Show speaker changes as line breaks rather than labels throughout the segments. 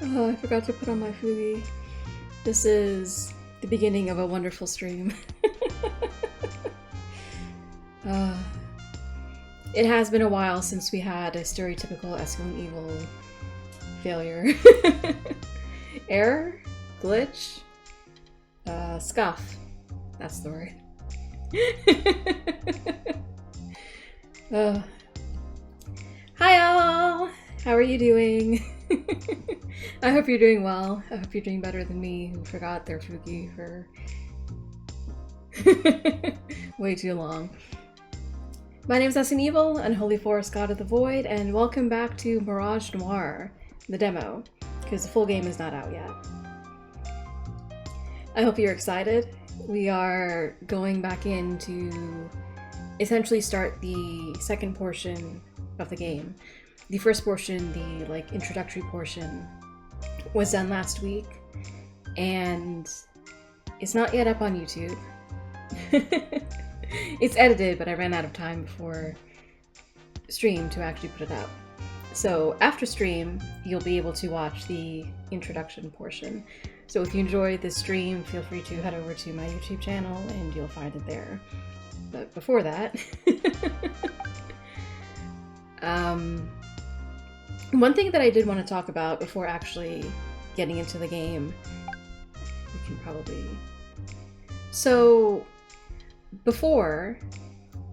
Oh, I forgot to put on my fugi. This is the beginning of a wonderful stream. uh, it has been a while since we had a stereotypical Escalon Evil failure. Error? Glitch? Scuff. That's the word. Hi all! How are you doing? I hope you're doing well. I hope you're doing better than me, who forgot their fugi for way too long. My name is Escalon Evil, Unholy Forest God of the Void, and welcome back to Mirage Noir, the demo, because the full game is not out yet. I hope you're excited. We are going back in to essentially start the second portion of the game. The first portion, the introductory portion, was done last week, and it's not yet up on YouTube. It's edited, but I ran out of time before stream to actually put it up. So after stream, you'll be able to watch the introduction portion. So if you enjoyed this stream, feel free to head over to my YouTube channel and you'll find it there. But before that, one thing that I did want to talk about before actually getting into the game, we can probably... So, before,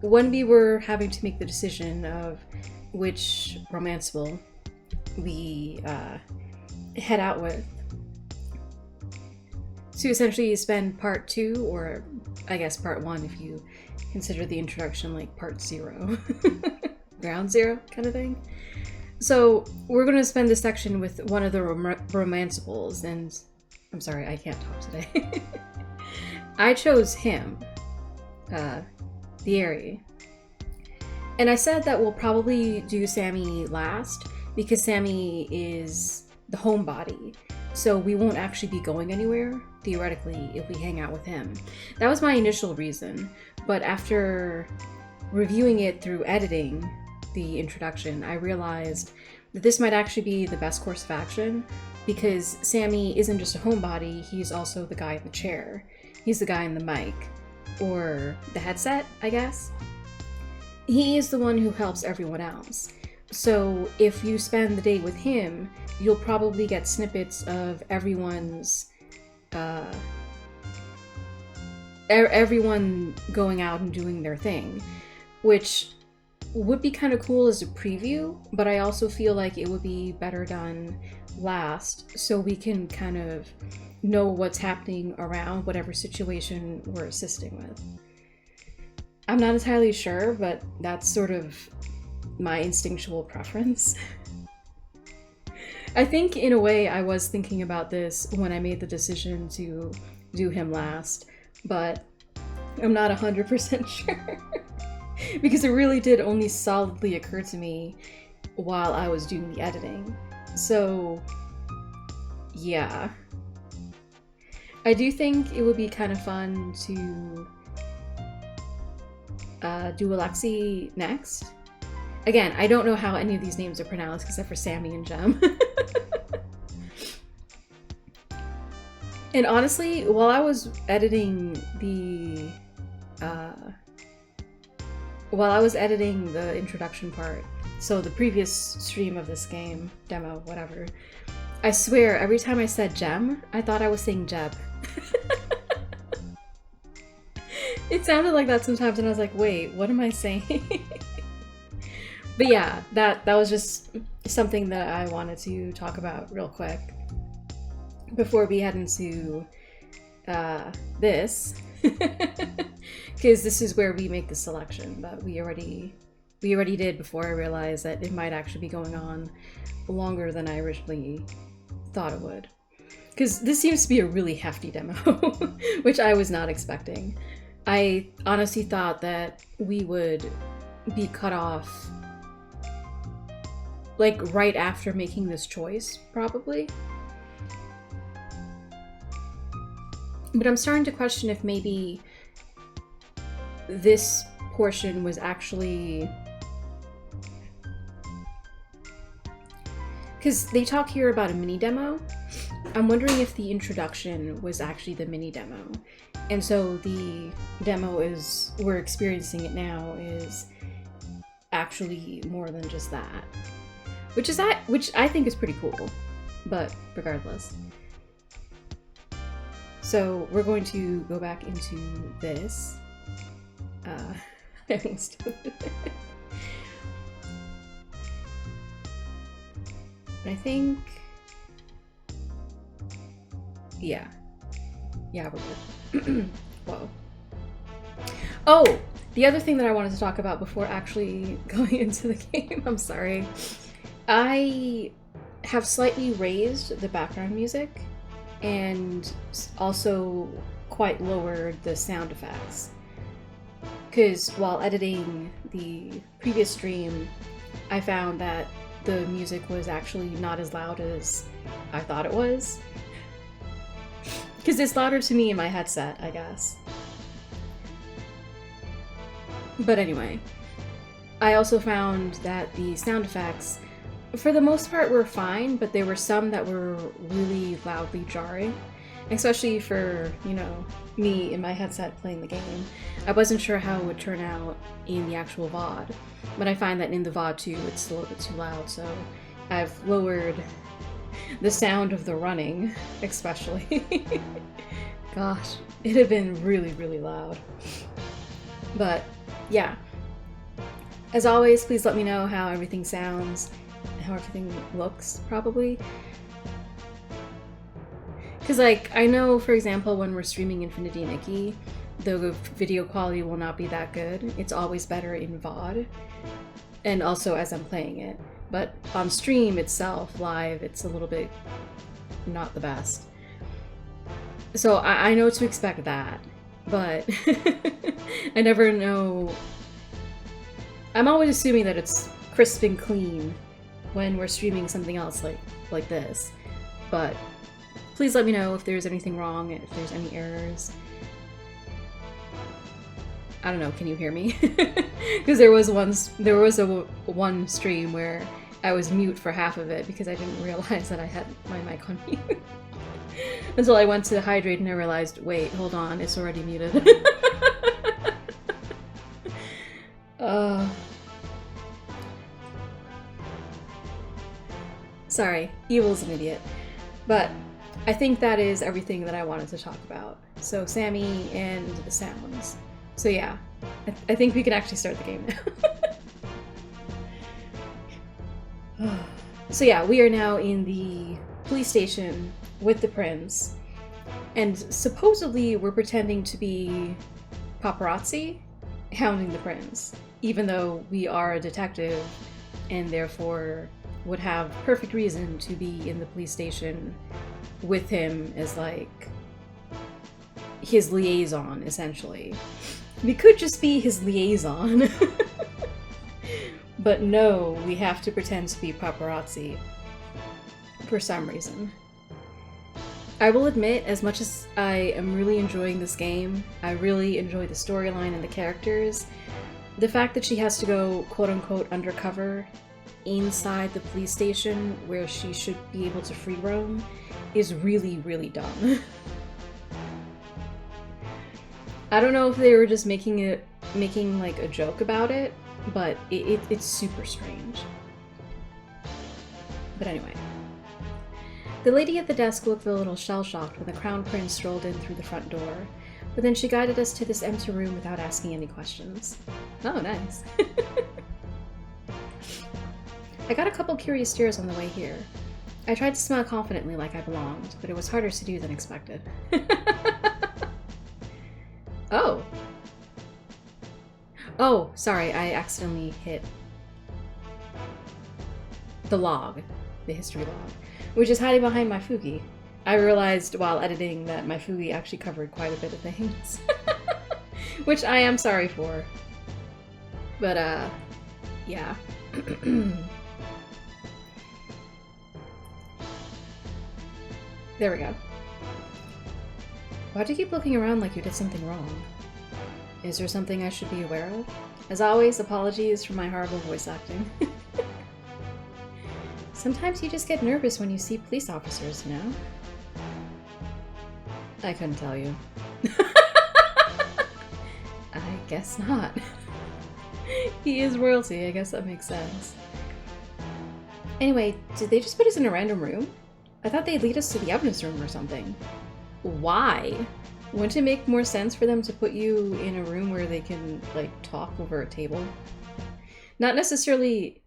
when we were having to make the decision of which romanceable we head out with, to essentially spend part 2, or I guess part 1 if you consider the introduction like part 0, ground zero kind of thing. So we're going to spend this section with one of the romanceables, and I'm sorry, I can't talk today. I chose him, the Airy. And I said that we'll probably do Sammy last, because Sammy is the homebody, so we won't actually be going anywhere, theoretically, if we hang out with him. That was my initial reason, but after reviewing it through editing the introduction, I realized that this might actually be the best course of action, because Sammy isn't just a homebody, he's also the guy in the chair. He's the guy in the mic, or the headset, I guess. He is the one who helps everyone else. So if you spend the day with him, you'll probably get snippets of everyone's everyone going out and doing their thing, which would be kind of cool as a preview, but I also feel like it would be better done last, so we can kind of know what's happening around whatever situation we're assisting with. I'm not entirely sure, but that's sort of my instinctual preference. I think in a way I was thinking about this when I made the decision to do him last, but I'm not 100% sure. Because it really did only solidly occur to me while I was doing the editing. So, yeah. I do think it would be kind of fun to do Alexi next. Again, I don't know how any of these names are pronounced except for Sammy and Jem. And honestly, while I was editing the introduction part, so the previous stream of this game, demo, whatever, I swear every time I said Jem, I thought I was saying Jeb. It sounded like that sometimes, and I was like, wait, what am I saying? But yeah, that was just something that I wanted to talk about real quick before we head into this. Because this is where we make the selection, but we already did before I realized that it might actually be going on longer than I originally thought it would. Because this seems to be a really hefty demo, which I was not expecting. I honestly thought that we would be cut off right after making this choice, probably. But I'm starting to question if maybe this portion was actually because they talk here about a mini demo. I'm wondering if the introduction was actually the mini demo. And so the demo is, we're experiencing it now, is actually more than just that. Which I think is pretty cool, but regardless. So we're going to go back into this. I almost did it. I think, yeah, we're good. Whoa. Oh, the other thing that I wanted to talk about before actually going into the game, I'm sorry. I have slightly raised the background music and also quite lowered the sound effects. Because while editing the previous stream, I found that the music was actually not as loud as I thought it was. Because it's louder to me in my headset, I guess. But anyway, I also found that the sound effects, for the most part, were fine, but there were some that were really loudly jarring. Especially for, you know, me in my headset playing the game. I wasn't sure how it would turn out in the actual VOD, but I find that in the VOD too, it's a little bit too loud, so I've lowered the sound of the running, especially. Gosh, it had been really, really loud. But yeah, as always, please let me know how everything sounds, how everything looks, probably. Because, like, I know, for example, when we're streaming Infinity Nikki, the video quality will not be that good. It's always better in VOD, and also as I'm playing it. But on stream itself, live, it's a little bit not the best. So I know to expect that, but I never know. I'm always assuming that it's crisp and clean when we're streaming something else like this, but please let me know if there's anything wrong, if there's any errors. I don't know, can you hear me? Because there was one stream where I was mute for half of it because I didn't realize that I had my mic on mute. Until I went to hydrate and I realized, wait, hold on, it's already muted. Sorry, Evil's an idiot. But I think that is everything that I wanted to talk about. So Sammy and the sounds. So yeah, I think we can actually start the game now. So yeah, we are now in the police station with the prince, and supposedly we're pretending to be paparazzi hounding the prince, even though we are a detective and therefore would have perfect reason to be in the police station with him as like his liaison, essentially. We could just be his liaison. But no, we have to pretend to be paparazzi for some reason. I will admit, as much as I am really enjoying this game, I really enjoy the storyline and the characters, the fact that she has to go quote-unquote undercover inside the police station where she should be able to free roam is really, really dumb. I don't know if they were just making like a joke about it, but it's super strange. But anyway. The lady at the desk looked a little shell-shocked when the Crown Prince strolled in through the front door, but then she guided us to this empty room without asking any questions. Oh, nice. I got a couple curious stares on the way here. I tried to smile confidently like I belonged, but it was harder to do than expected. Oh. Oh, sorry, I accidentally hit the log, the history log, which is hiding behind my Fugi. I realized while editing that my Fugi actually covered quite a bit of things. Which I am sorry for. But, yeah. There we go. Why do you keep looking around like you did something wrong? Is there something I should be aware of? As always, apologies for my horrible voice acting. Sometimes you just get nervous when you see police officers, you know? I couldn't tell you. I guess not. He is royalty, I guess that makes sense. Anyway, did they just put us in a random room? I thought they'd lead us to the evidence room or something. Why? Wouldn't it make more sense for them to put you in a room where they can, like, talk over a table? Not necessarily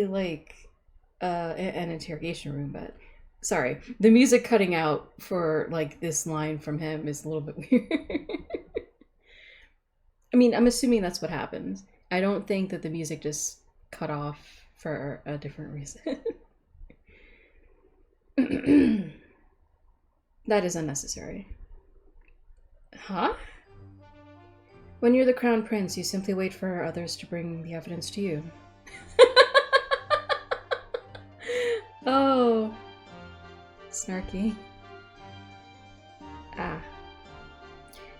like an interrogation room, but sorry, the music cutting out for like this line from him is a little bit weird. I mean, I'm assuming that's what happened. I don't think that the music just cut off for a different reason. That is unnecessary. Huh? When you're the crown prince, you simply wait for others to bring the evidence to you. Oh. Snarky. Ah.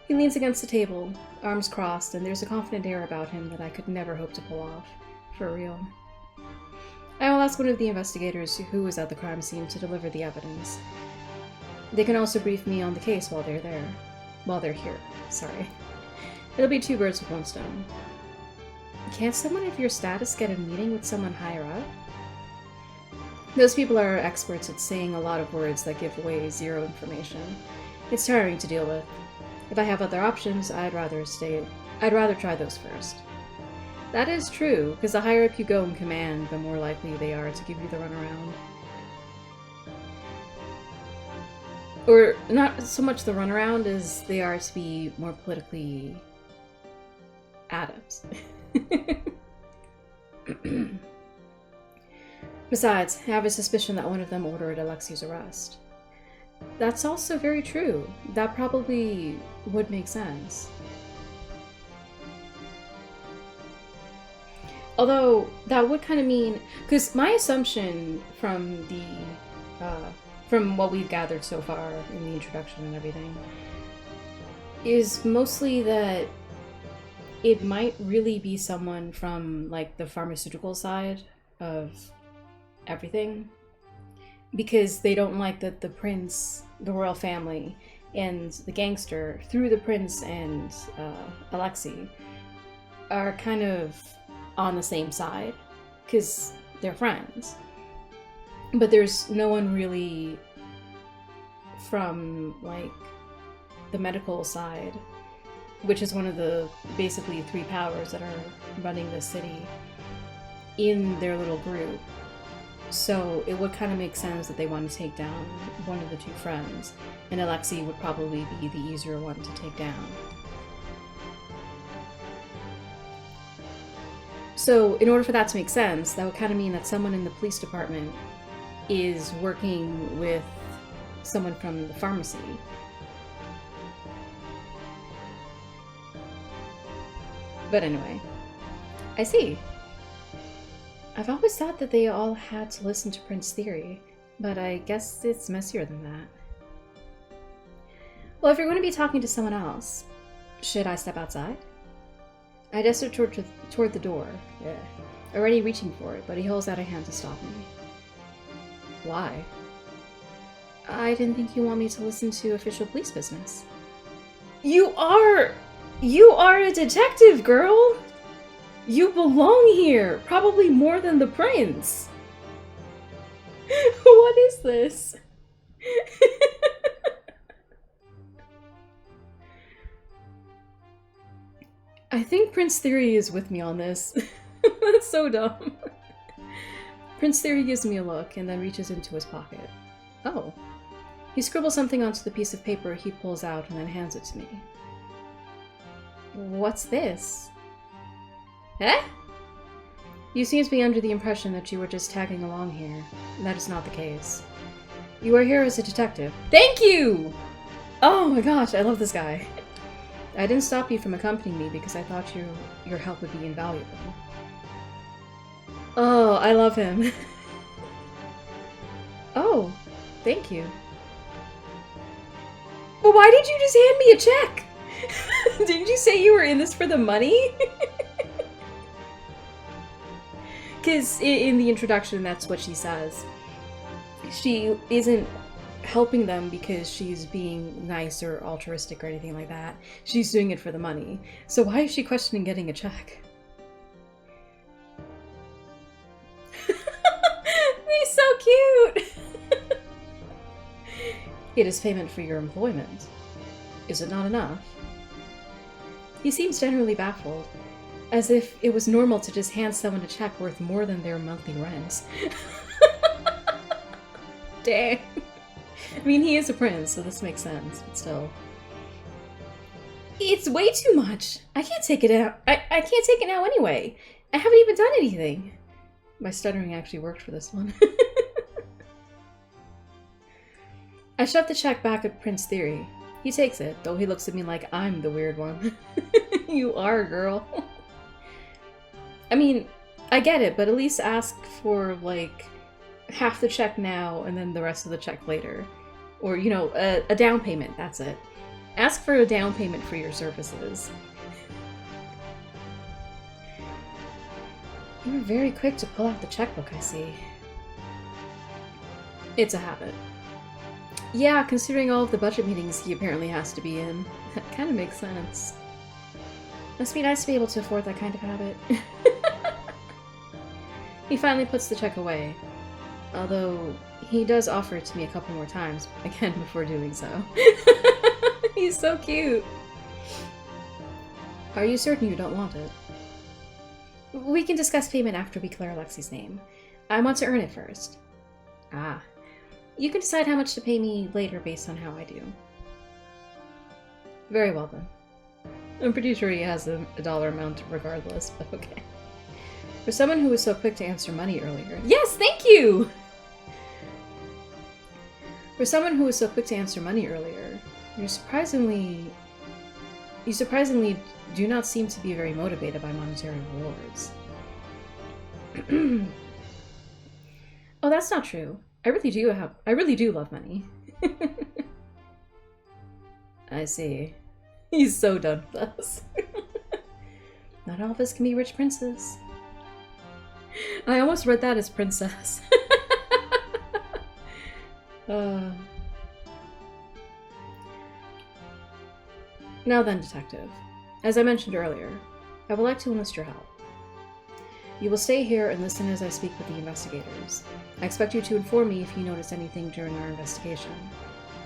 He leans against the table, arms crossed, and there's a confident air about him that I could never hope to pull off. For real. I will ask one of the investigators who was at the crime scene to deliver the evidence. They can also brief me on the case while they're there. While they're here. Sorry. It'll be 2 birds with 1 stone. Can't someone of your status get a meeting with someone higher up? Those people are experts at saying a lot of words that give away 0 information. It's tiring to deal with. If I have other options, I'd rather try those first. That is true, because the higher up you go in command, the more likely they are to give you the runaround. Or not so much the runaround as they are to be more politically adept. Besides, I have a suspicion that one of them ordered Alexi's arrest. That's also very true. That probably would make sense. Although, that would kind of mean... Because my assumption from from what we've gathered so far in the introduction and everything is mostly that it might really be someone from, like, the pharmaceutical side of everything, because they don't like that the prince, the royal family, and the gangster, through the prince and Alexei, are kind of on the same side, because they're friends. But there's no one really from, like, the medical side, which is one of the basically 3 powers that are running the city, in their little group. So it would kind of make sense that they want to take down one of the 2 friends, and Alexei would probably be the easier one to take down. So in order for that to make sense, that would kind of mean that someone in the police department is working with someone from the pharmacy. But anyway, I see. I've always thought that they all had to listen to Prince's theory, but I guess it's messier than that. Well, if you're going to be talking to someone else, should I step outside? I gesture toward the door, already reaching for it, but he holds out a hand to stop me. Why? I didn't think you want me to listen to official police business. You are a detective, girl! You belong here! Probably more than the prince! What is this? I think Prince Theory is with me on this. That's so dumb. Prince Theory gives me a look and then reaches into his pocket. Oh. He scribbles something onto the piece of paper he pulls out and then hands it to me. What's this? Eh? You seem to be under the impression that you were just tagging along here. That is not the case. You are here as a detective. Thank you! Oh my gosh, I love this guy. I didn't stop you from accompanying me because I thought your help would be invaluable. Oh, I love him. Oh, thank you. But why did you just hand me a check? Didn't you say you were in this for the money? Because in the introduction, that's what she says. She isn't helping them because she's being nice or altruistic or anything like that. She's doing it for the money. So why is she questioning getting a check? He's so cute! It is payment for your employment. Is it not enough? He seems generally baffled, as if it was normal to just hand someone a check worth more than their monthly rent. Dang. I mean, he is a prince, so this makes sense, but still. It's way too much. I can't take it out. I can't take it now anyway. I haven't even done anything. My stuttering actually worked for this one. I shoved the check back at Prince Theory. He takes it, though he looks at me like I'm the weird one. You are, girl. I mean, I get it, but at least ask for, like, half the check now and then the rest of the check later. Or, you know, a down payment, that's it. Ask for a down payment for your services. You were very quick to pull out the checkbook, I see. It's a habit. Yeah, considering all of the budget meetings he apparently has to be in. That kind of makes sense. Must be nice to be able to afford that kind of habit. He finally puts the check away. Although, he does offer it to me a couple more times, again before doing so. He's so cute! Are you certain you don't want it? We can discuss payment after we clear Alexi's name. I want to earn it first. Ah. You can decide how much to pay me later based on how I do. Very well then. I'm pretty sure he has a dollar amount regardless, but okay. For someone who was so quick to answer money earlier... Yes, thank you! For someone who was so quick to answer money earlier, you surprisingly do not seem to be very motivated by monetary rewards. Oh, that's not true. I really do love money. I see. He's so done with us. Not all of us can be rich princes. I almost read that as princess. Now then, detective. As I mentioned earlier, I would like to enlist your help. You will stay here and listen as I speak with the investigators. I expect you to inform me if you notice anything during our investigation.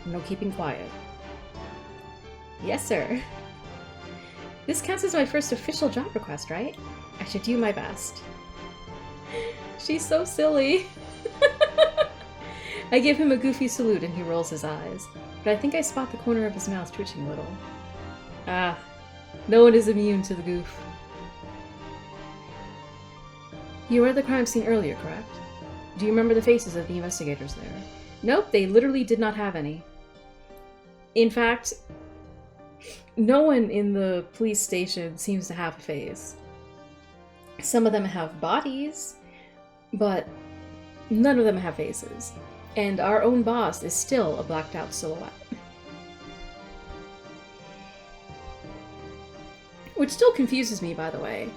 No keeping quiet. Yes, sir. This counts as my first official job request, right? I should do my best. She's so silly. I give him a goofy salute and he rolls his eyes, but I think I spot the corner of his mouth twitching a little. Ah, no one is immune to the goof. You were at the crime scene earlier, correct? Do you remember the faces of the investigators there? Nope, they literally did not have any. In fact, no one in the police station seems to have a face. Some of them have bodies, but none of them have faces. And our own boss is still a blacked out silhouette. Which still confuses me, by the way.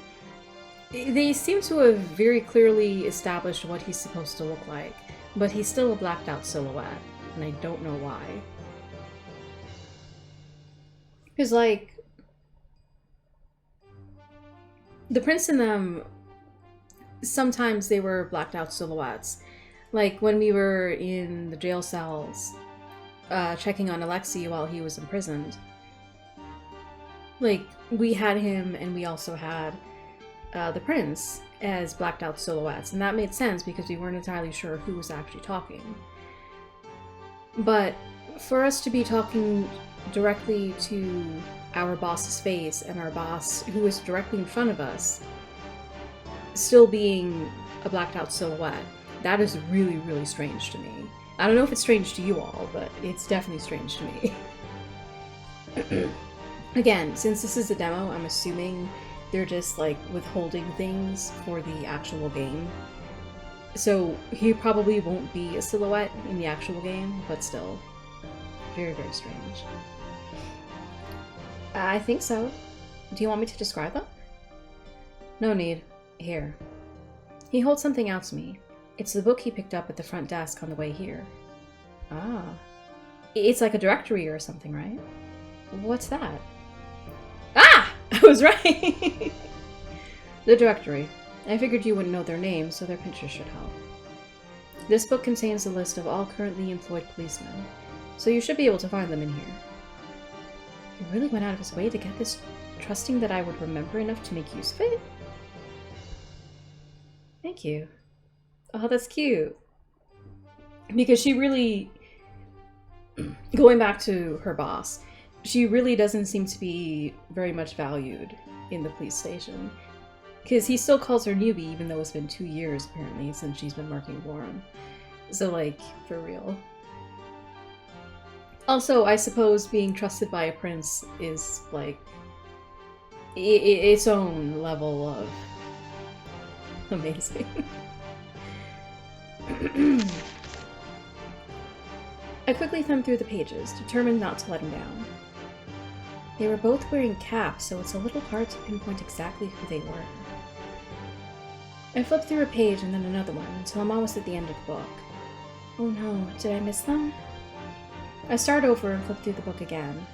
They seem to have very clearly established what he's supposed to look like, but he's still a blacked out silhouette, and I don't know why. Because, like, the prince in them, sometimes they were blacked out silhouettes. Like, when we were in the jail cells, checking on Alexei while he was imprisoned. Like, we had him, and we also had the prince as blacked out silhouettes, and that made sense because we weren't entirely sure who was actually talking. But for us to be talking directly to our boss's face, and our boss, who was directly in front of us, still being a blacked out silhouette, that is really, really strange to me. I don't know if it's strange to you all, but it's definitely strange to me. Again, since this is a demo, I'm assuming they're just, like, withholding things for the actual game. So he probably won't be a silhouette in the actual game, but still. Very, very strange. I think so. Do you want me to describe them? No need. Here. He holds something out to me. It's the book he picked up at the front desk on the way here. Ah. It's like a directory or something, right? What's that? Ah! I was right! The directory. I figured you wouldn't know their names, so their pictures should help. This book contains a list of all currently employed policemen, so you should be able to find them in here. He really went out of his way to get this, trusting that I would remember enough to make use of it? Thank you. Oh, that's cute. Because she really, going back to her boss, she really doesn't seem to be very much valued in the police station. Because he still calls her newbie, even though it's been 2 years, apparently, since she's been working for him. So, like, for real. Also, I suppose being trusted by a prince is, like, its own level of amazing. I quickly thumbed through the pages, determined not to let him down. They were both wearing caps, so it's a little hard to pinpoint exactly who they were. I flipped through a page and then another one, until I'm almost at the end of the book. Oh no, did I miss them? I start over and flip through the book again.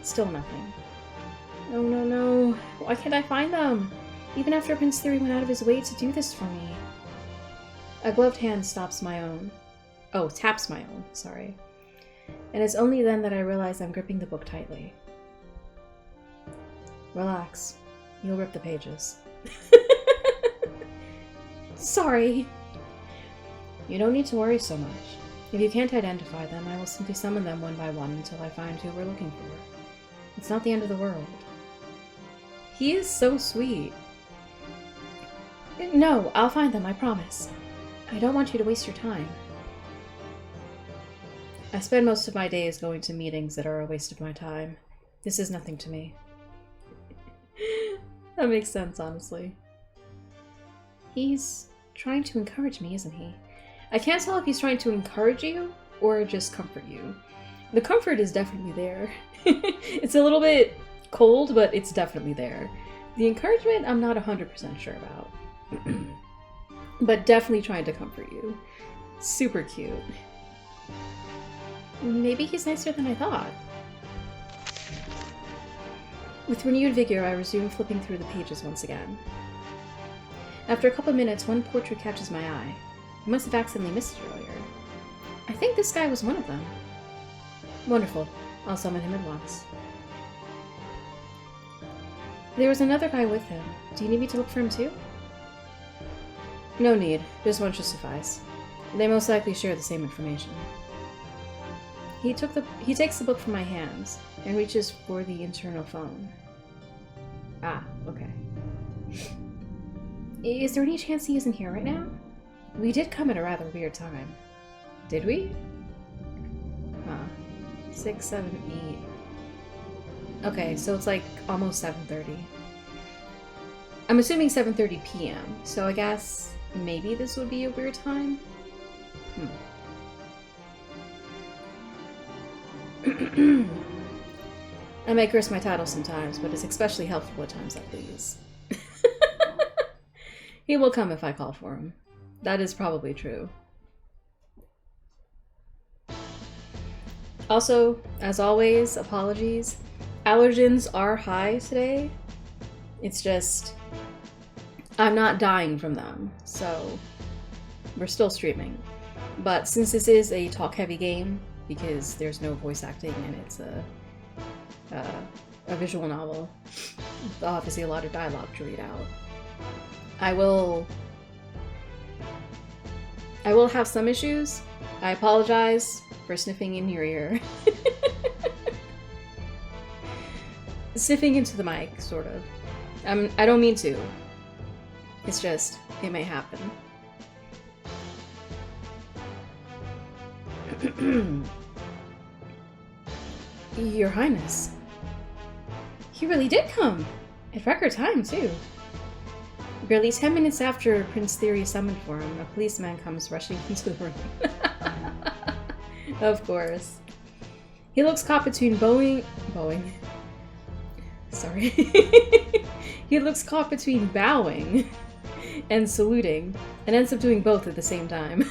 Still nothing. Oh no, why can't I find them? Even after Prince Theory went out of his way to do this for me. A gloved hand stops my own. Oh, taps my own, sorry. And it's only then that I realize I'm gripping the book tightly. Relax. You'll rip the pages. Sorry. You don't need to worry so much. If you can't identify them, I will simply summon them one by one until I find who we're looking for. It's not the end of the world. He is so sweet. No, I'll find them, I promise. I don't want you to waste your time. I spend most of my days going to meetings that are a waste of my time. This is nothing to me. That makes sense, honestly. He's trying to encourage me, isn't he? I can't tell if he's trying to encourage you or just comfort you. The comfort is definitely there. It's a little bit cold, but it's definitely there. The encouragement, I'm not 100% sure about. But definitely trying to comfort you. Super cute. Maybe he's nicer than I thought. With renewed vigor, I resume flipping through the pages once again. After a couple minutes, one portrait catches my eye. I must have accidentally missed it earlier. I think this guy was one of them. Wonderful. I'll summon him at once. There was another guy with him. Do you need me to look for him too? No need. Just one should suffice. They most likely share the same information. He takes the book from my hands and reaches for the internal phone. Ah, okay. Is there any chance he isn't here right now? We did come at a rather weird time. Did we? Huh. 6, 7, 8. Okay, so it's like almost 7:30. I'm assuming 7:30 p.m., so I guess maybe this would be a weird time? I may curse my title sometimes, but it's especially helpful at times like these. He will come if I call for him. That is probably true. Also, as always, apologies. Allergens are high today. It's just, I'm not dying from them, so we're still streaming. But since this is a talk-heavy game, because there's no voice acting and it's a visual novel, with obviously a lot of dialogue to read out, I will have some issues. I apologize for sniffing in your ear. Sniffing into the mic, sort of. I don't mean to. It's just, it may happen. Your Highness. He really did come! At record time, too. Barely 10 minutes after Prince Theory summoned for him, a policeman comes rushing into the room. Of course. He looks caught between bowing. Sorry. He looks caught between bowing and saluting, and ends up doing both at the same time.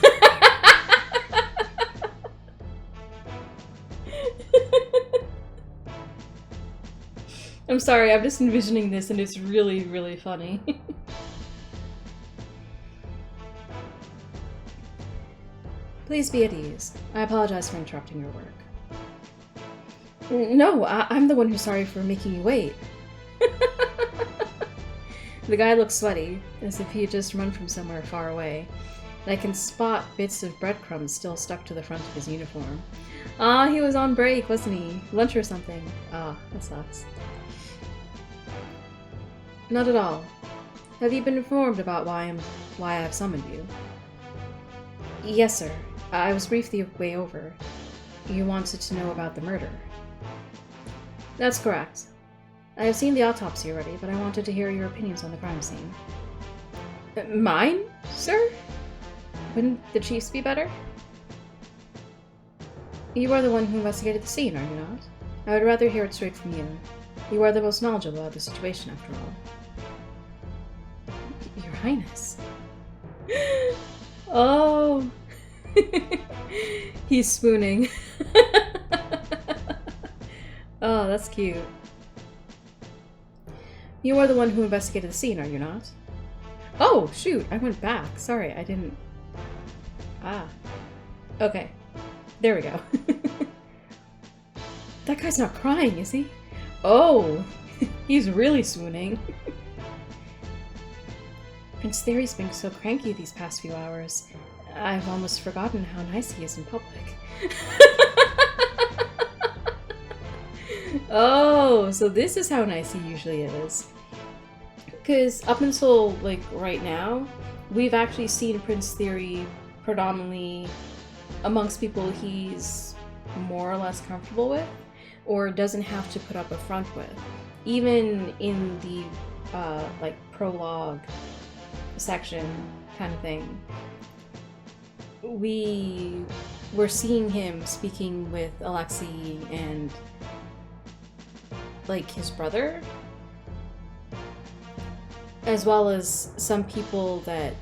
I'm sorry, I'm just envisioning this and it's really, really funny. Please be at ease. I apologize for interrupting your work. No, I'm the one who's sorry for making you wait. The guy looks sweaty, as if he had just run from somewhere far away, and I can spot bits of breadcrumbs still stuck to the front of his uniform. Ah, he was on break, wasn't he? Lunch or something. Ah, that sucks. Not at all. Have you been informed about why I've summoned you? Yes, sir. I was briefed the way over. You wanted to know about the murder. That's correct. I have seen the autopsy already, but I wanted to hear your opinions on the crime scene. Mine, sir? Wouldn't the chief's be better? You are the one who investigated the scene, are you not? I would rather hear it straight from you. You are the most knowledgeable about the situation, after all. Your Highness. Oh! He's spooning. Oh, that's cute. You are the one who investigated the scene, are you not? Oh, shoot! I went back. Sorry, I didn't... Ah. Okay. There we go. That guy's not crying, is he? Oh! He's really swooning. Prince Theory's been so cranky these past few hours. I've almost forgotten how nice he is in public. Oh, so this is how nice he usually is. Because up until, like, right now, we've actually seen Prince Theory predominantly amongst people he's more or less comfortable with, or doesn't have to put up a front with. Even in the, like, prologue section kind of thing, we were seeing him speaking with Alexei and, like, his brother, as well as some people that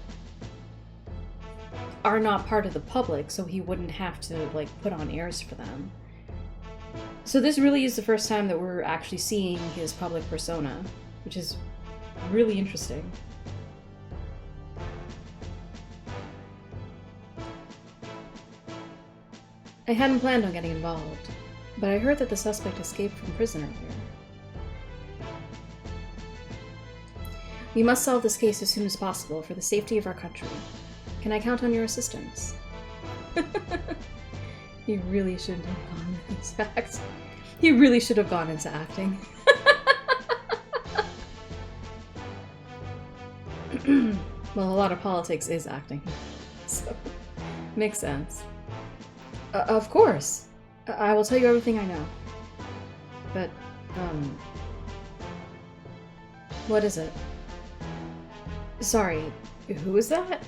are not part of the public, so he wouldn't have to, like, put on airs for them. So this really is the first time that we're actually seeing his public persona, which is really interesting. I hadn't planned on getting involved, but I heard that the suspect escaped from prison earlier. We must solve this case as soon as possible for the safety of our country. Can I count on your assistance? He really shouldn't have gone into act. He really should have gone into acting. Well, a lot of politics is acting, so makes sense. Of course. I will tell you everything I know. But, what is it? Sorry, who is that?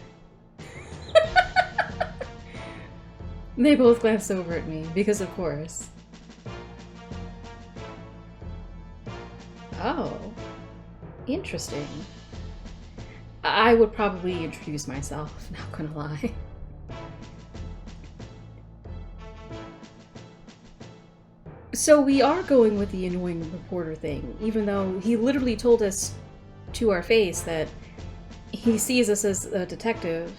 They both glanced over at me, because of course. Oh. Interesting. I would probably introduce myself, not gonna lie. So we are going with the annoying reporter thing, even though he literally told us to our face that he sees us as a detective.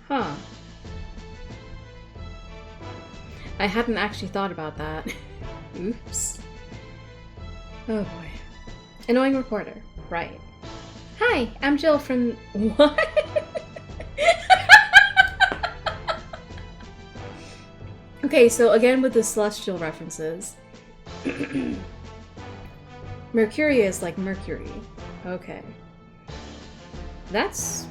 Huh. I hadn't actually thought about that. Oops. Oh boy. Annoying reporter. Right. Hi, I'm Jill from... What? Okay, so again with the celestial references. Mercuria is like Mercury. Okay. That's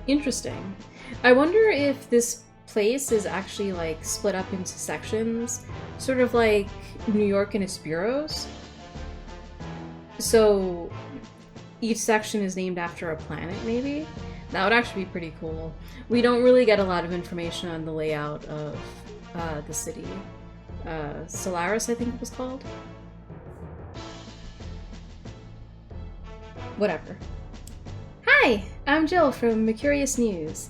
interesting. I wonder if this place is actually like split up into sections, sort of like New York and its boroughs. So each section is named after a planet, maybe? That would actually be pretty cool. We don't really get a lot of information on the layout of the city. Solaris, I think it was called. Whatever. Hi, I'm Jill from Mercurius News.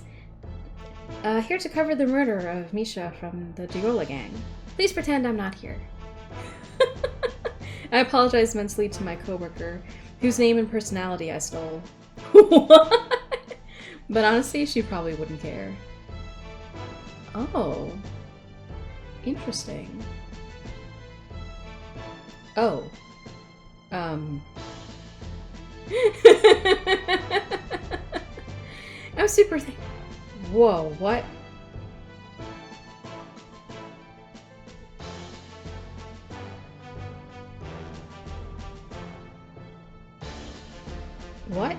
Here to cover the murder of Misha from the Diola gang. Please pretend I'm not here. I apologize immensely to my coworker, whose name and personality I stole. What? But honestly, she probably wouldn't care. Oh. Interesting. Oh. I'm super Whoa, what? What?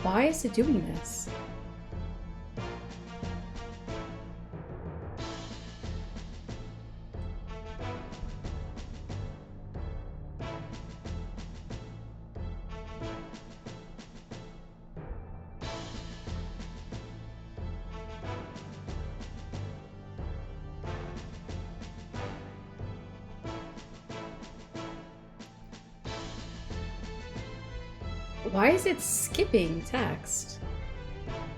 Why is it doing this? Why is it skipping text?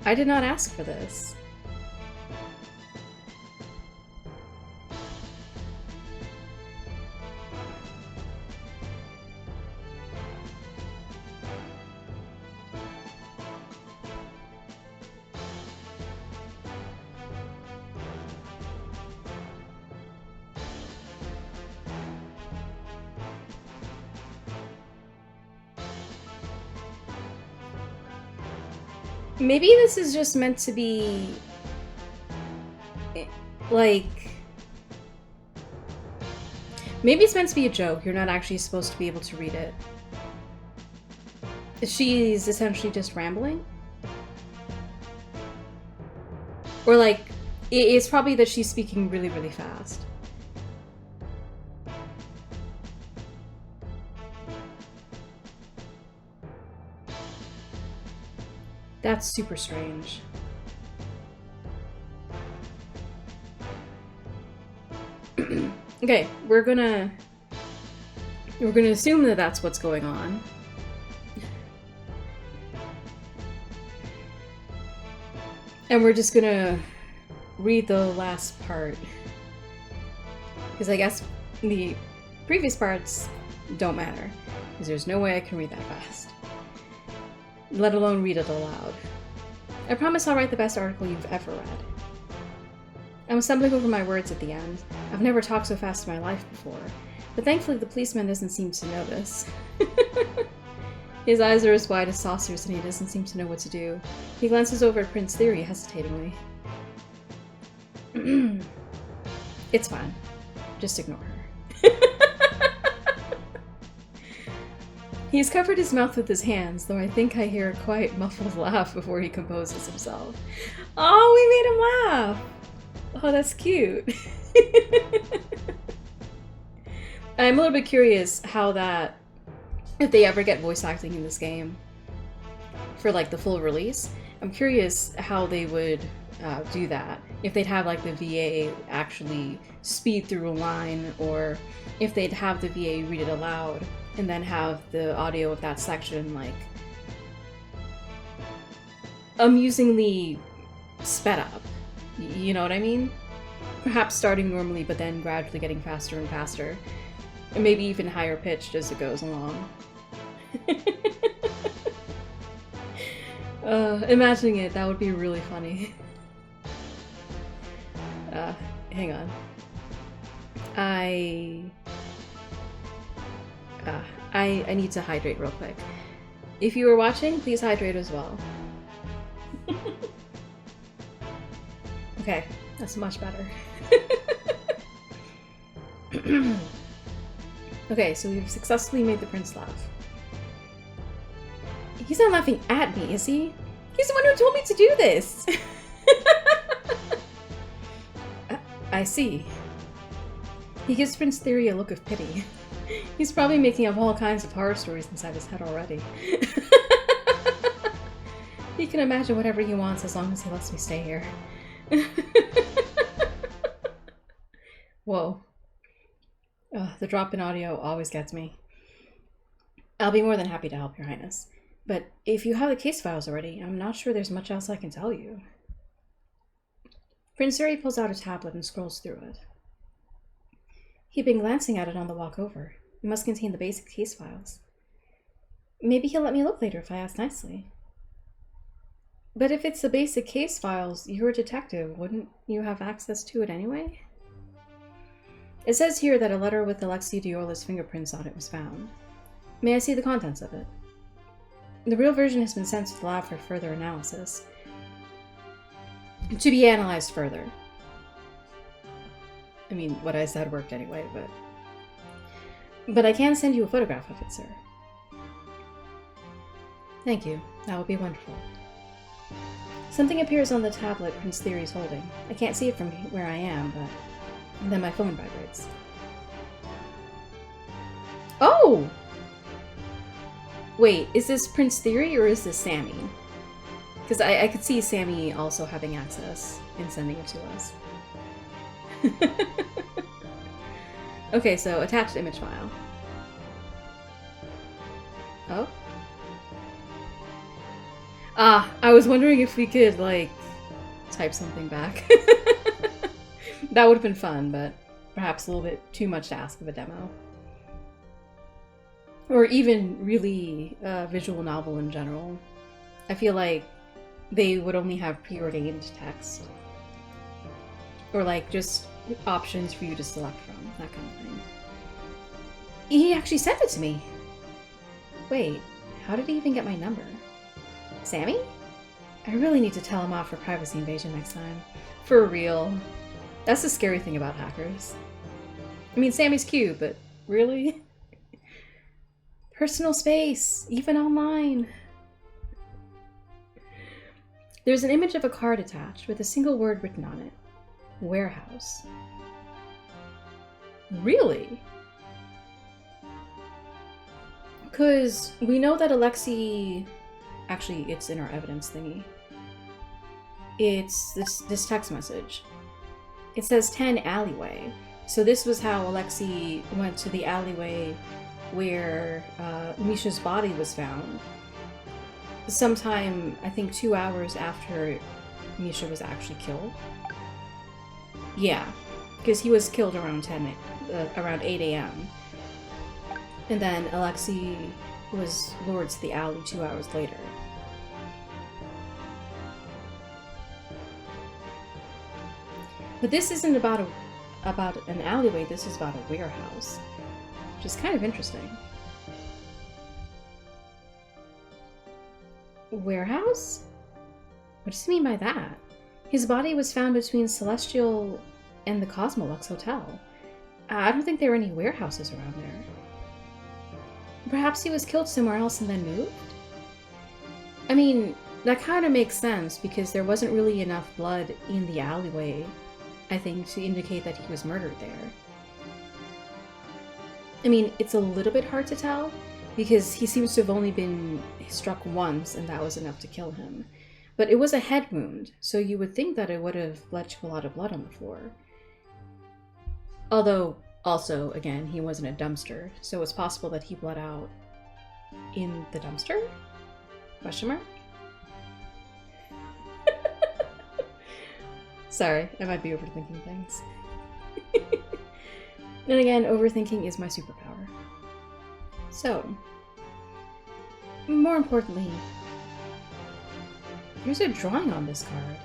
I did not ask for this. Maybe this is just meant to be, like, maybe it's meant to be a joke. You're not actually supposed to be able to read it. She's essentially just rambling? Or like, it's probably that she's speaking really, really fast. That's super strange. Okay, we're gonna assume that that's what's going on. And we're just gonna read the last part. Because I guess the previous parts don't matter. Because there's no way I can read that fast. Let alone read it aloud. I promise I'll write the best article you've ever read. I'm stumbling over my words at the end. I've never talked so fast in my life before, but thankfully the policeman doesn't seem to notice. His eyes are as wide as saucers and he doesn't seem to know what to do. He glances over at Prince Theory hesitatingly. It's fine. Just ignore her. He's covered his mouth with his hands, though I think I hear a quiet, muffled laugh before he composes himself. Oh, we made him laugh! Oh, that's cute. I'm a little bit curious how that, if they ever get voice acting in this game for like the full release, I'm curious how they would do that. If they'd have like the VA actually speed through a line, or if they'd have the VA read it aloud and then have the audio of that section like amusingly sped up. You know what I mean? Perhaps starting normally but then gradually getting faster and faster. And maybe even higher pitched as it goes along. Imagining it, that would be really funny. Hang on. I need to hydrate real quick. If you were watching, please hydrate as well. Okay, that's much better. Okay, so we've successfully made the prince laugh. He's not laughing at me, is he? He's the one who told me to do this! I see. He gives Prince Theory a look of pity. He's probably making up all kinds of horror stories inside his head already. He can imagine whatever he wants as long as he lets me stay here. Whoa. The drop in audio always gets me. I'll be more than happy to help, Your Highness. But if you have the case files already, I'm not sure there's much else I can tell you. Princey pulls out a tablet and scrolls through it. He'd been glancing at it on the walk over. It must contain the basic case files. Maybe he'll let me look later if I ask nicely. But if it's the basic case files, you're a detective. Wouldn't you have access to it anyway? It says here that a letter with Alexei Diorla's fingerprints on it was found. May I see the contents of it? The real version has been sent to the lab for further analysis. To be analyzed further. I mean, what I said worked anyway, but I can send you a photograph of it, sir. Thank you. That would be wonderful. Something appears on the tablet Prince Theory's holding. I can't see it from where I am, but then my phone vibrates. Oh! Wait, is this Prince Theory or is this Sammy? Because I could see Sammy also having access and sending it to us. Okay, so attached image file. Oh? Ah, I was wondering if we could, like, type something back. That would have been fun, but perhaps a little bit too much to ask of a demo. Or even really a visual novel in general. I feel like they would only have preordained text. Or like just options for you to select from, that kind of thing. He actually sent it to me! Wait, how did he even get my number? Sammy? I really need to tell him off for privacy invasion next time. For real. That's the scary thing about hackers. I mean, Sammy's cute, but really? Personal space, even online. There's an image of a card attached with a single word written on it. Warehouse. Really? Because we know that Alexei... Actually, it's in our evidence thingy. It's this text message. It says 10 alleyway. So this was how Alexei went to the alleyway where Misha's body was found. Sometime, I think 2 hours after Misha was actually killed. Yeah, because he was killed around around 8 a.m. And then Alexei was lured to the alley 2 hours later. But this isn't about an alleyway, this is about a warehouse. Which is kind of interesting. Warehouse? What does he mean by that? His body was found between Celestial and the Cosmolux Hotel. I don't think there are any warehouses around there. Perhaps he was killed somewhere else and then moved? I mean, that kind of makes sense because there wasn't really enough blood in the alleyway, I think, to indicate that he was murdered there. I mean, it's a little bit hard to tell because he seems to have only been struck once and that was enough to kill him. But it was a head wound, so you would think that it would have led to a lot of blood on the floor. Although, also, again, he wasn't a dumpster, so it's possible that he bled out in the dumpster? Question mark? Sorry, I might be overthinking things. And again, overthinking is my superpower. So, more importantly, there's a drawing on this card.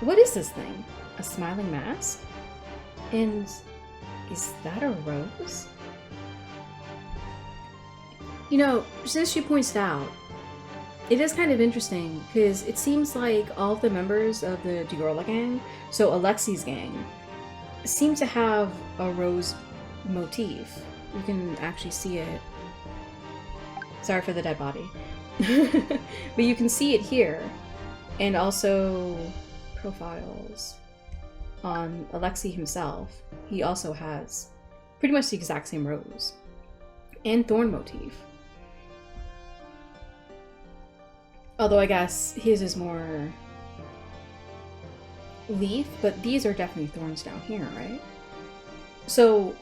What is this thing? A smiling mask? And is that a rose? You know, since she points it out, it is kind of interesting because it seems like all of the members of the Diorla gang, so Alexei's gang, seem to have a rose motif. You can actually see it. Sorry for the dead body. But you can see it here. And also profiles on Alexei himself. He also has pretty much the exact same rose. and thorn motif. Although I guess his is more leaf, but these are definitely thorns down here, right? So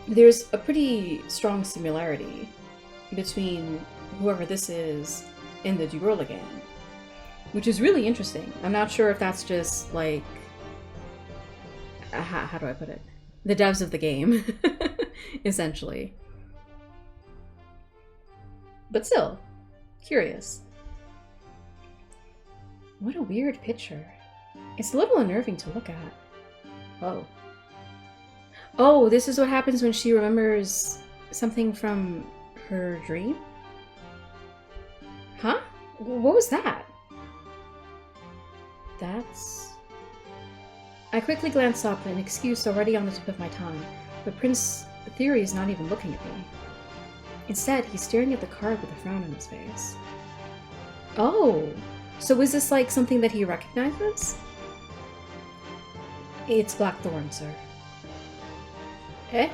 there's a pretty strong similarity between whoever this is and the Diorla gang, which is really interesting. I'm not sure if that's just like, how do I put it? The devs of the game, essentially. But still, curious. What a weird picture. It's a little unnerving to look at. Oh. Oh, this is what happens when she remembers something from her dream? Huh? What was that? That's... I quickly glanced up, an excuse already on the tip of my tongue, but Prince Theory is not even looking at me. Instead, he's staring at the card with a frown on his face. Oh, so is this like something that he recognizes? It's Blackthorn, sir. Eh?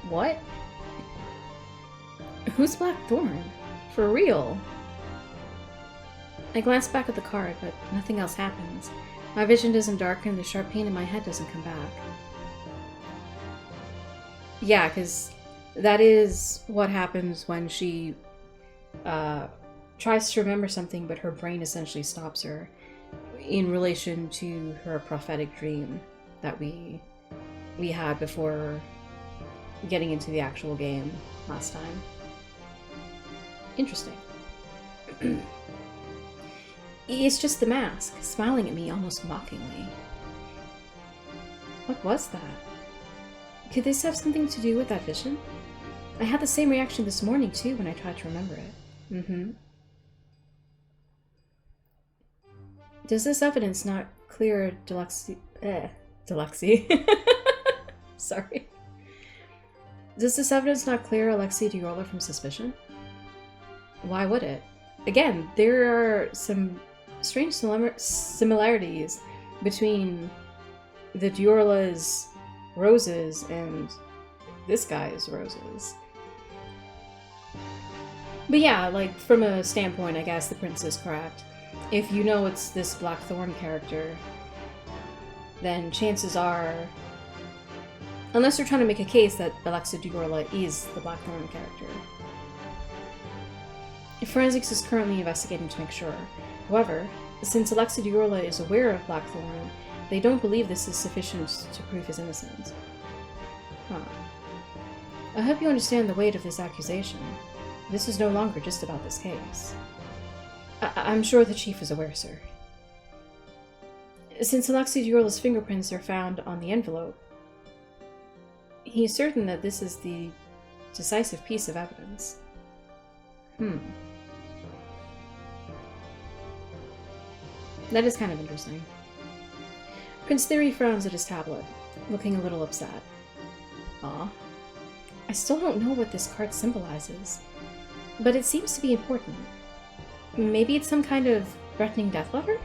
What? Who's Blackthorn? For real? I glance back at the card, but nothing else happens. My vision doesn't darken, the sharp pain in my head doesn't come back. Yeah, because that is what happens when she tries to remember something, but her brain essentially stops her in relation to her prophetic dream that we had before getting into the actual game last time. Interesting. It's just the mask, smiling at me almost mockingly. What was that? Could this have something to do with that vision? I had the same reaction this morning, too, when I tried to remember it. Mm-hmm. Does this evidence not clear Deluxe... Sorry. Does this evidence not clear Alexei Diorla from suspicion? Why would it? Again, there are some strange similarities between the Diorla's roses and this guy's roses. But yeah, like, from a standpoint, I guess the prince is correct. If you know it's this Blackthorn character, then chances are, unless you're trying to make a case that Alexei Diorla is the Blackthorn character. Forensics is currently investigating to make sure. However, since Alexei Diorla is aware of Blackthorn, they don't believe this is sufficient to prove his innocence. Huh. I hope you understand the weight of this accusation. This is no longer just about this case. I'm sure the chief is aware, sir. Since Alexei Diorla's fingerprints are found on the envelope, he is certain that this is the decisive piece of evidence. That is kind of interesting. Prince Theory frowns at his tablet, looking a little upset. Aw. I still don't know what this card symbolizes, but it seems to be important. Maybe it's some kind of threatening death letter?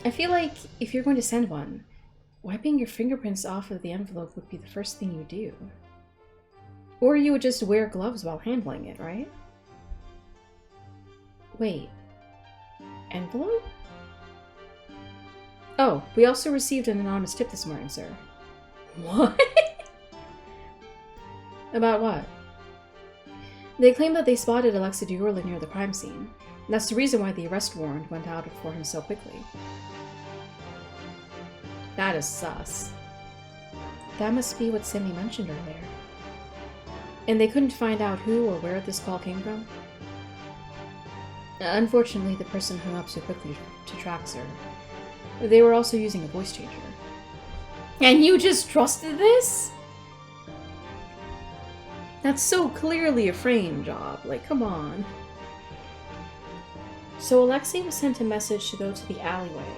I feel like if you're going to send one, wiping your fingerprints off of the envelope would be the first thing you do. Or you would just wear gloves while handling it, right? Wait. Envelope? Oh, we also received an anonymous tip this morning, sir. What? About what? They claim that they spotted Alexei Diorla near the crime scene. That's the reason why the arrest warrant went out for him so quickly. That is sus. That must be what Simi mentioned earlier. And they couldn't find out who or where this call came from? Unfortunately, the person hung up so quickly to track her. They were also using a voice changer. And you just trusted this? That's so clearly a frame job. Like, come on. So Alexei was sent a message to go to the alleyway,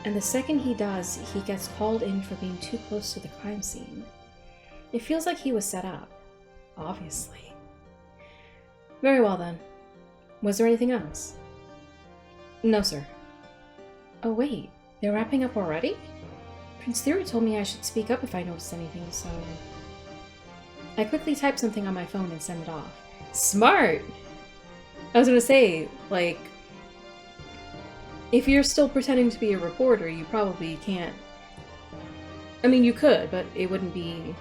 and the second he does, he gets called in for being too close to the crime scene. It feels like he was set up. Obviously. Very well then. Was there anything else? No, sir. Oh wait, they're wrapping up already? Prince Theory told me I should speak up if I noticed anything, so... I quickly type something on my phone and send it off. Smart! I was gonna say, like, if you're still pretending to be a reporter, you probably can't. I mean, you could, but it wouldn't be...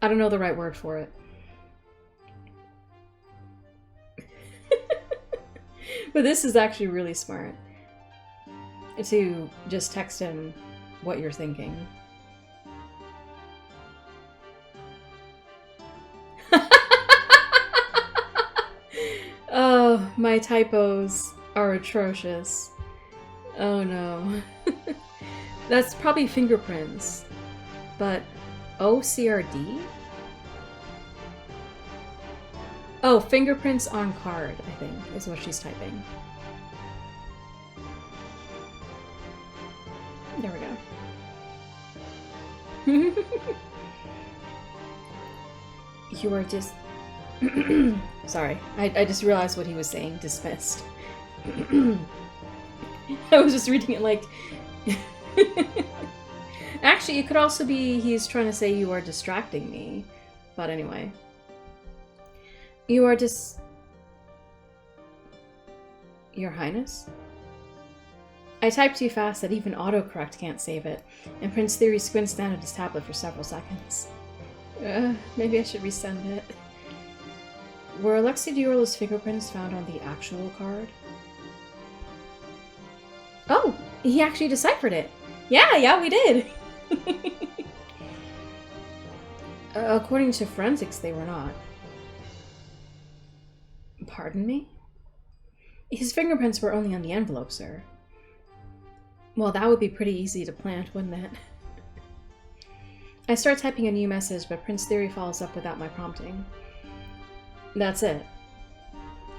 I don't know the right word for it. But this is actually really smart. To just text him what you're thinking. Oh, my typos are atrocious. Oh no. That's probably fingerprints. But OCRD? Oh, fingerprints on card, I think, is what she's typing. There we go. You are just... Sorry, I just realized what he was saying. Dismissed. I was just reading it like... Actually, it could also be he's trying to say you are distracting me. But anyway. You are Your Highness? I typed too fast that even autocorrect can't save it, and Prince Theory squints down at his tablet for several seconds. Maybe I should resend it. Were Alexei Diorla's fingerprints found on the actual card? Oh! He actually deciphered it! Yeah, we did! According to forensics, they were not. Pardon me? His fingerprints were only on the envelope, sir. Well, that would be pretty easy to plant, wouldn't it? I start typing a new message, but Prince Theory follows up without my prompting. That's it.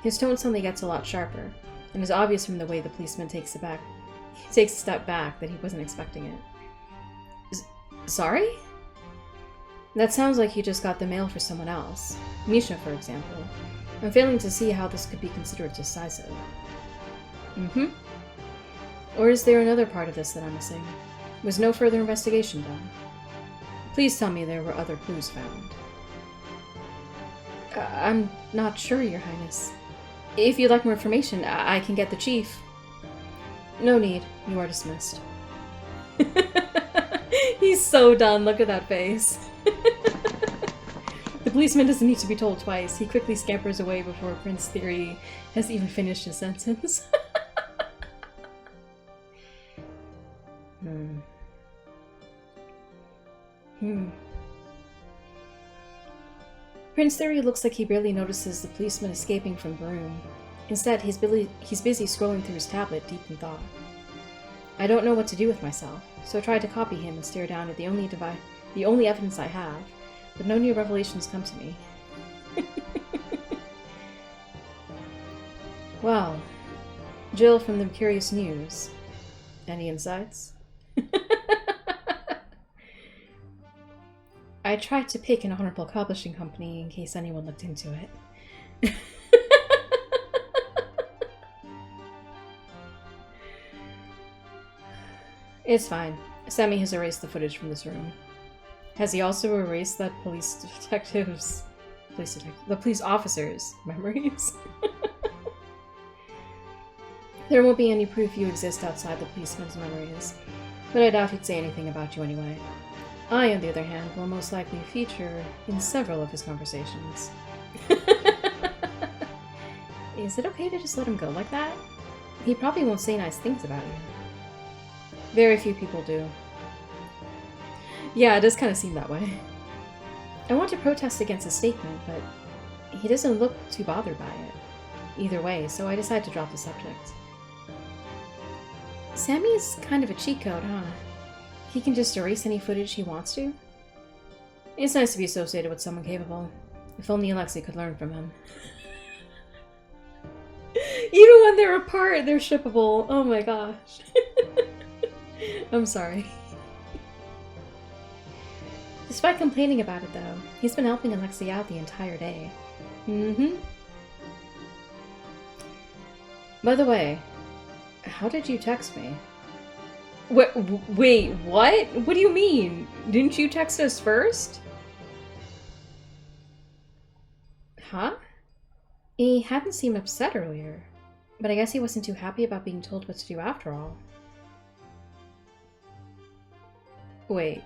His tone suddenly gets a lot sharper, and it's obvious from the way the policeman takes a step back that he wasn't expecting it. Sorry? That sounds like you just got the mail for someone else. Misha, for example. I'm failing to see how this could be considered decisive. Or is there another part of this that I'm missing? Was no further investigation done? Please tell me there were other clues found. I'm not sure, Your Highness. If you'd like more information, I can get the chief. No need. You are dismissed. He's so done. Look at that face. The policeman doesn't need to be told twice. He quickly scampers away before Prince Theory has even finished his sentence. Prince Theory looks like he barely notices the policeman escaping from the room. Instead, he's busy scrolling through his tablet, deep in thought. I don't know what to do with myself, so I try to copy him and stare down at the only evidence I have, but no new revelations come to me. Well, Jill from the Curious News. Any insights? I tried to pick an honorable publishing company in case anyone looked into it. It's fine. Sammy has erased the footage from this room. Has he also erased that the police officers' memories? There won't be any proof you exist outside the policeman's memories, but I doubt he'd say anything about you anyway. I, on the other hand, will most likely feature in several of his conversations. Is it okay to just let him go like that? He probably won't say nice things about you. Very few people do. Yeah, it does kind of seem that way. I want to protest against his statement, but he doesn't look too bothered by it. Either way, so I decide to drop the subject. Sammy is kind of a cheat code, huh? He can just erase any footage he wants to? It's nice to be associated with someone capable. If only Alexei could learn from him. Even when they're apart, they're shippable. Oh my gosh. I'm sorry. Despite complaining about it, though, he's been helping Alexei out the entire day. By the way, how did you text me? Wait, what? What do you mean? Didn't you text us first? Huh? He hadn't seemed upset earlier, but I guess he wasn't too happy about being told what to do after all. Wait.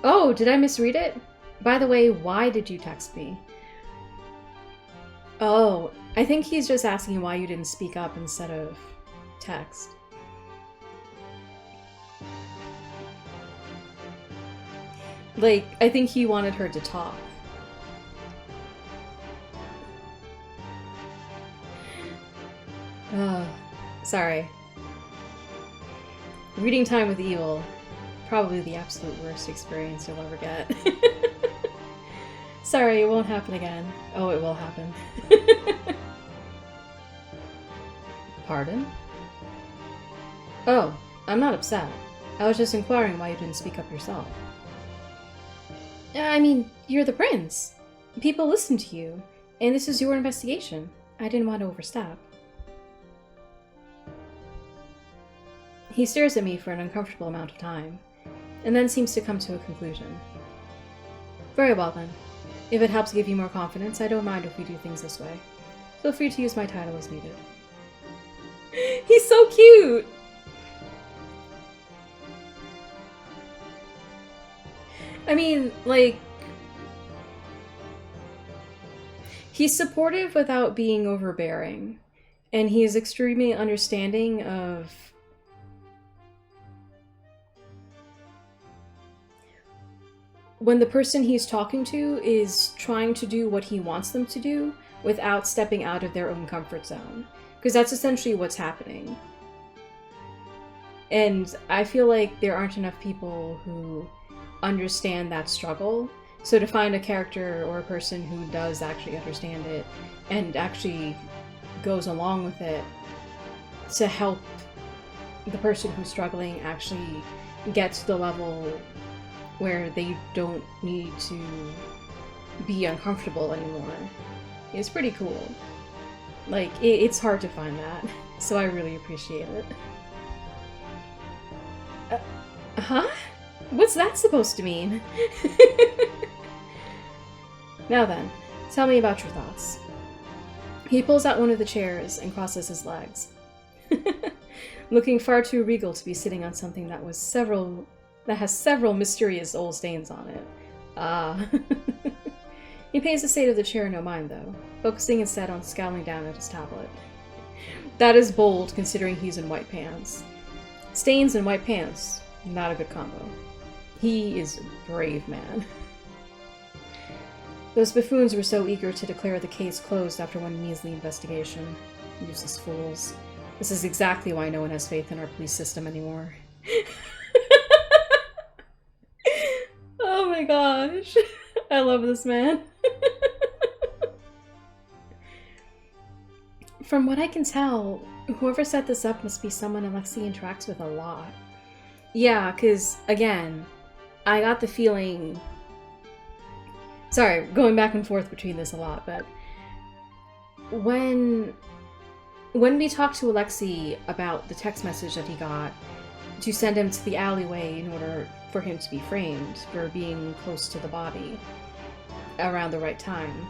Oh, did I misread it? By the way, why did you text me? Oh, I think he's just asking why you didn't speak up instead of text. Like, I think he wanted her to talk. Sorry. Reading Time with Evil. Probably the absolute worst experience you'll ever get. Sorry, it won't happen again. Oh, it will happen. Pardon? Oh, I'm not upset. I was just inquiring why you didn't speak up yourself. I mean, you're the prince. People listen to you, and this is your investigation. I didn't want to overstep. He stares at me for an uncomfortable amount of time, and then seems to come to a conclusion. Very well then. If it helps give you more confidence, I don't mind if we do things this way. Feel free to use my title as needed. He's so cute! I mean, like... He's supportive without being overbearing. And he is extremely understanding of... when the person he's talking to is trying to do what he wants them to do without stepping out of their own comfort zone. Because that's essentially what's happening. And I feel like there aren't enough people who understand that struggle. So to find a character or a person who does actually understand it and actually goes along with it to help the person who's struggling actually get to the level where they don't need to be uncomfortable anymore is pretty cool. Like, it's hard to find that, so I really appreciate it. Huh? What's that supposed to mean? Now then, tell me about your thoughts. He pulls out one of the chairs and crosses his legs. Looking far too regal to be sitting on something that has several mysterious old stains on it. Ah. He pays the state of the chair no mind, though, focusing instead on scowling down at his tablet. That is bold, considering he's in white pants. Stains and white pants, not a good combo. He is a brave man. Those buffoons were so eager to declare the case closed after one measly investigation. Useless fools. This is exactly why no one has faith in our police system anymore. Oh my gosh. I love this man. From what I can tell, whoever set this up must be someone Alexei interacts with a lot. Yeah, because, again, I got the feeling... Sorry, going back and forth between this a lot, but... When we talked to Alexei about the text message that he got to send him to the alleyway in order for him to be framed for being close to the body around the right time,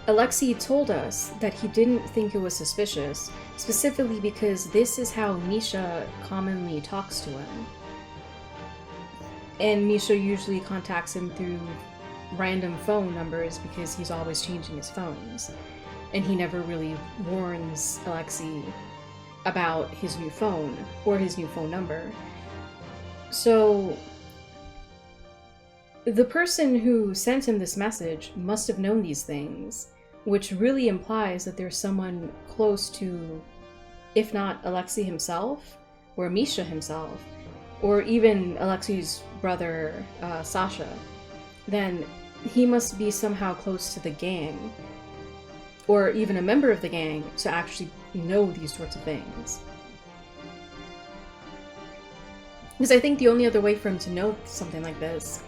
Alexei told us that he didn't think it was suspicious, specifically because this is how Misha commonly talks to him. And Misha usually contacts him through random phone numbers because he's always changing his phones. And he never really warns Alexei about his new phone or his new phone number. So the person who sent him this message must have known these things, which really implies that there's someone close to, if not Alexei himself, or Misha himself, or even Alexei's brother, Sasha, then he must be somehow close to the gang, or even a member of the gang, to actually know these sorts of things. Because I think the only other way for him to know something like this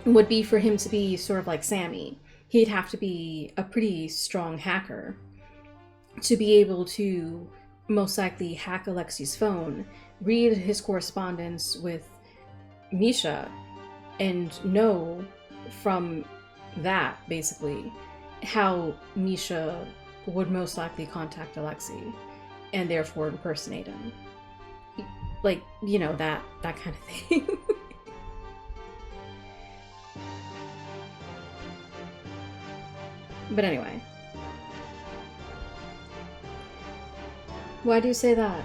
would be for him to be sort of like Sammy. He'd have to be a pretty strong hacker. to be able to most likely hack Alexei's phone, read his correspondence with Misha, and know from that, basically, how Misha would most likely contact Alexei, and therefore impersonate him. Like, you know, that kind of thing. But anyway. Why do you say that?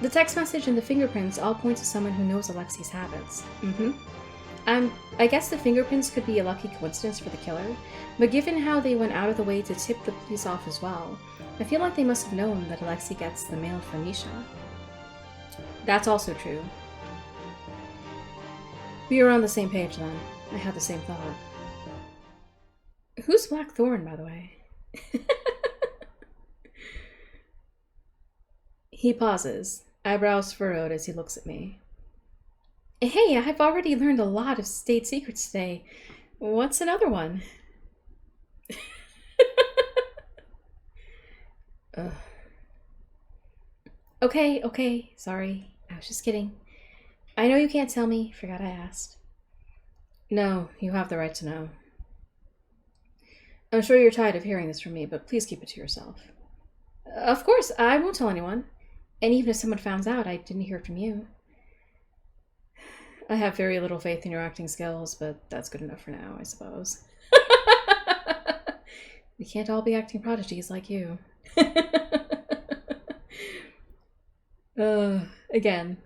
The text message and the fingerprints all point to someone who knows Alexei's habits. I guess the fingerprints could be a lucky coincidence for the killer, but given how they went out of the way to tip the police off as well, I feel like they must have known that Alexei gets the mail from Misha. That's also true. We were on the same page then. I had the same thought. Who's Blackthorn, by the way? He pauses, eyebrows furrowed as he looks at me. Hey, I've already learned a lot of state secrets today. What's another one? Ugh. Okay, sorry. I was just kidding. I know you can't tell me. Forgot I asked. No, you have the right to know. I'm sure you're tired of hearing this from me, but please keep it to yourself. Of course, I won't tell anyone. And even if someone found out, I didn't hear it from you. I have very little faith in your acting skills, but that's good enough for now, I suppose. We can't all be acting prodigies like you. Again,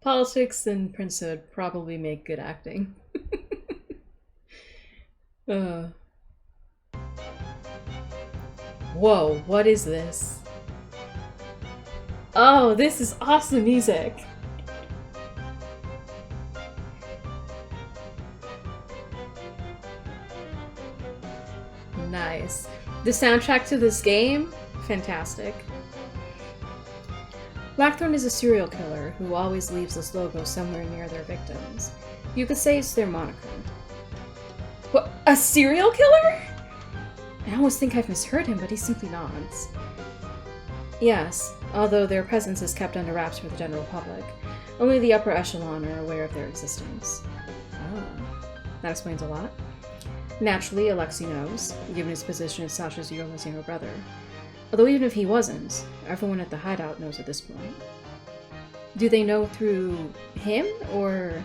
politics and princehood probably make good acting. Whoa, what is this? Oh, this is awesome music! Nice. The soundtrack to this game? Fantastic. Blackthorn is a serial killer who always leaves this logo somewhere near their victims. You could say it's their moniker. What? A serial killer? I almost think I've misheard him, but he simply nods. Yes, although their presence is kept under wraps for the general public. Only the upper echelon are aware of their existence. Oh, that explains a lot. Naturally, Alexei knows, given his position as Sasha's yearless younger brother. Although even if he wasn't, everyone at the hideout knows at this point. Do they know through him, or...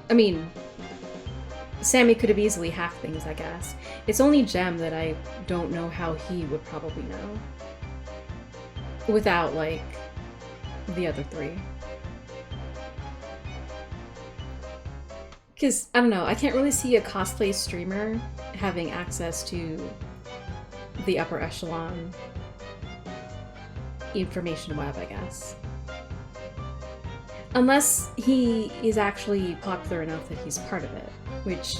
I mean, Sammy could have easily hacked things, I guess. It's only Jem that I don't know how he would probably know. Without, like, the other three. Because, I don't know, I can't really see a cosplay streamer having access to the upper echelon information web, I guess. Unless he is actually popular enough that he's part of it, which...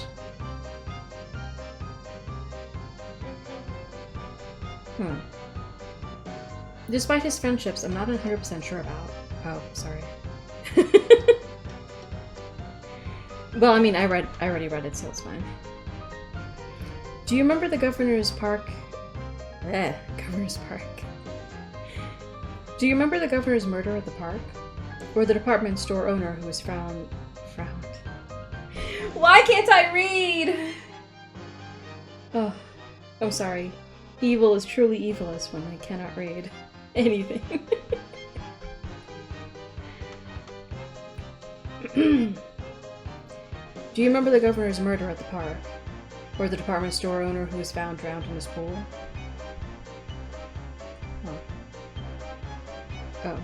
Despite his friendships, I'm not 100% sure about. Oh, sorry. Well, I mean, I already read it, so it's fine. Do you remember the Governor's Park? Governor's Park. Do you remember the Governor's murder at the park? Or the department store owner who was frowned? Why can't I read? Oh, I'm sorry. Evil is truly evilest when I cannot read anything. Do you remember the Governor's murder at the park? Or the department store owner who was found drowned in his pool? Oh.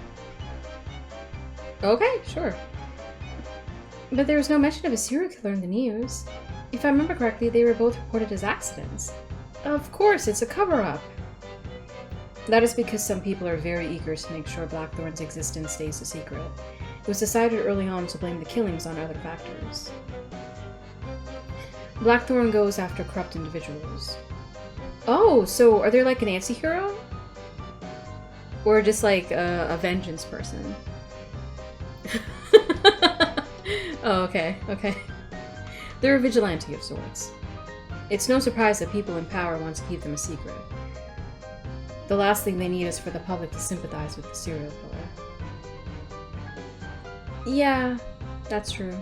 Okay, sure. But there was no mention of a serial killer in the news. If I remember correctly, they were both reported as accidents. Of course, it's a cover-up! That is because some people are very eager to make sure Blackthorn's existence stays a secret. It was decided early on to blame the killings on other factors. Blackthorn goes after corrupt individuals. Oh, so are they like an anti-hero? Or just like a vengeance person? Oh, okay. They're a vigilante of sorts. It's no surprise that people in power want to keep them a secret. The last thing they need is for the public to sympathize with the serial killer. Yeah, that's true.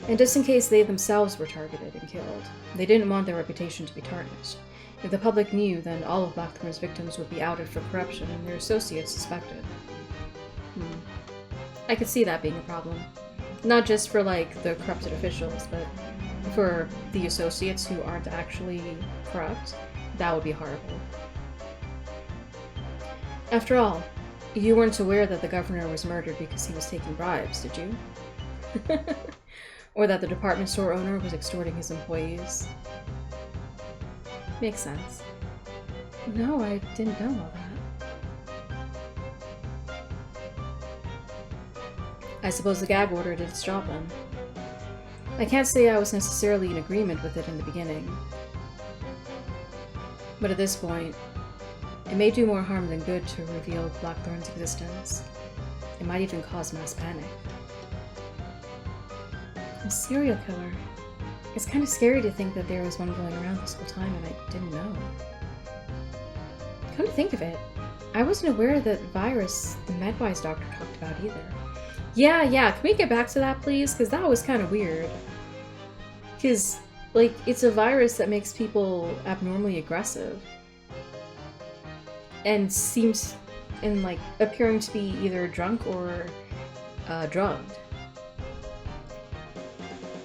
And just in case they themselves were targeted and killed, they didn't want their reputation to be tarnished. If the public knew, then all of Blackthorn's victims would be outed for corruption and their associates suspected. I could see that being a problem. Not just for, like, the corrupted officials, but for the associates who aren't actually corrupt. That would be horrible. After all, you weren't aware that the governor was murdered because he was taking bribes, did you? Or that the department store owner was extorting his employees? Makes sense. No, I didn't know all that. I suppose the gag order did its job then. I can't say I was necessarily in agreement with it in the beginning. But at this point, it may do more harm than good to reveal Blackthorn's existence. It might even cause mass panic. A serial killer. It's kind of scary to think that there was one going around this whole time and I didn't know. Come to think of it, I wasn't aware that virus the Medwise doctor talked about either. Yeah, can we get back to that please? Because that was kind of weird. Because, like, it's a virus that makes people abnormally aggressive. And seems, and like, appearing to be either drunk or drugged.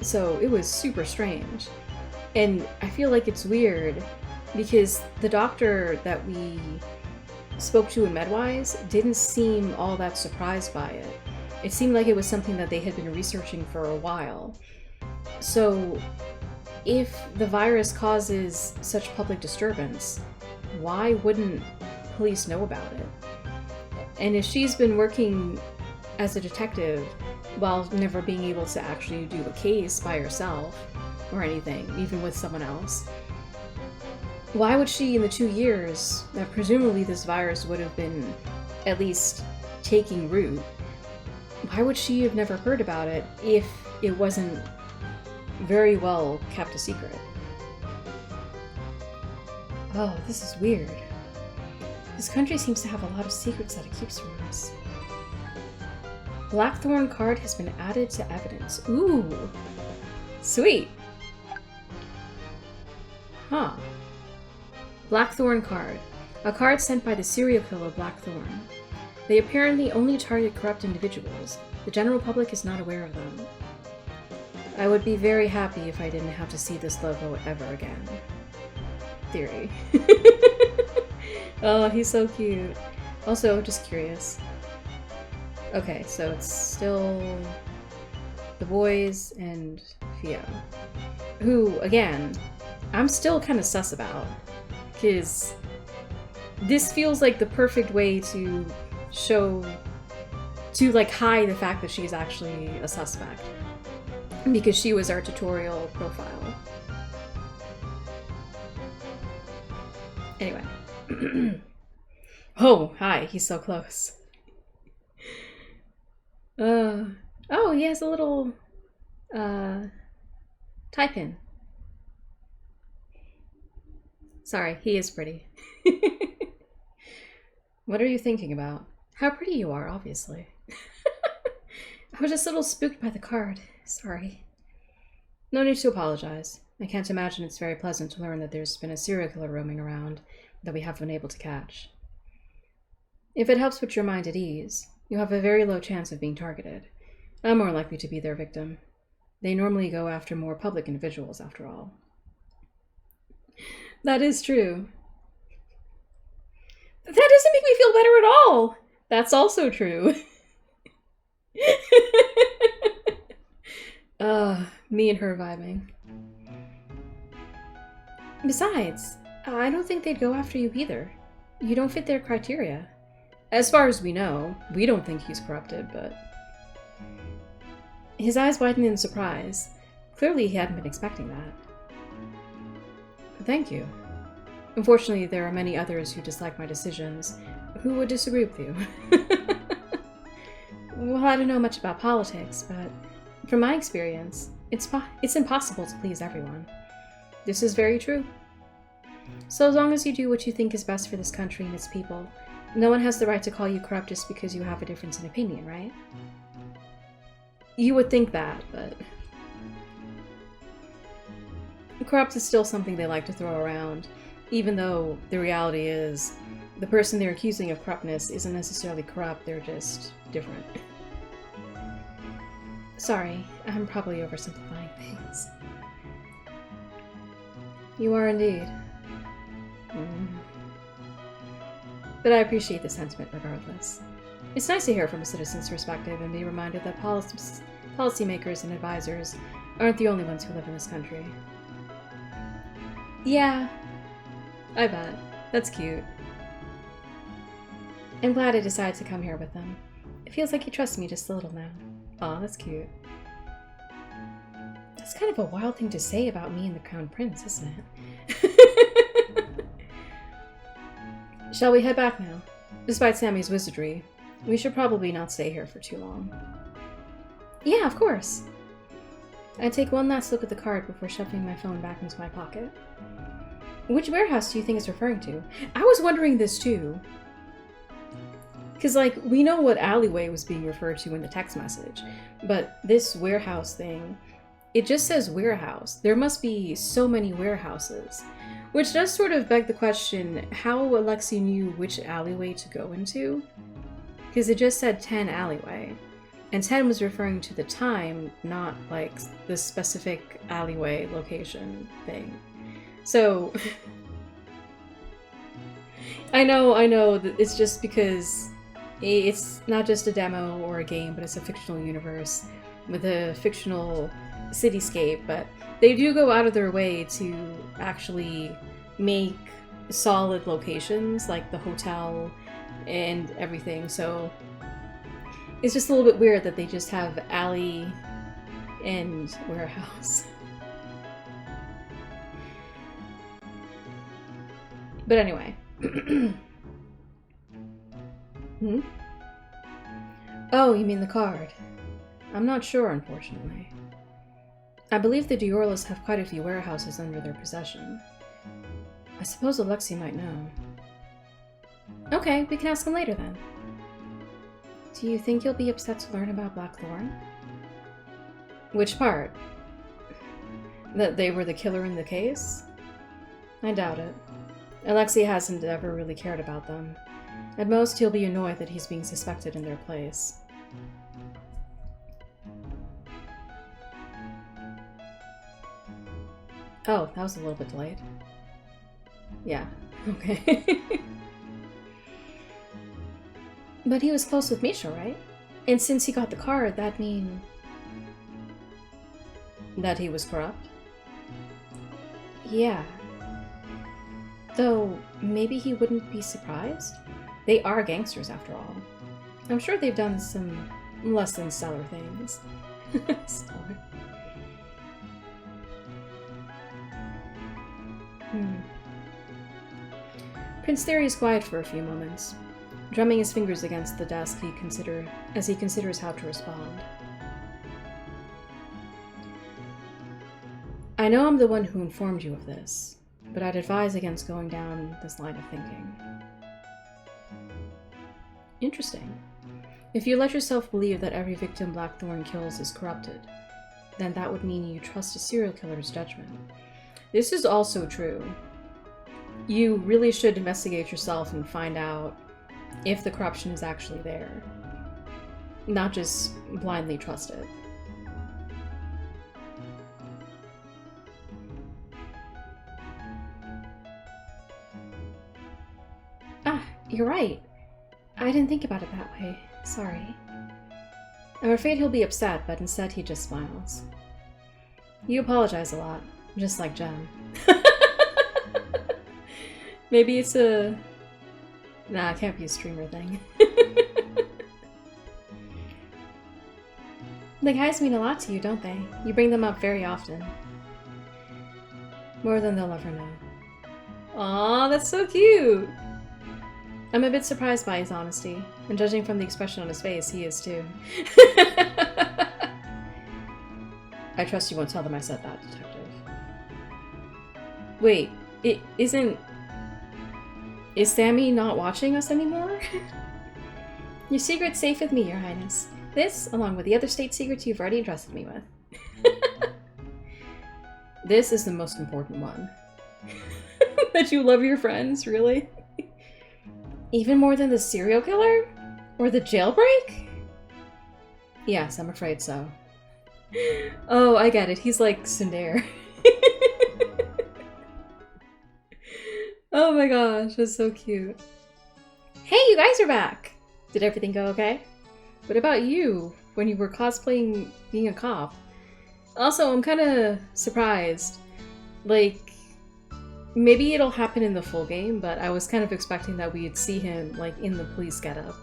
So it was super strange. And I feel like it's weird because the doctor that we spoke to in Medwise didn't seem all that surprised by it. It seemed like it was something that they had been researching for a while. So if the virus causes such public disturbance, why wouldn't police know about it? And if she's been working as a detective while never being able to actually do a case by herself or anything, even with someone else, why would she, in the 2 years that presumably this virus would have been at least taking root, why would she have never heard about it if it wasn't very well kept a secret? Oh, this is weird. This country seems to have a lot of secrets that it keeps from us. Blackthorn card has been added to evidence. Ooh! Sweet! Huh. Blackthorn card. A card sent by the serial killer Blackthorn. They apparently only target corrupt individuals. The general public is not aware of them. I would be very happy if I didn't have to see this logo ever again. Theory. Oh, he's so cute. Also, just curious. Okay, so it's still the boys and Theo. Who, again, I'm still kind of sus about. Because this feels like the perfect way to like hide the fact that she's actually a suspect. Because she was our tutorial profile. Anyway. Oh, hi, he's so close. Oh, he has a little, tie pin. Sorry, he is pretty. What are you thinking about? How pretty you are, obviously. I was just a little spooked by the card. Sorry. No need to apologize. I can't imagine it's very pleasant to learn that there's been a serial killer roaming around that we haven't been able to catch. If it helps put your mind at ease, you have a very low chance of being targeted. I'm more likely to be their victim. They normally go after more public individuals, after all. That is true. That doesn't make me feel better at all! That's also true. Me and her vibing. Besides, I don't think they'd go after you either. You don't fit their criteria. As far as we know, we don't think he's corrupted, but... His eyes widened in surprise. Clearly he hadn't been expecting that. Thank you. Unfortunately, there are many others who dislike my decisions, who would disagree with you. Well, I don't know much about politics, but from my experience, it's impossible to please everyone. This is very true. So as long as you do what you think is best for this country and its people, no one has the right to call you corrupt just because you have a difference in opinion, right? You would think that, but... corrupt is still something they like to throw around, even though the reality is the person they're accusing of corruptness isn't necessarily corrupt, they're just different. Sorry, I'm probably oversimplifying things. You are indeed. But I appreciate the sentiment regardless. It's nice to hear from a citizen's perspective and be reminded that policymakers and advisors aren't the only ones who live in this country. Yeah, I bet. That's cute. I'm glad I decided to come here with them. It feels like he trusts me just a little now. Aw, that's cute. That's kind of a wild thing to say about me and the Crown Prince, isn't it? Shall we head back now? Despite Sammy's wizardry, we should probably not stay here for too long. Yeah, of course. I take one last look at the card before shoving my phone back into my pocket. Which warehouse do you think it's referring to? I was wondering this too. Because, like, we know what alleyway was being referred to in the text message, but this warehouse thing, it just says warehouse. There must be so many warehouses. Which does sort of beg the question, how Alexi knew which alleyway to go into? Because it just said 10 alleyway. And 10 was referring to the time, not, like, the specific alleyway location thing. So... I know that it's just because it's not just a demo or a game, but it's a fictional universe with a fictional cityscape, but they do go out of their way to actually make solid locations, like the hotel and everything, so it's just a little bit weird that they just have alley and warehouse. But anyway. Oh, you mean the card? I'm not sure, unfortunately. I believe the Diorlas have quite a few warehouses under their possession. I suppose Alexi might know. Okay, we can ask him later then. Do you think you'll be upset to learn about Blackthorn? Which part? That they were the killer in the case? I doubt it. Alexi hasn't ever really cared about them. At most, he'll be annoyed that he's being suspected in their place. Oh, that was a little bit delayed. Yeah, okay. But he was close with Misha, right? And since he got the card, that mean... that he was corrupt? Yeah. Though, maybe he wouldn't be surprised? They are gangsters, after all. I'm sure they've done some less than stellar things. Stellar. Prince Theory is quiet for a few moments, drumming his fingers against the desk as he considers how to respond. I know I'm the one who informed you of this, but I'd advise against going down this line of thinking. Interesting. If you let yourself believe that every victim Blackthorn kills is corrupted, then that would mean you trust a serial killer's judgment. This is also true. You really should investigate yourself and find out if the corruption is actually there. Not just blindly trust it. Ah, you're right. I didn't think about it that way. Sorry. I'm afraid he'll be upset, but instead he just smiles. You apologize a lot, just like Jen. Maybe it's a... Nah, it can't be a streamer thing. The guys mean a lot to you, don't they? You bring them up very often. More than they'll ever know. Aw, that's so cute! I'm a bit surprised by his honesty, and judging from the expression on his face, he is too. I trust you won't tell them I said that, Detective. Wait, it isn't... Is Sammy not watching us anymore? Your secret's safe with me, Your Highness. This, along with the other state secrets you've already entrusted me with. This is the most important one. That you love your friends, really? Even more than the serial killer? Or the jailbreak? Yes, I'm afraid so. Oh, I get it. He's like Cinder. Oh my gosh, that's so cute. Hey, you guys are back! Did everything go okay? What about you, when you were cosplaying being a cop? Also, I'm kind of surprised. Like, maybe it'll happen in the full game, but I was kind of expecting that we'd see him, like, in the police getup.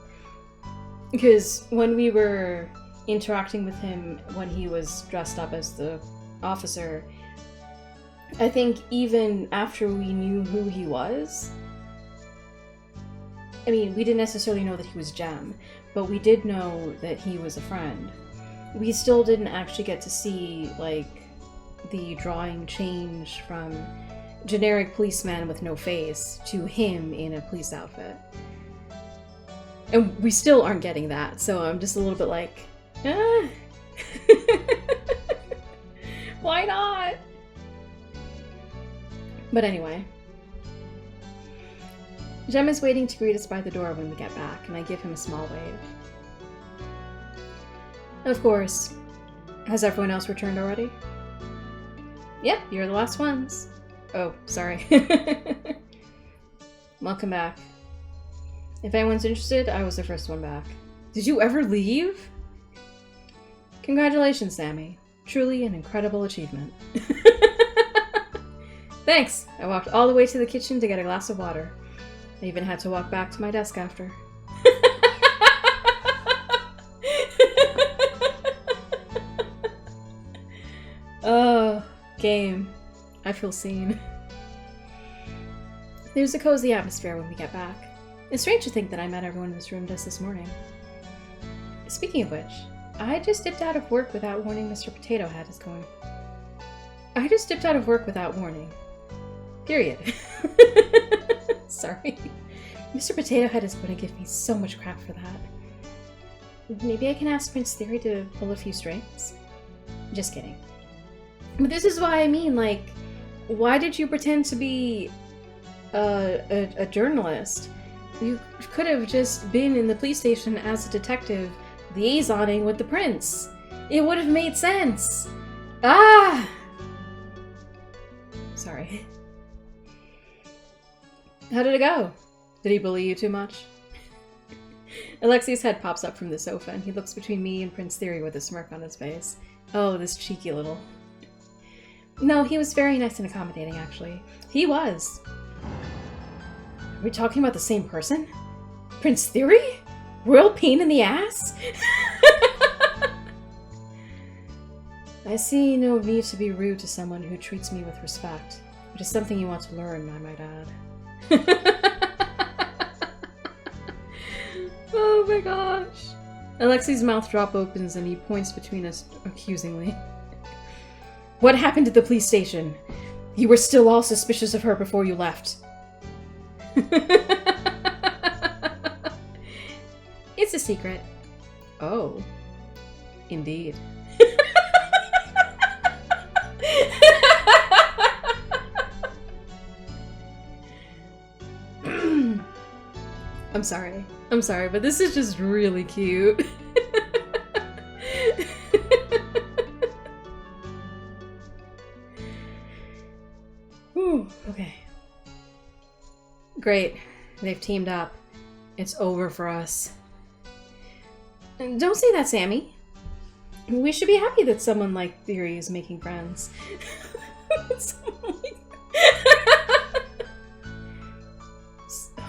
Because when we were interacting with him when he was dressed up as the officer, I think even after we knew who he was, I mean, we didn't necessarily know that he was Jem, but we did know that he was a friend. We still didn't actually get to see, like, the drawing change from generic policeman with no face to him in a police outfit. And we still aren't getting that, so I'm just a little bit like, ah. Why not? But anyway. Jem is waiting to greet us by the door when we get back, and I give him a small wave. Of course. Has everyone else returned already? Yep, you're the last ones. Oh, sorry. Welcome back. If anyone's interested, I was the first one back. Did you ever leave? Congratulations, Sammy. Truly an incredible achievement. Thanks! I walked all the way to the kitchen to get a glass of water. I even had to walk back to my desk after. Oh, game. I feel seen. There's a cozy atmosphere when we get back. It's strange to think that I met everyone in this room just this morning. Speaking of which, I just dipped out of work without warning Mr. Potato Head is going. I just dipped out of work without warning. Period. Sorry. Mr. Potato Head is going to give me so much crap for that. Maybe I can ask Prince Theory to pull a few strings? Just kidding. But this is why I mean, like, why did you pretend to be a journalist? You could have just been in the police station as a detective liaisoning with the prince. It would have made sense. Ah! Sorry. How did it go? Did he bully you too much? Alexi's head pops up from the sofa and he looks between me and Prince Theory with a smirk on his face. Oh, this cheeky little... No, he was very nice and accommodating, actually. He was. Are we talking about the same person? Prince Theory? Royal pain in the ass? I see no need to be rude to someone who treats me with respect, which is something you want to learn, I might add. Oh my gosh. Alexi's mouth drop opens and he points between us accusingly. What happened at the police station? You were still all suspicious of her before you left. It's a secret. Oh. Indeed. I'm sorry, but this is just really cute. Whew, okay. Great. They've teamed up. It's over for us. Don't say that, Sammy. We should be happy that someone like Theory is making friends.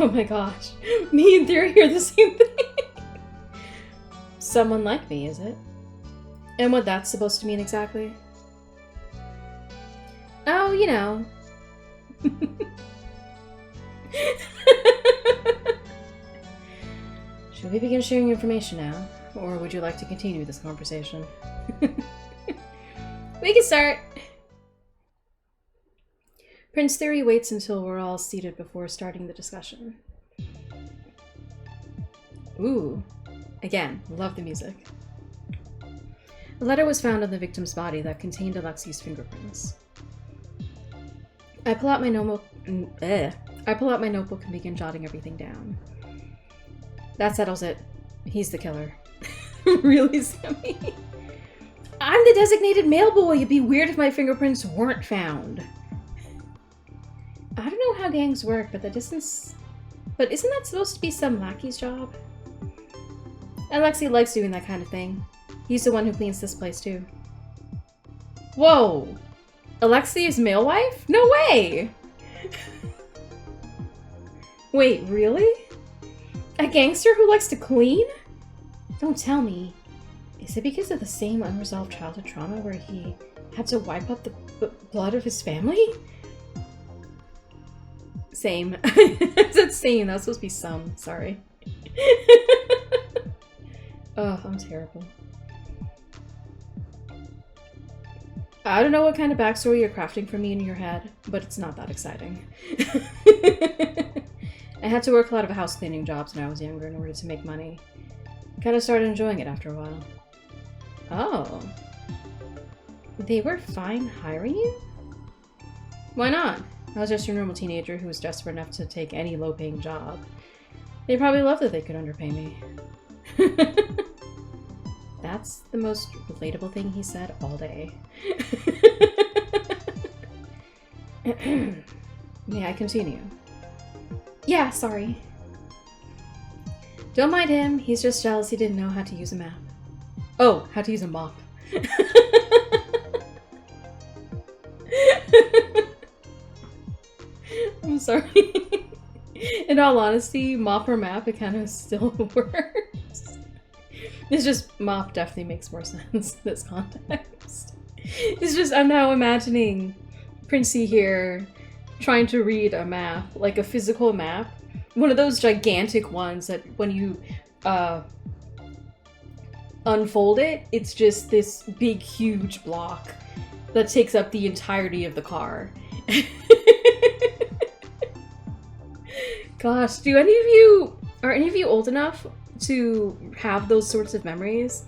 Oh my gosh. Me and Theory are the same thing. Someone like me, is it? And what that's supposed to mean exactly? Oh, you know. Should we begin sharing information now? Or would you like to continue this conversation? We can start! Prince Theory waits until we're all seated before starting the discussion. Ooh. Again, love the music. A letter was found on the victim's body that contained Alexi's fingerprints. I pull out my notebook and begin jotting everything down. That settles it. He's the killer. Really, Sammy? I'm the designated mail boy. It'd be weird if my fingerprints weren't found. I don't know how gangs work, but isn't that supposed to be some lackey's job? Alexei likes doing that kind of thing. He's the one who cleans this place, too. Whoa! Alexei's mail wife? No way! Wait, really? A gangster who likes to clean? Don't tell me. Is it because of the same unresolved childhood trauma where he had to wipe up the blood of his family? Same. I said same. That was supposed to be some. Sorry. Oh, I'm terrible. I don't know what kind of backstory you're crafting for me in your head, but it's not that exciting. I had to work a lot of house cleaning jobs when I was younger in order to make money. Kind of started enjoying it after a while. Oh. They were fine hiring you? Why not? I was just a normal teenager who was desperate enough to take any low-paying job. They probably loved that they could underpay me. That's the most relatable thing he said all day. May I continue? Yeah, sorry. Don't mind him. He's just jealous he didn't know how to use a map. Oh, how to use a mop. I'm sorry. In all honesty, mop or map, it kind of still works. It's just mop definitely makes more sense in this context. It's just, I'm now imagining Princey here trying to read a map, like a physical map. One of those gigantic ones that when you unfold it, it's just this big, huge block that takes up the entirety of the car. Gosh, are any of you old enough to have those sorts of memories?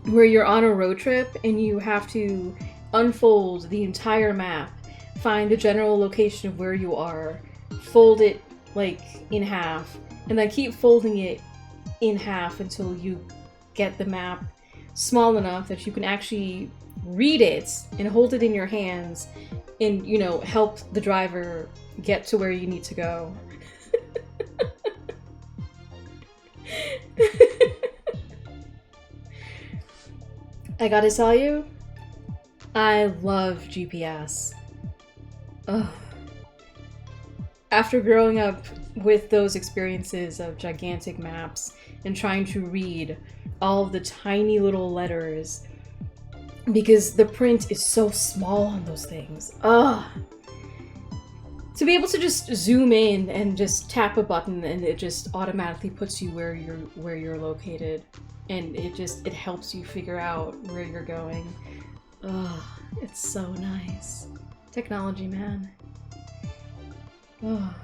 Where you're on a road trip and you have to unfold the entire map, find the general location of where you are, fold it like in half, and then keep folding it in half until you get the map small enough that you can actually read it and hold it in your hands and, you know, help the driver get to where you need to go. I gotta tell you, I love GPS. Ugh. After growing up with those experiences of gigantic maps and trying to read all of the tiny little letters because the print is so small on those things. Ugh. To be able to just zoom in and just tap a button and it just automatically puts you where you're located, and it helps you figure out where you're going. Ugh, it's so nice. Technology, man. Ugh.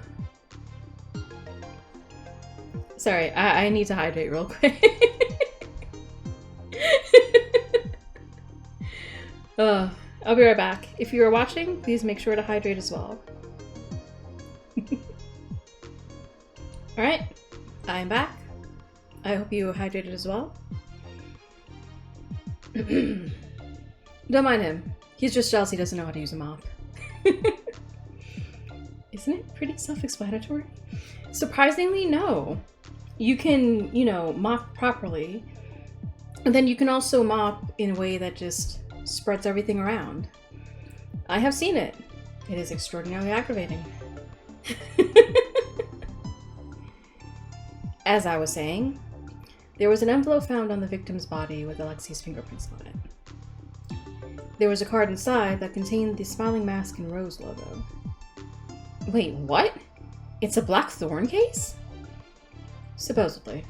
Sorry, I need to hydrate real quick. I'll be right back. If you are watching, please make sure to hydrate as well. Alright, I'm back. I hope you hydrated as well. Don't mind him. He's just jealous he doesn't know how to use a mop. Isn't it pretty self-explanatory? Surprisingly, no. You can, you know, mop properly, and then you can also mop in a way that just spreads everything around. I have seen it. It is extraordinarily aggravating. As I was saying, there was an envelope found on the victim's body with Alexei's fingerprints on it. There was a card inside that contained the smiling mask and rose logo. Wait, what? It's a black thorn case? Supposedly.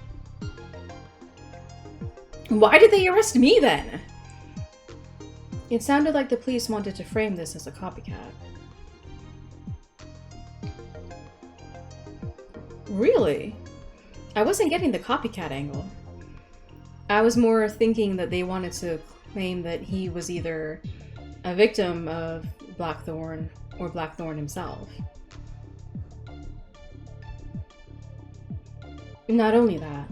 Why did they arrest me then? It sounded like the police wanted to frame this as a copycat. Really? I wasn't getting the copycat angle. I was more thinking that they wanted to claim that he was either a victim of Blackthorn or Blackthorn himself. Not only that,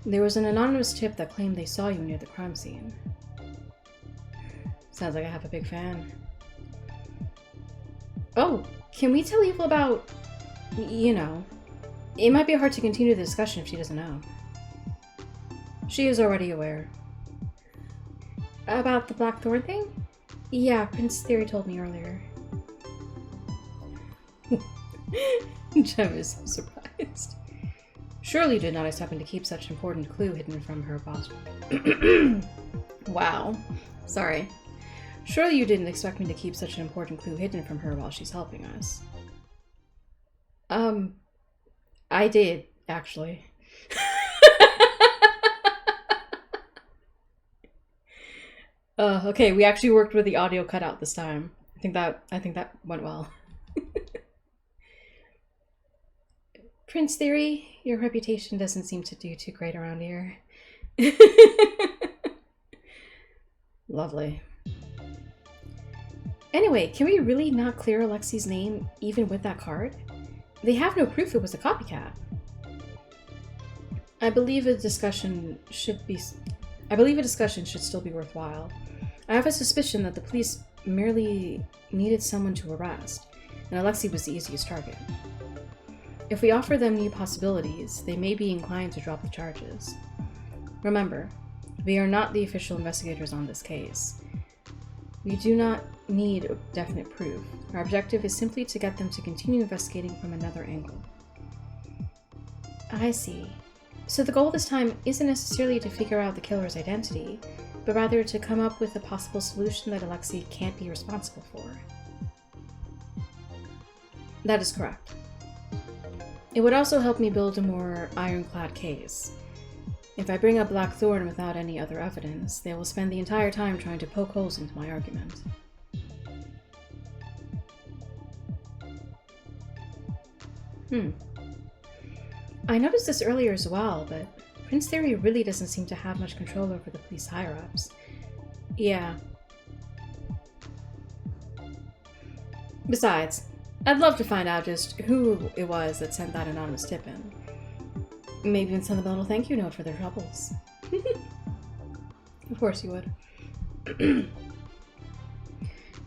there was an anonymous tip that claimed they saw you near the crime scene. Sounds like I have a big fan. Oh, can we tell Evil about, you know, it might be hard to continue the discussion if she doesn't know. She is already aware. About the Blackthorn thing? Yeah, Prince Theory told me earlier. Jem is so surprised. Surely you did not expect me to keep such an important clue hidden from her boss. Wow. Sorry. Surely you didn't expect me to keep such an important clue hidden from her while she's helping us. I did, actually. Okay, we actually worked with the audio cutout this time. I think that went well. Prince Theory, your reputation doesn't seem to do too great around here. Lovely. Anyway, can we really not clear Alexi's name even with that card? They have no proof it was a copycat. I believe a discussion should still be worthwhile. I have a suspicion that the police merely needed someone to arrest, and Alexi was the easiest target. If we offer them new possibilities, they may be inclined to drop the charges. Remember, we are not the official investigators on this case. We do not need definite proof. Our objective is simply to get them to continue investigating from another angle. I see. So the goal this time isn't necessarily to figure out the killer's identity, but rather to come up with a possible solution that Alexi can't be responsible for. That is correct. It would also help me build a more ironclad case. If I bring up Blackthorn without any other evidence, they will spend the entire time trying to poke holes into my argument. I noticed this earlier as well, but Prince Theory really doesn't seem to have much control over the police higher-ups. Yeah. Besides, I'd love to find out just who it was that sent that anonymous tip in. Maybe even send them a little thank you note for their troubles. Of course you would.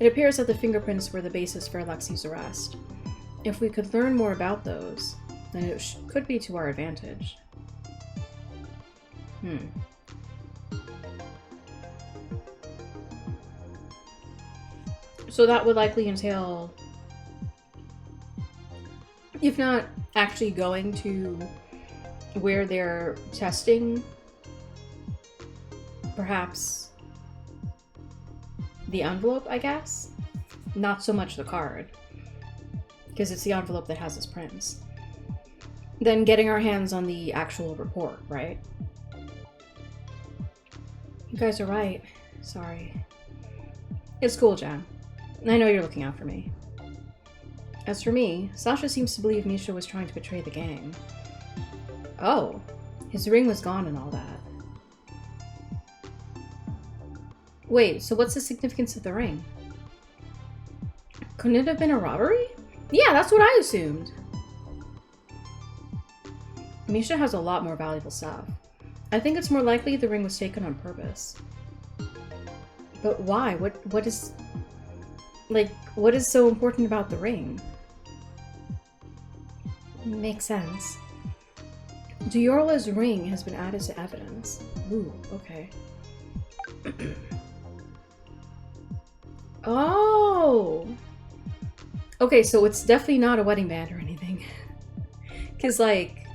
It appears that the fingerprints were the basis for Alexi's arrest. If we could learn more about those, then it could be to our advantage. So that would likely entail, if not actually going to where they're testing, perhaps the envelope, I guess? Not so much the card, because it's the envelope that has his prints. Then getting our hands on the actual report, right? You guys are right. Sorry. It's cool, Jan. I know you're looking out for me. As for me, Sasha seems to believe Misha was trying to betray the gang. Oh, his ring was gone and all that. Wait, so what's the significance of the ring? Couldn't it have been a robbery? Yeah, that's what I assumed. Misha has a lot more valuable stuff. I think it's more likely the ring was taken on purpose. But why? What is so important about the ring? Makes sense. Diorla's ring has been added to evidence. Ooh, okay. Oh! Okay, so it's definitely not a wedding band or anything. Because, like,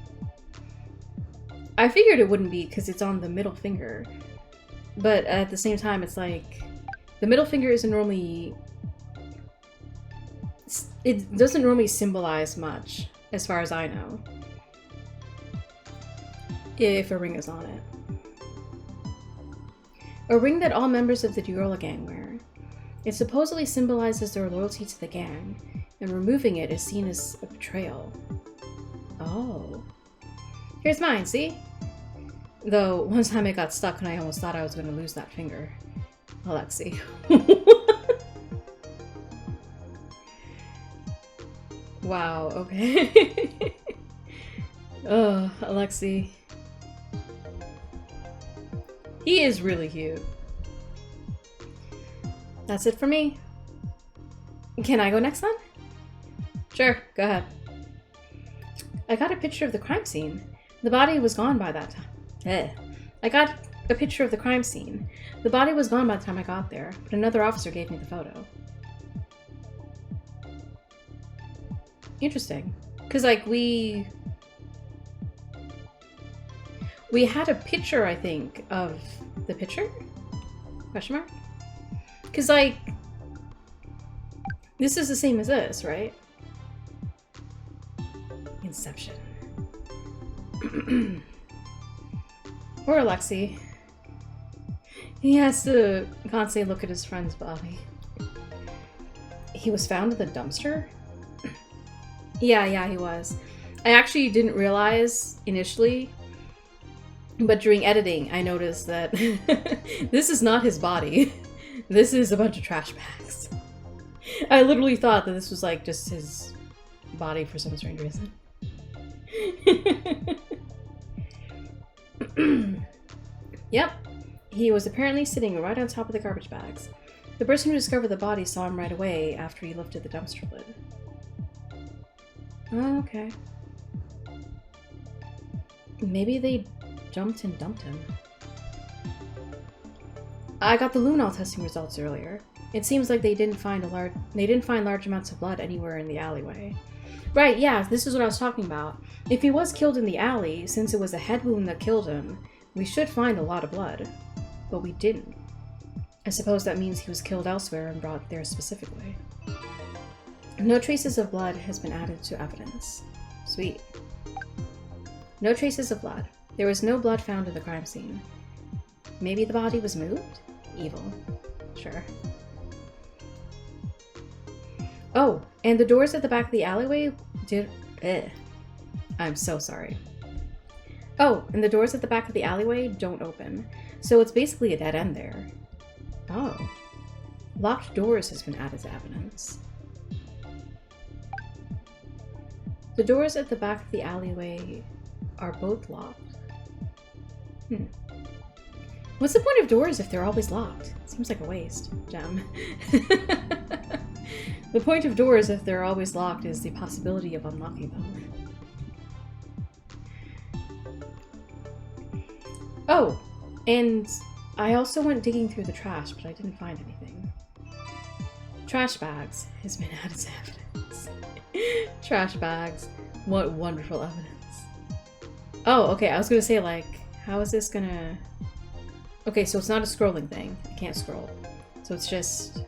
I figured it wouldn't be because it's on the middle finger. But at the same time, it's like, the middle finger isn't normally... It doesn't normally symbolize much, as far as I know. If a ring is on it. A ring that all members of the Diorla gang wear. It supposedly symbolizes their loyalty to the gang, and removing it is seen as a betrayal. Oh. Here's mine, see? Though, one time it got stuck and I almost thought I was going to lose that finger. Well, let's see. Wow, okay. Oh, Alexi. He is really cute. That's it for me. Can I go next then? Sure, go ahead. I got a picture of the crime scene. The body was gone by that time. I got a picture of the crime scene. The body was gone by the time I got there, but another officer gave me the photo. Interesting. Because, like, we had a picture, I think, of the picture? Question mark? Because, like, this is the same as this, right? Inception. Poor Alexi. He has to constantly look at his friend's body. He was found in the dumpster? Yeah, he was. I actually didn't realize initially, but during editing, I noticed that this is not his body. This is a bunch of trash bags. I literally thought that this was like just his body for some strange reason. Yep. He was apparently sitting right on top of the garbage bags. The person who discovered the body saw him right away after he lifted the dumpster lid. Oh, okay. Maybe they jumped and dumped him. I got the luminol testing results earlier. It seems like they didn't find large amounts of blood anywhere in the alleyway. Right, yeah, this is what I was talking about. If he was killed in the alley, since it was a head wound that killed him, we should find a lot of blood. But we didn't. I suppose that means he was killed elsewhere and brought there specifically. No traces of blood has been added to evidence. Sweet. No traces of blood. There was no blood found in the crime scene. Maybe the body was moved? Evil. Sure. Oh, and the doors at the back of the alleyway did... I'm so sorry. Oh, and the doors at the back of the alleyway don't open. So it's basically a dead end there. Oh. Locked doors has been added to evidence. The doors at the back of the alleyway are both locked. What's the point of doors if they're always locked? Seems like a waste, Gem. The point of doors if they're always locked is the possibility of unlocking them. Oh, and I also went digging through the trash, but I didn't find anything. Trash bags has been added to evidence. Trash bags. What wonderful evidence. Oh, okay, I was gonna say, like, how is this gonna... Okay, so it's not a scrolling thing. I can't scroll. So it's just...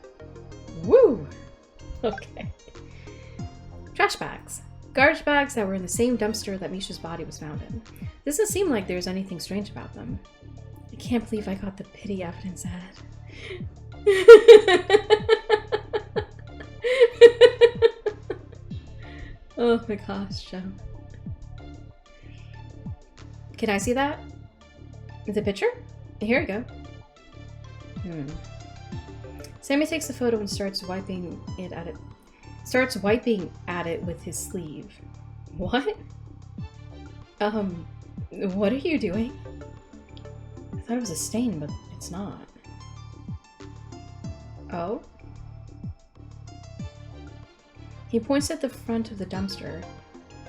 Woo! Okay. Trash bags. Garbage bags that were in the same dumpster that Misha's body was found in. Doesn't seem like there's anything strange about them. I can't believe I got the pity evidence ad. Oh my gosh, Gem. Can I see that? The picture? Here we go. Sammy takes the photo and starts wiping at it with his sleeve. What? What are you doing? I thought it was a stain, but it's not. Oh? He points at the front of the dumpster,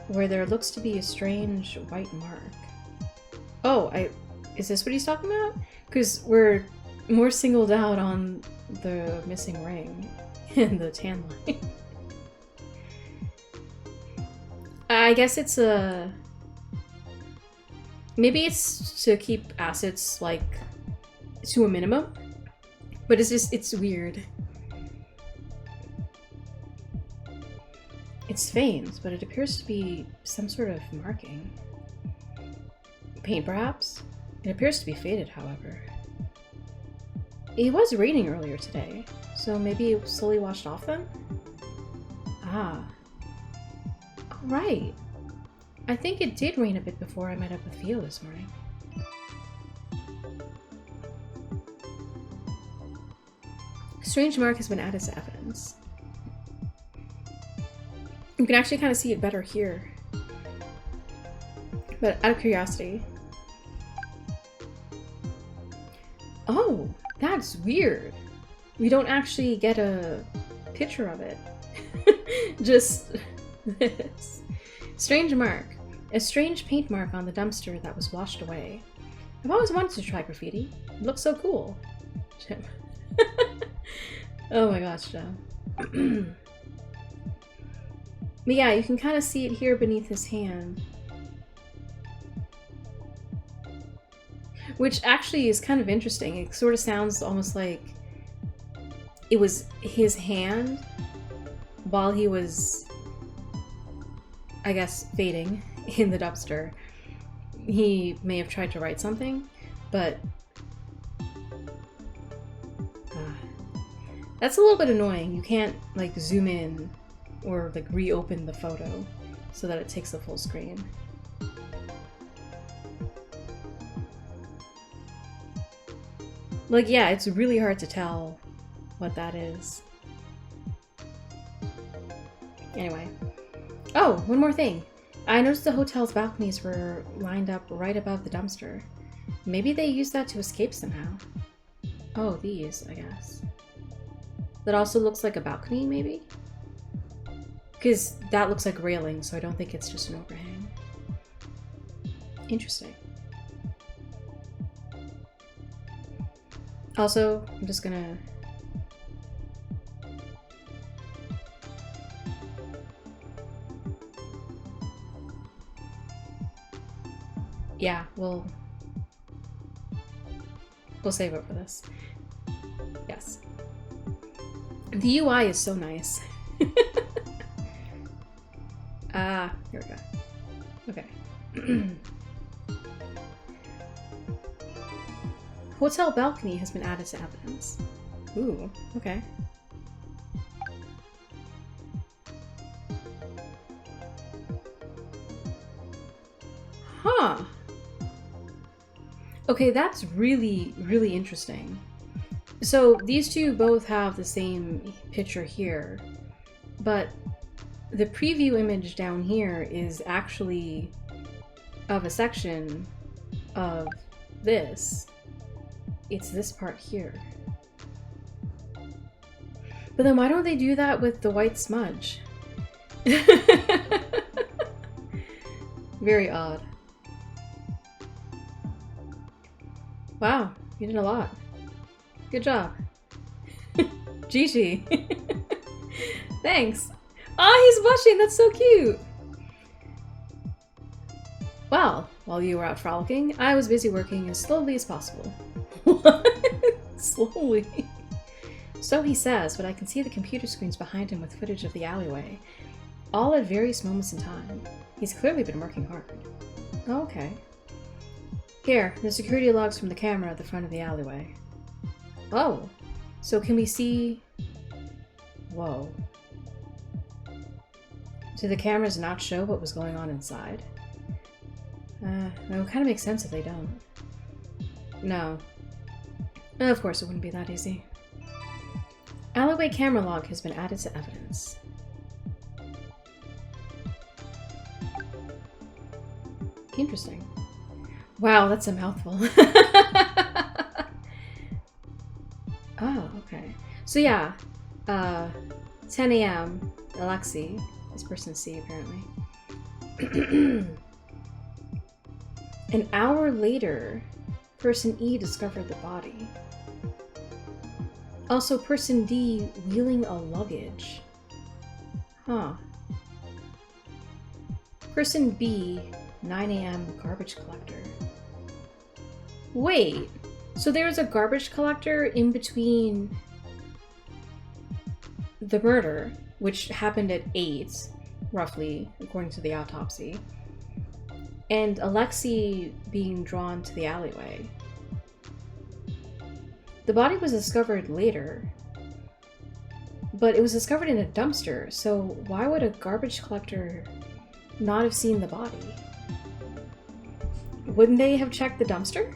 where there looks to be a strange white mark. Oh, is this what he's talking about? Because we're more singled out on the missing ring and the tan line. I guess it's a... Maybe it's to keep assets, like, to a minimum. But it's just, it's weird. It's faint, but it appears to be some sort of marking. Paint, perhaps? It appears to be faded, however. It was raining earlier today, so maybe it slowly washed off then? Ah. Oh, right. I think it did rain a bit before I met up with Theo this morning. Strange mark has been added to evidence. You can actually kind of see it better here. But out of curiosity. Oh, that's weird. We don't actually get a picture of it. Just this. Strange mark. A strange paint mark on the dumpster that was washed away. I've always wanted to try graffiti. It looks so cool. Jim. Oh my gosh, Joe. But yeah, you can kind of see it here beneath his hand. Which actually is kind of interesting. It sort of sounds almost like it was his hand while he was, I guess, fading in the dumpster. He may have tried to write something, but that's a little bit annoying. You can't like zoom in or like reopen the photo so that it takes the full screen. Like, yeah, it's really hard to tell what that is. Anyway. Oh, one more thing. I noticed the hotel's balconies were lined up right above the dumpster. Maybe they used that to escape somehow. Oh, these, I guess. That also looks like a balcony, maybe? Because that looks like railing, so I don't think it's just an overhang. Interesting. Also, I'm just gonna... Yeah, we'll save it for this. Yes. The UI is so nice. Ah, here we go. Okay. Hotel balcony has been added to evidence. Ooh, okay. Huh. Okay, that's really, really interesting. So these two both have the same picture here, but the preview image down here is actually of a section of this. It's this part here. But then why don't they do that with the white smudge? Very odd. Wow, you did a lot. Good job. Gigi. Thanks. Oh, he's blushing. That's so cute. Well, while you were out frolicking, I was busy working as slowly as possible. What? Slowly? So he says, but I can see the computer screens behind him with footage of the alleyway, all at various moments in time. He's clearly been working hard. Oh, okay. Here, the security logs from the camera at the front of the alleyway. Oh, so can we see... Whoa. Do the cameras not show what was going on inside? That would kind of make sense if they don't. No. Of course it wouldn't be that easy. Alleyway camera log has been added to evidence. Interesting. Wow, that's a mouthful. Oh, okay. So yeah, 10 a.m. Alexi, this person C apparently. An hour later, person E discovered the body. Also, person D wheeling a luggage. Huh. Person B, 9 a.m. garbage collector. Wait, so there's a garbage collector in between the murder, which happened at 8, roughly, according to the autopsy, and Alexi being drawn to the alleyway. The body was discovered later, but it was discovered in a dumpster, so why would a garbage collector not have seen the body? Wouldn't they have checked the dumpster?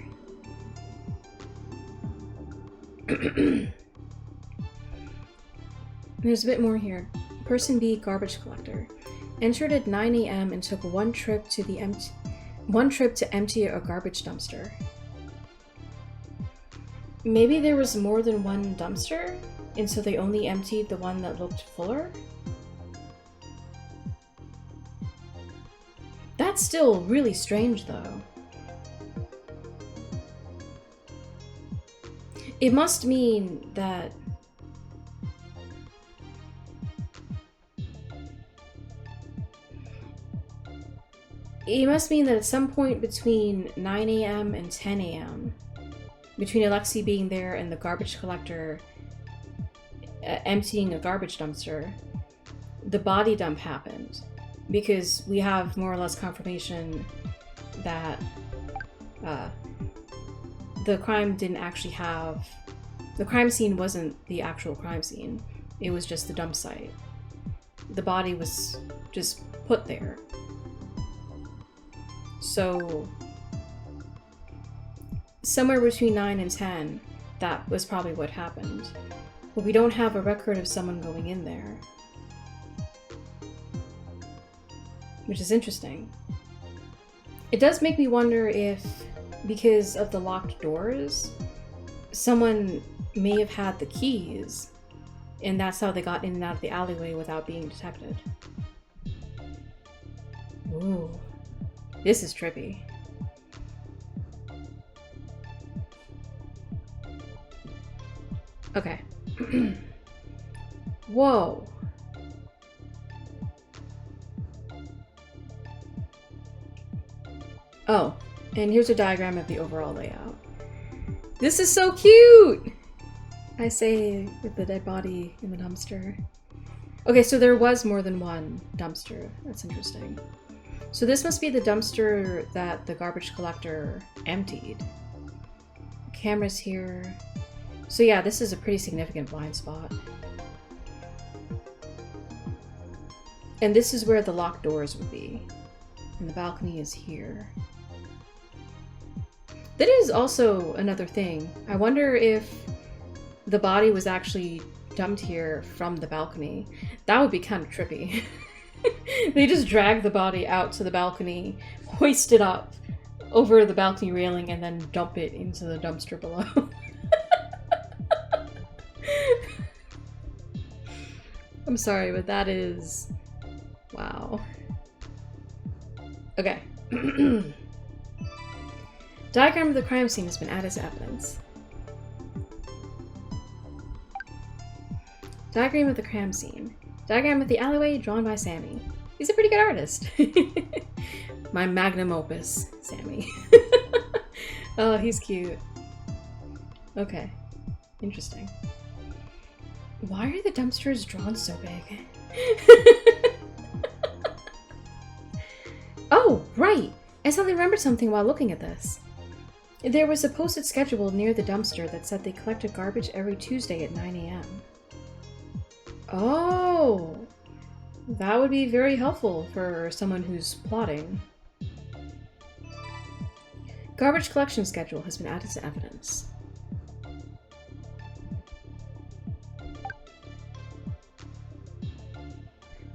There's a bit more here. Person B, garbage collector. Entered at 9 a.m. and took one trip to empty a garbage dumpster. Maybe there was more than one dumpster, and so they only emptied the one that looked fuller? That's still really strange, though. It must mean that... It must mean that at some point between 9 a.m. and 10 a.m., between Alexei being there and the garbage collector emptying a garbage dumpster, the body dump happened. Because we have more or less confirmation that the crime didn't actually have... The crime scene wasn't the actual crime scene. It was just the dump site. The body was just put there. So, somewhere between 9 and 10, that was probably what happened. But we don't have a record of someone going in there. Which is interesting. It does make me wonder if, because of the locked doors, someone may have had the keys, and that's how they got in and out of the alleyway without being detected. Ooh. This is trippy. Okay. Whoa. Oh, and here's a diagram of the overall layout. This is so cute! I say, with the dead body in the dumpster. Okay, so there was more than one dumpster. That's interesting. So this must be the dumpster that the garbage collector emptied. Cameras here. So yeah, this is a pretty significant blind spot. And this is where the locked doors would be. And the balcony is here. That is also another thing. I wonder if the body was actually dumped here from the balcony. That would be kind of trippy. They just drag the body out to the balcony, hoist it up over the balcony railing, and then dump it into the dumpster below. I'm sorry, but that is... wow. Okay. Diagram of the crime scene has been added as evidence. Diagram of the crime scene. Diagram of the alleyway drawn by Sammy. He's a pretty good artist. My magnum opus, Sammy. Oh, he's cute. Okay. Interesting. Why are the dumpsters drawn so big? Oh, right! I suddenly remembered something while looking at this. There was a posted schedule near the dumpster that said they collected garbage every Tuesday at 9 a.m. Oh! That would be very helpful for someone who's plotting. Garbage collection schedule has been added to evidence.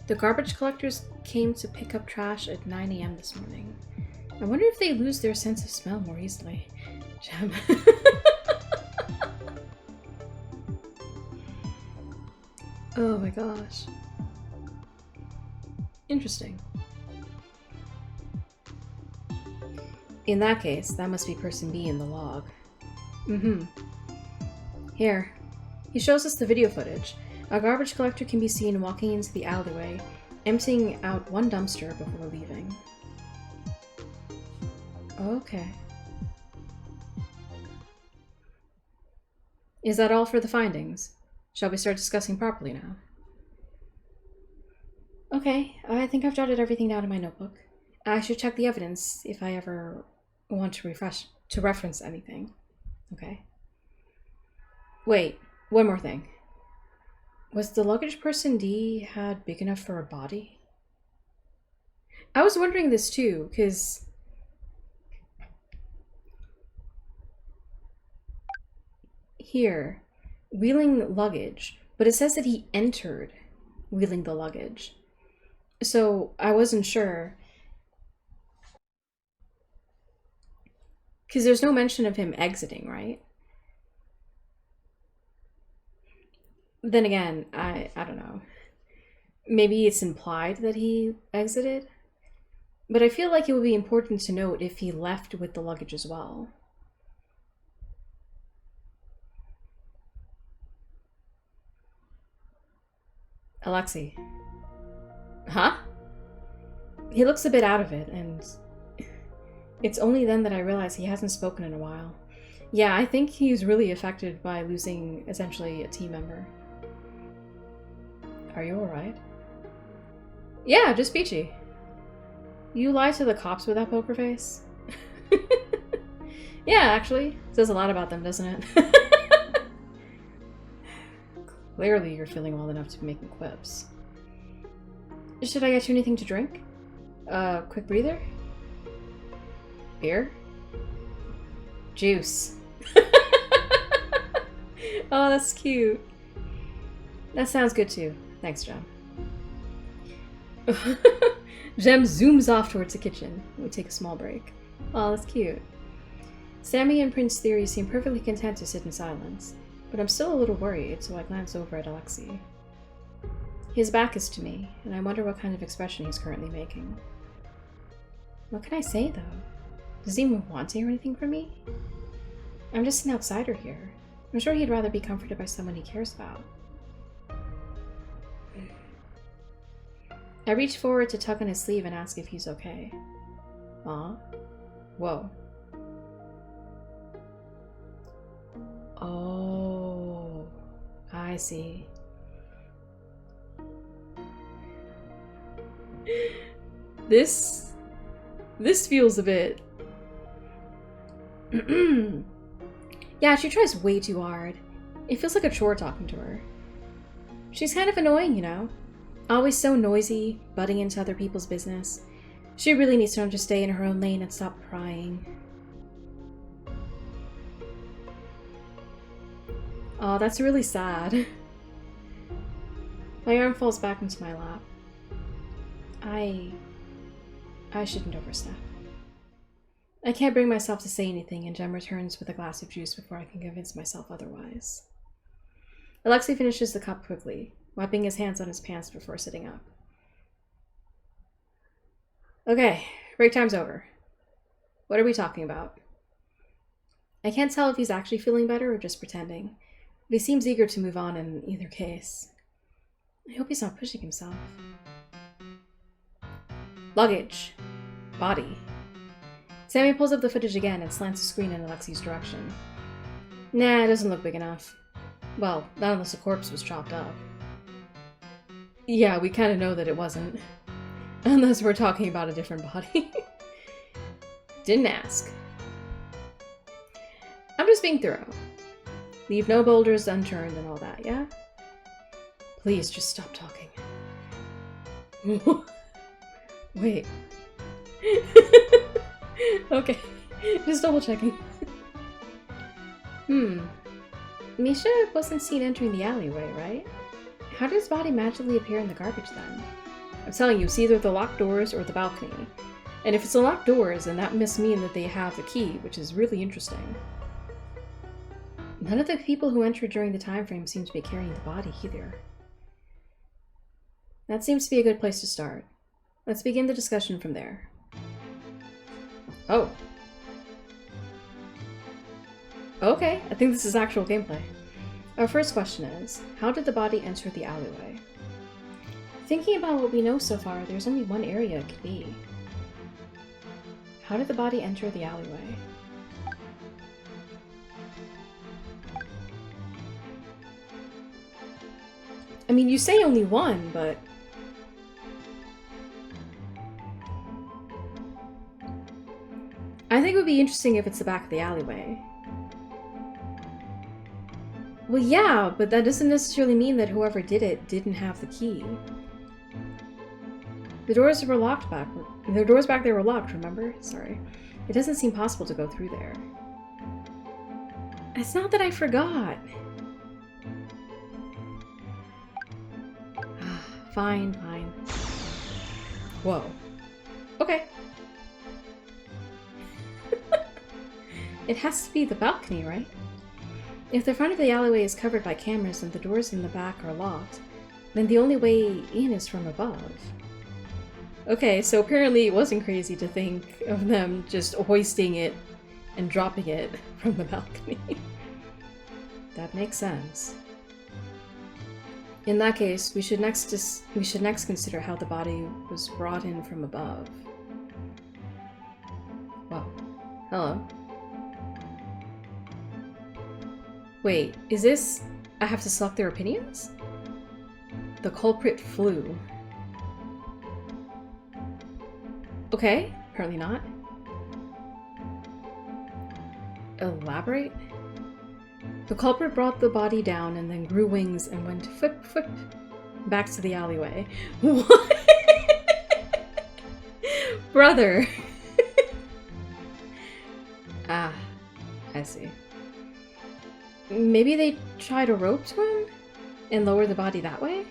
The garbage collectors came to pick up trash at 9 a.m. this morning. I wonder if they lose their sense of smell more easily. Gem. Oh my gosh. Interesting. In that case, that must be person B in the log. Here. He shows us the video footage. A garbage collector can be seen walking into the alleyway, emptying out one dumpster before leaving. Okay. Is that all for the findings? Shall we start discussing properly now? Okay, I think I've jotted everything down in my notebook. I should check the evidence if I ever want to reference anything. Okay. Wait, one more thing. Was the luggage person D had big enough for a body? I was wondering this too, because here, wheeling luggage, but it says that he entered wheeling the luggage. So I wasn't sure. Because there's no mention of him exiting, right? Then again, I don't know. Maybe it's implied that he exited? But I feel like it would be important to note if he left with the luggage as well. Alexei. Huh? He looks a bit out of it, and it's only then that I realize he hasn't spoken in a while. Yeah, I think he's really affected by losing, essentially, a team member. Are you alright? Yeah, just peachy. You lie to the cops with that poker face? Yeah, actually. Says a lot about them, doesn't it? Clearly you're feeling well enough to be making quips. Should I get you anything to drink? Quick breather? Beer? Juice. Oh, that's cute. That sounds good too. Thanks, Jem. Jem zooms off towards the kitchen. We take a small break. Oh, that's cute. Sammy and Prince Theory seem perfectly content to sit in silence, but I'm still a little worried, so I glance over at Alexei. His back is to me, and I wonder what kind of expression he's currently making. What can I say, though? Does he even want to hear anything from me? I'm just an outsider here. I'm sure he'd rather be comforted by someone he cares about. I reach forward to tug on his sleeve and ask if he's okay. Aw. Whoa. Oh, I see. This feels a bit... Yeah, she tries way too hard. It feels like a chore talking to her. She's kind of annoying, you know? Always so noisy, butting into other people's business. She really needs to learn to stay in her own lane and stop prying. Oh, that's really sad. My arm falls back into my lap. I shouldn't overstep. I can't bring myself to say anything, and Jem returns with a glass of juice before I can convince myself otherwise. Alexei finishes the cup quickly, wiping his hands on his pants before sitting up. Okay, break time's over. What are we talking about? I can't tell if he's actually feeling better or just pretending, but he seems eager to move on in either case. I hope he's not pushing himself. Luggage. Body. Sammy pulls up the footage again and slants the screen in Alexei's direction. Nah, it doesn't look big enough. Well, not unless the corpse was chopped up. Yeah, we kind of know that it wasn't. Unless we're talking about a different body. Didn't ask. I'm just being thorough. Leave no boulders unturned and all that, yeah? Please, just stop talking. Wait. Okay, just double checking. Misha wasn't seen entering the alleyway, right? How did his body magically appear in the garbage then? I'm telling you, it's either the locked doors or the balcony. And if it's the locked doors, then that must mean that they have the key, which is really interesting. None of the people who entered during the time frame seem to be carrying the body either. That seems to be a good place to start. Let's begin the discussion from there. Oh. Okay, I think this is actual gameplay. Our first question is, how did the body enter the alleyway? Thinking about what we know so far, there's only one area it could be. How did the body enter the alleyway? I mean, you say only one, but... I think it would be interesting if it's the back of the alleyway. Well, yeah, but that doesn't necessarily mean that whoever did it didn't have the key. The doors were locked back. The doors back there were locked, remember? Sorry. It doesn't seem possible to go through there. It's not that I forgot. Fine, fine. Whoa. Okay. It has to be the balcony, right? If the front of the alleyway is covered by cameras and the doors in the back are locked, then the only way in is from above. Okay, so apparently it wasn't crazy to think of them just hoisting it and dropping it from the balcony. That makes sense. In that case, we should next consider how the body was brought in from above. Wow. Hello. Wait, is this... I have to select their opinions? The culprit flew. Okay, apparently not. Elaborate? The culprit brought the body down and then grew wings and went flip, flip back to the alleyway. What? Brother! Ah, I see. Maybe they tried a rope to him and lowered the body that way?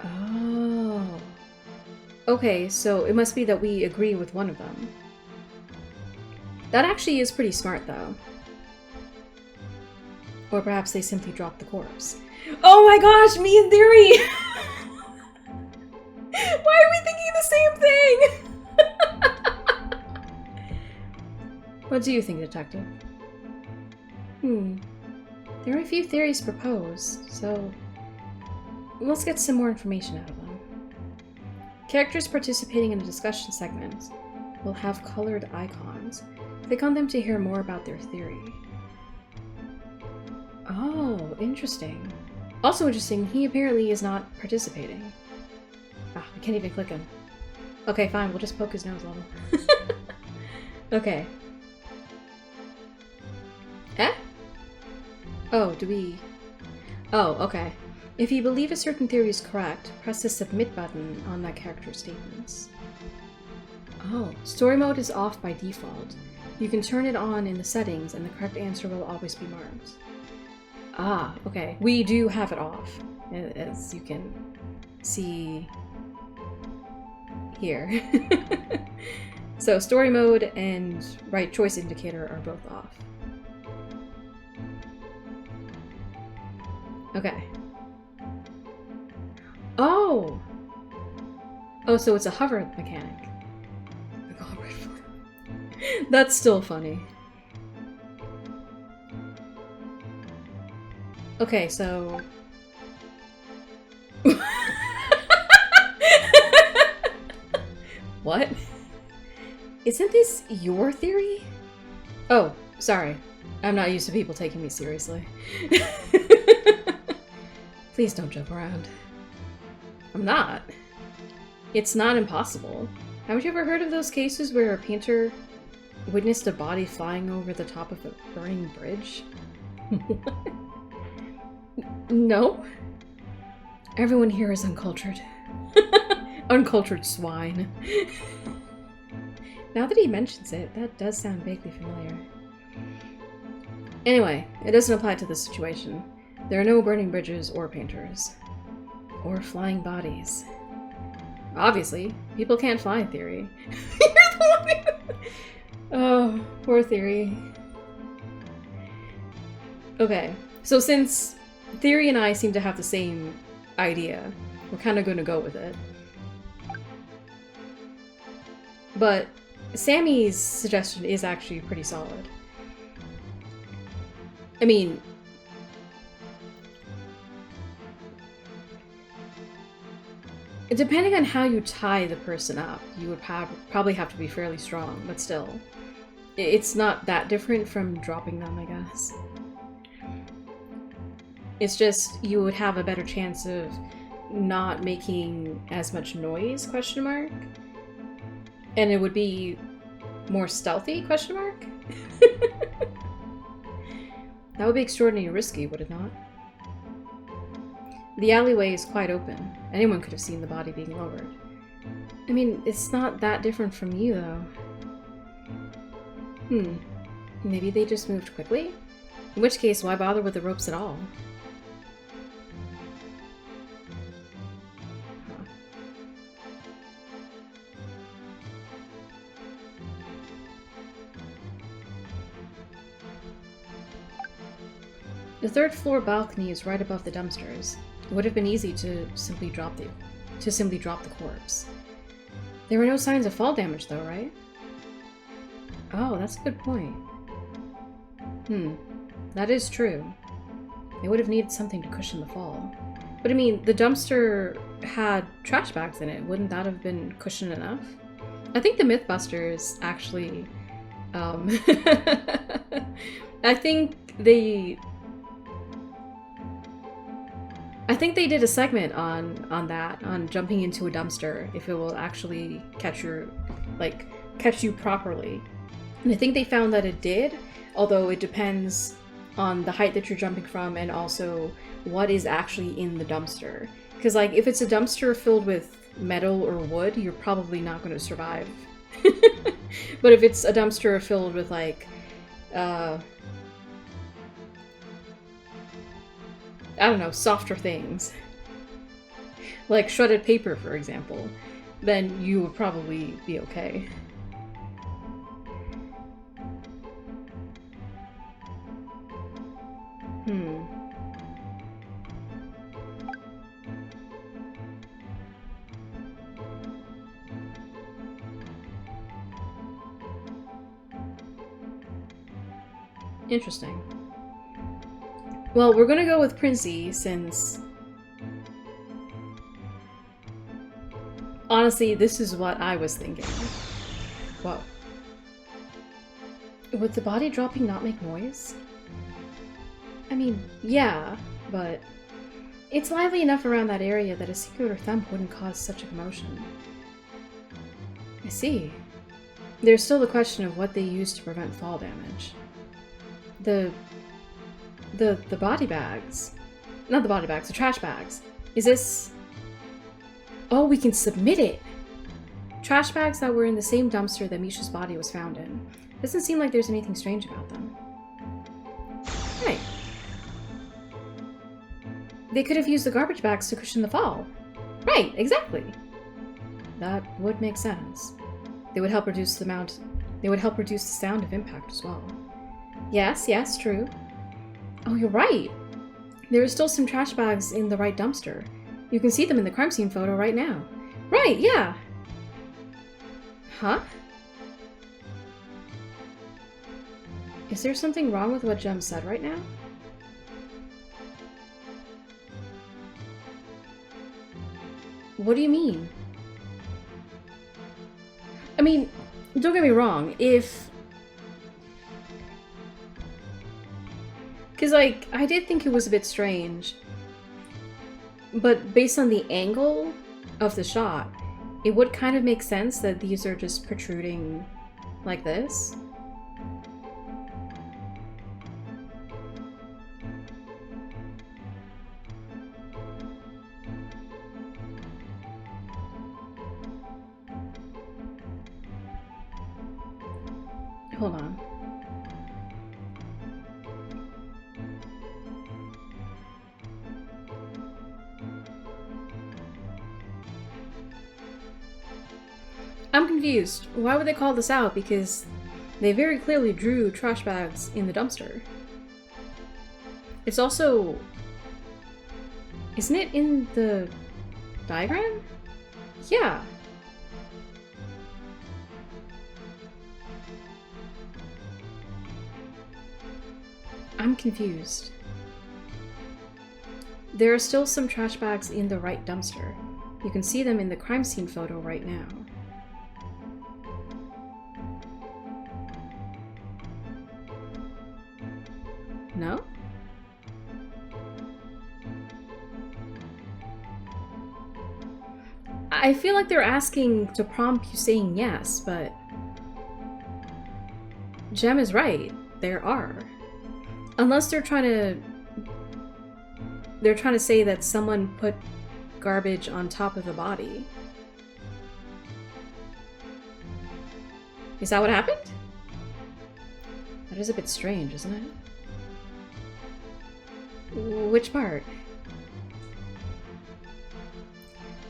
Oh. Okay, so it must be that we agree with one of them. That actually is pretty smart, though. Or perhaps they simply dropped the corpse. Oh my gosh, me and Theory! Why are we thinking the same thing? What do you think, Detective? There are a few theories proposed, so let's get some more information out of them. Characters participating in the discussion segment will have colored icons. Click on them to hear more about their theory. Oh, interesting. Also interesting, he apparently is not participating. Ah, we can't even click him. Okay, fine, we'll just poke his nose a little. Okay. Eh? Oh, do we... Oh, okay. If you believe a certain theory is correct, press the submit button on that character's statements. Oh, story mode is off by default. You can turn it on in the settings and the correct answer will always be marked. Ah, okay. We do have it off, as you can see here. So story mode and right choice indicator are both off. Okay. Oh! Oh, so it's a hover mechanic. That's still funny. Okay, so... What? Isn't this your theory? Oh, sorry. I'm not used to people taking me seriously. Please don't joke around. I'm not. It's not impossible. Haven't you ever heard of those cases where a painter witnessed a body flying over the top of a burning bridge? No? Everyone here is uncultured. Uncultured swine. Now that he mentions it, that does sound vaguely familiar. Anyway, it doesn't apply to this situation. There are no burning bridges or painters. Or flying bodies. Obviously, people can't fly in theory. You're the one who... Oh, poor theory. Okay, so since Theory and I seem to have the same idea, we're kind of going to go with it. But Sammy's suggestion is actually pretty solid. I mean... Depending on how you tie the person up, you would probably have to be fairly strong, but still. It's not that different from dropping them, I guess. It's just you would have a better chance of not making as much noise, question mark. And it would be more stealthy, question mark. That would be extraordinarily risky, would it not? The alleyway is quite open. Anyone could have seen the body being lowered. I mean, it's not that different from you, though. Maybe they just moved quickly? In which case, why bother with the ropes at all? Huh. The third floor balcony is right above the dumpsters. It would have been easy to simply drop the corpse. There were no signs of fall damage, though, right? Oh, that's a good point. That is true. They would have needed something to cushion the fall. But I mean, the dumpster had trash bags in it. Wouldn't that have been cushion enough? I think the Mythbusters actually... I think they did a segment on that, on jumping into a dumpster, if it will actually catch you properly. And I think they found that it did, although it depends on the height that you're jumping from and also what is actually in the dumpster. Because like, if it's a dumpster filled with metal or wood, you're probably not going to survive. But if it's a dumpster filled with like, I don't know, softer things, like shredded paper, for example, then you would probably be okay. Interesting. Well, we're gonna go with Princey since... Honestly, this is what I was thinking. Whoa. Would the body dropping not make noise? I mean, yeah, but... It's lively enough around that area that a singular thump wouldn't cause such a commotion. I see. There's still the question of what they used to prevent fall damage. The body bags. Not the body bags, the trash bags. Is this... Oh, we can submit it! Trash bags that were in the same dumpster that Misha's body was found in. Doesn't seem like there's anything strange about them. Right. They could have used the garbage bags to cushion the fall. Right, exactly. That would make sense. They would help reduce the sound of impact as well. Yes, true. Oh, you're right. There are still some trash bags in the right dumpster. You can see them in the crime scene photo right now. Right, yeah. Huh? Is there something wrong with what Jem said right now? What do you mean? I mean, don't get me wrong, if... Because, like, I did think it was a bit strange. But based on the angle of the shot, it would kind of make sense that these are just protruding like this. Hold on. I'm confused. Why would they call this out? Because they very clearly drew trash bags in the dumpster. It's also... Isn't it in the diagram? Yeah. I'm confused. There are still some trash bags in the right dumpster. You can see them in the crime scene photo right now. No? I feel like they're asking to prompt you saying yes, but... Jem is right. There are. Unless they're trying to... they're trying to say that someone put garbage on top of the body. Is that what happened? That is a bit strange, isn't it? Which part?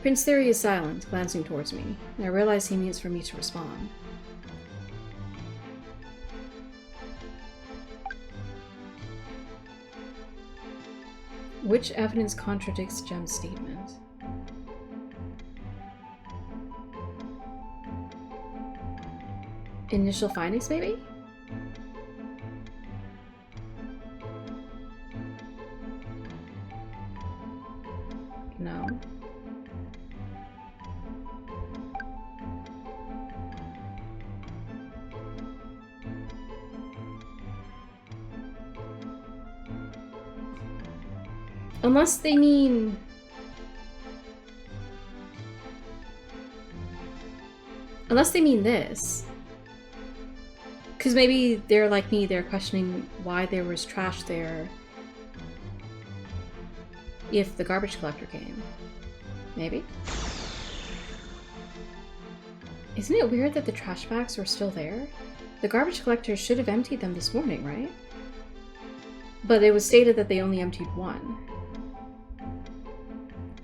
Prince Theory is silent, glancing towards me, and I realize he means for me to respond. Which evidence contradicts Jem's statement? Initial findings, maybe? No. Unless they mean... Unless they mean this. Because maybe they're like me, they're questioning why there was trash there if the garbage collector came. Maybe? Isn't it weird that the trash bags were still there? The garbage collector should have emptied them this morning, right? But it was stated that they only emptied one.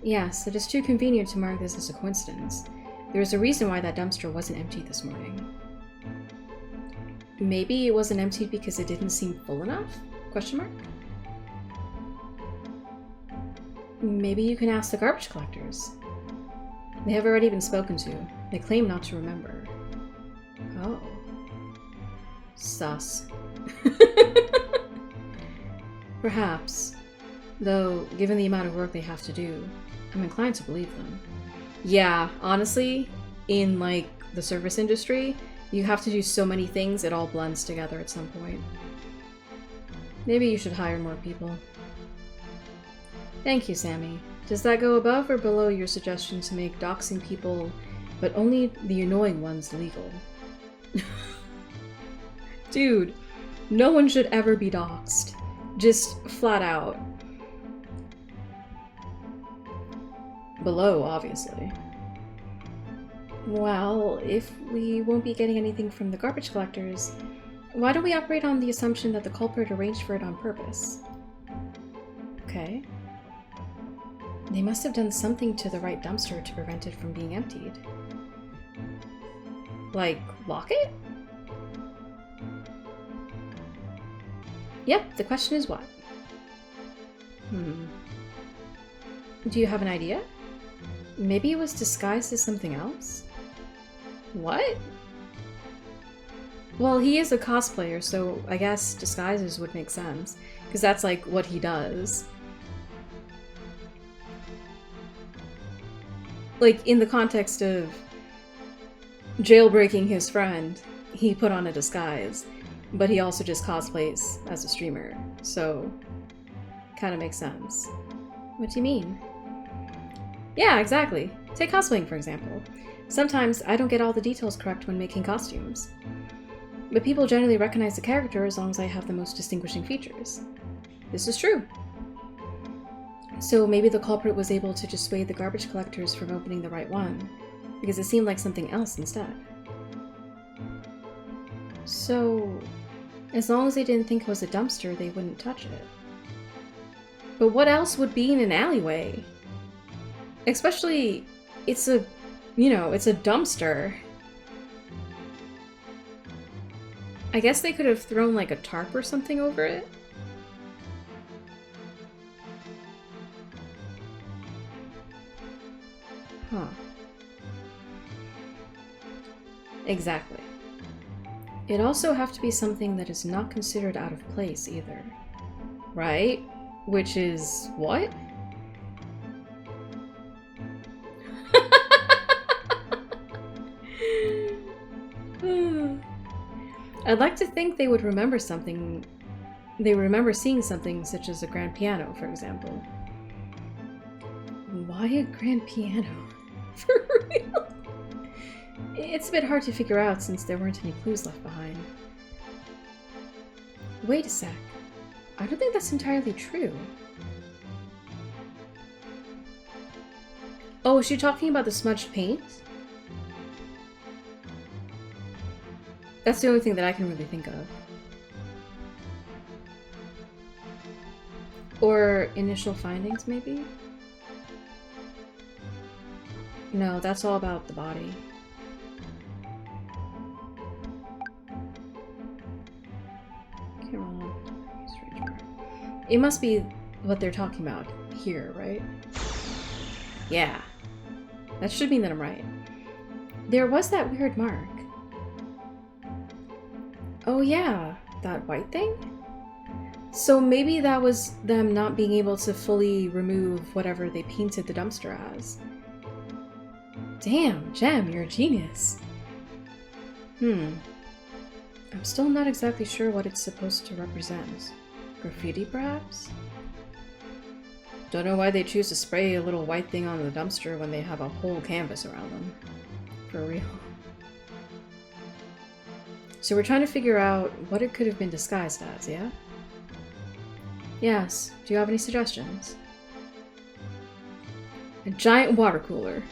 Yes, it is too convenient to mark this as a coincidence. There is a reason why that dumpster wasn't emptied this morning. Maybe it wasn't emptied because it didn't seem full enough? Question mark? Maybe you can ask the garbage collectors. They have already been spoken to. They claim not to remember. Oh. Sus. Perhaps. Though, given the amount of work they have to do, I'm inclined to believe them. Yeah, honestly, in, like, the service industry, you have to do so many things, it all blends together at some point. Maybe you should hire more people. Thank you, Sammy. Does that go above or below your suggestion to make doxing people, but only the annoying ones, legal? Dude, no one should ever be doxed. Just flat out. Below, obviously. Well, if we won't be getting anything from the garbage collectors, why don't we operate on the assumption that the culprit arranged for it on purpose? Okay. They must have done something to the right dumpster to prevent it from being emptied. Like, lock it? Yep, the question is what? Do you have an idea? Maybe it was disguised as something else? What? Well, he is a cosplayer, so I guess disguises would make sense. Because that's like what he does. Like, in the context of jailbreaking his friend, he put on a disguise. But he also just cosplays as a streamer, so kind of makes sense. What do you mean? Yeah, exactly. Take cosplaying, for example. Sometimes I don't get all the details correct when making costumes. But people generally recognize the character as long as I have the most distinguishing features. This is true. So maybe the culprit was able to dissuade the garbage collectors from opening the right one, because it seemed like something else instead. So, as long as they didn't think it was a dumpster, they wouldn't touch it. But what else would be in an alleyway? Especially, it's a, it's a dumpster. I guess they could have thrown like a tarp or something over it. Huh. Exactly. It'd also have to be something that is not considered out of place either. Right? Which is what? I'd like to think they would remember something. They remember seeing something such as a grand piano, for example. Why a grand piano? For real? It's a bit hard to figure out since there weren't any clues left behind. Wait a sec. I don't think that's entirely true. Oh, is she talking about the smudged paint? That's the only thing that I can really think of. Or initial findings, maybe? No, that's all about the body. Camera. Strange part. It must be what they're talking about here, right? Yeah. That should mean that I'm right. There was that weird mark. Oh yeah, that white thing? So maybe that was them not being able to fully remove whatever they painted the dumpster as. Damn, Gem, you're a genius. I'm still not exactly sure what it's supposed to represent. Graffiti, perhaps? Don't know why they choose to spray a little white thing on the dumpster when they have a whole canvas around them. For real. So we're trying to figure out what it could have been disguised as, yeah? Yes. Do you have any suggestions? A giant water cooler.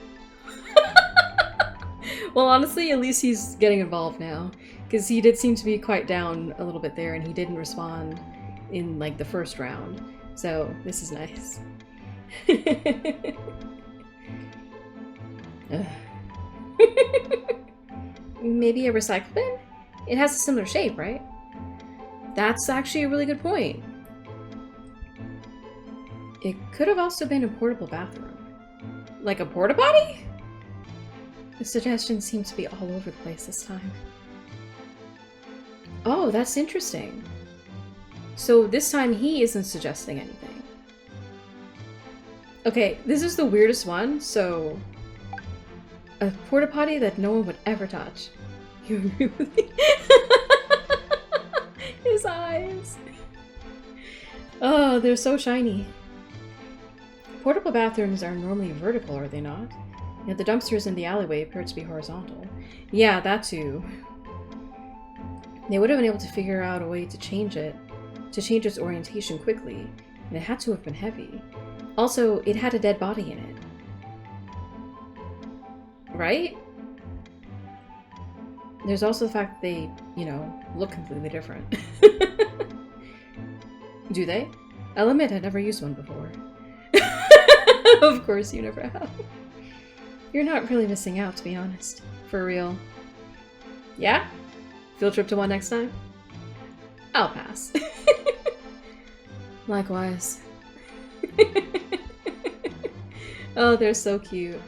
Well, honestly, at least he's getting involved now. Because he did seem to be quite down a little bit there, and he didn't respond in, like, the first round. So, this is nice. Maybe a recycle bin? It has a similar shape, right? That's actually a really good point. It could have also been a portable bathroom. Like a porta potty? The suggestions seem to be all over the place this time. Oh, that's interesting. So this time he isn't suggesting anything. Okay, this is the weirdest one, so... A porta potty that no one would ever touch. You really... His eyes. Oh, they're so shiny. Portable bathrooms are normally vertical, are they not? Yet the dumpsters in the alleyway appear to be horizontal. Yeah, that too. They would have been able to figure out a way to change its orientation quickly, and it had to have been heavy. Also, it had a dead body in it. Right? There's also the fact that they, you know, look completely different. Do they? I'll admit I'd never used one before. Of course you never have. You're not really missing out, to be honest. For real. Yeah? Field trip to one next time? I'll pass. Likewise. Oh, they're so cute.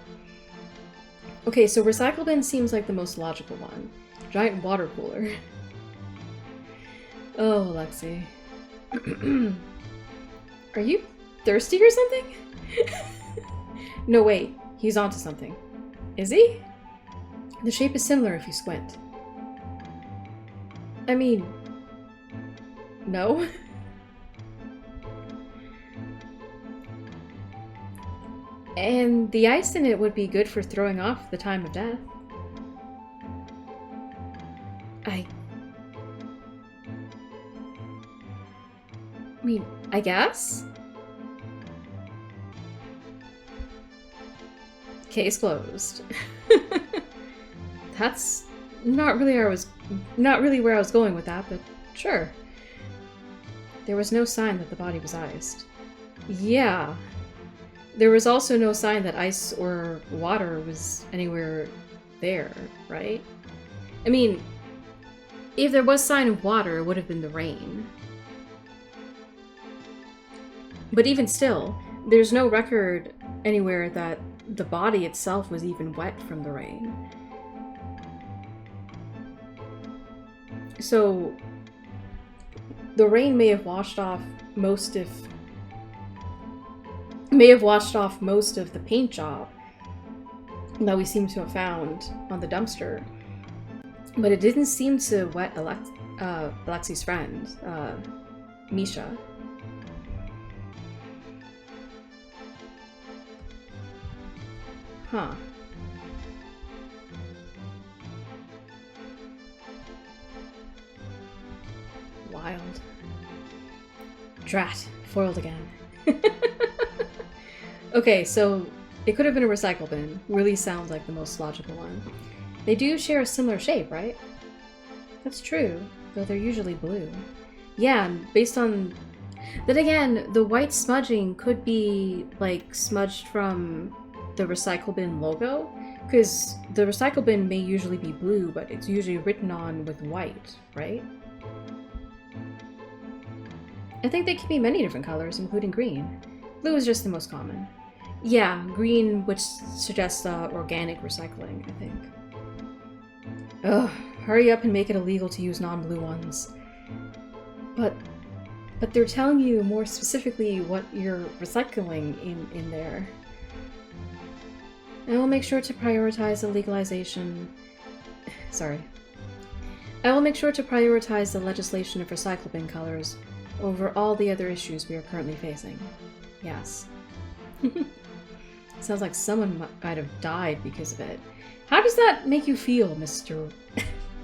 Okay, so recycle bin seems like the most logical one. Giant water cooler. Oh, Lexi. Are you thirsty or something? No, wait. He's onto something. Is he? The shape is similar if you squint. I mean... No? And the ice in it would be good for throwing off the time of death. I mean, I guess? Case closed. That's not really where I was going with that, but sure. There was no sign that the body was iced. Yeah. There was also no sign that ice or water was anywhere there, right? I mean, if there was sign of water, it would have been the rain. But even still, there's no record anywhere that the body itself was even wet from the rain. So, the rain may have washed off most of the paint job that we seem to have found on the dumpster. But it didn't seem to wet Alexi's friend, Misha. Huh. Wild. Drat. Foiled again. Okay, so It could have been a recycle bin. Really sounds like the most logical one. They do share a similar shape, right? That's true, though they're usually blue. Yeah, based on... Then again, the white smudging could be, like, smudged from the recycle bin logo, because the recycle bin may usually be blue, but it's usually written on with white, right? I think they can be many different colors, including green. Blue is just the most common. Yeah, green, which suggests organic recycling, I think. Ugh, hurry up and make it illegal to use non-blue ones. But they're telling you more specifically what you're recycling in there. I will make sure to prioritize the legalization... Sorry. I will make sure to prioritize the legislation of recycle bin colors over all the other issues we are currently facing. Yes. Sounds like someone might have died because of it. How does that make you feel, Mr.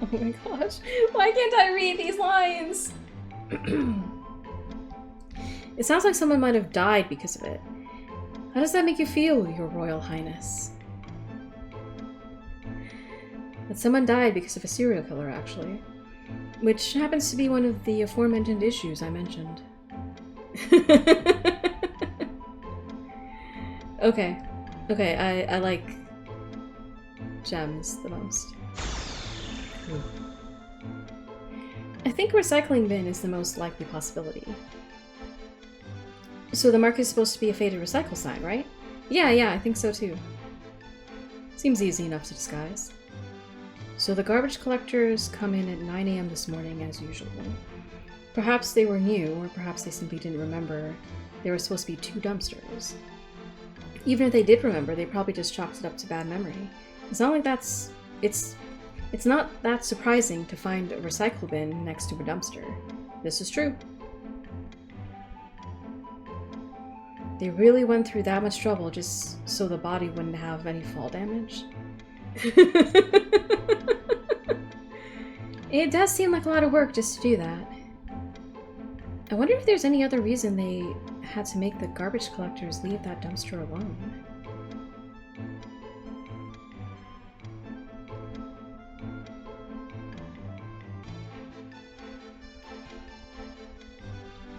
Oh my gosh. Why can't I read these lines? It sounds like someone might have died because of it. How does that make you feel, Your Royal Highness? That someone died because of a serial killer, actually. Which happens to be one of the aforementioned issues I mentioned. Okay. Okay, I like gems the most. Ooh. I think recycling bin is the most likely possibility. So the mark is supposed to be a faded recycle sign, right? Yeah, I think so too. Seems easy enough to disguise. So the garbage collectors come in at 9 AM this morning as usual. Perhaps they were new, or perhaps they simply didn't remember there were supposed to be 2 dumpsters. Even if they did remember, they probably just chalked it up to bad memory. It's not like that's... It's not that surprising to find a recycle bin next to a dumpster. This is true. They really went through that much trouble just so the body wouldn't have any fall damage. It does seem like a lot of work just to do that. I wonder if there's any other reason they had to make the garbage collectors leave that dumpster alone.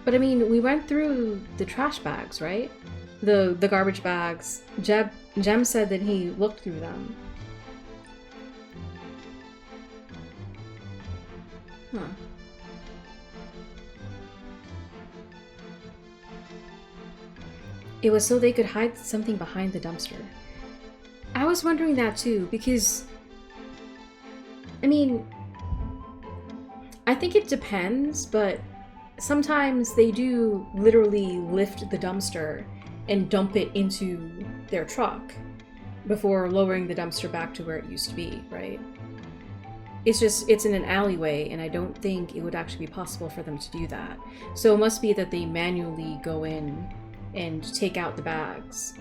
But I mean, we went through the trash bags, right? The garbage bags. Jem said that he looked through them. Huh. It was so they could hide something behind the dumpster. I was wondering that too, because... I mean... I think it depends, but sometimes they do literally lift the dumpster and dump it into their truck before lowering the dumpster back to where it used to be, right? It's in an alleyway, and I don't think it would actually be possible for them to do that. So it must be that they manually go in and take out the bags.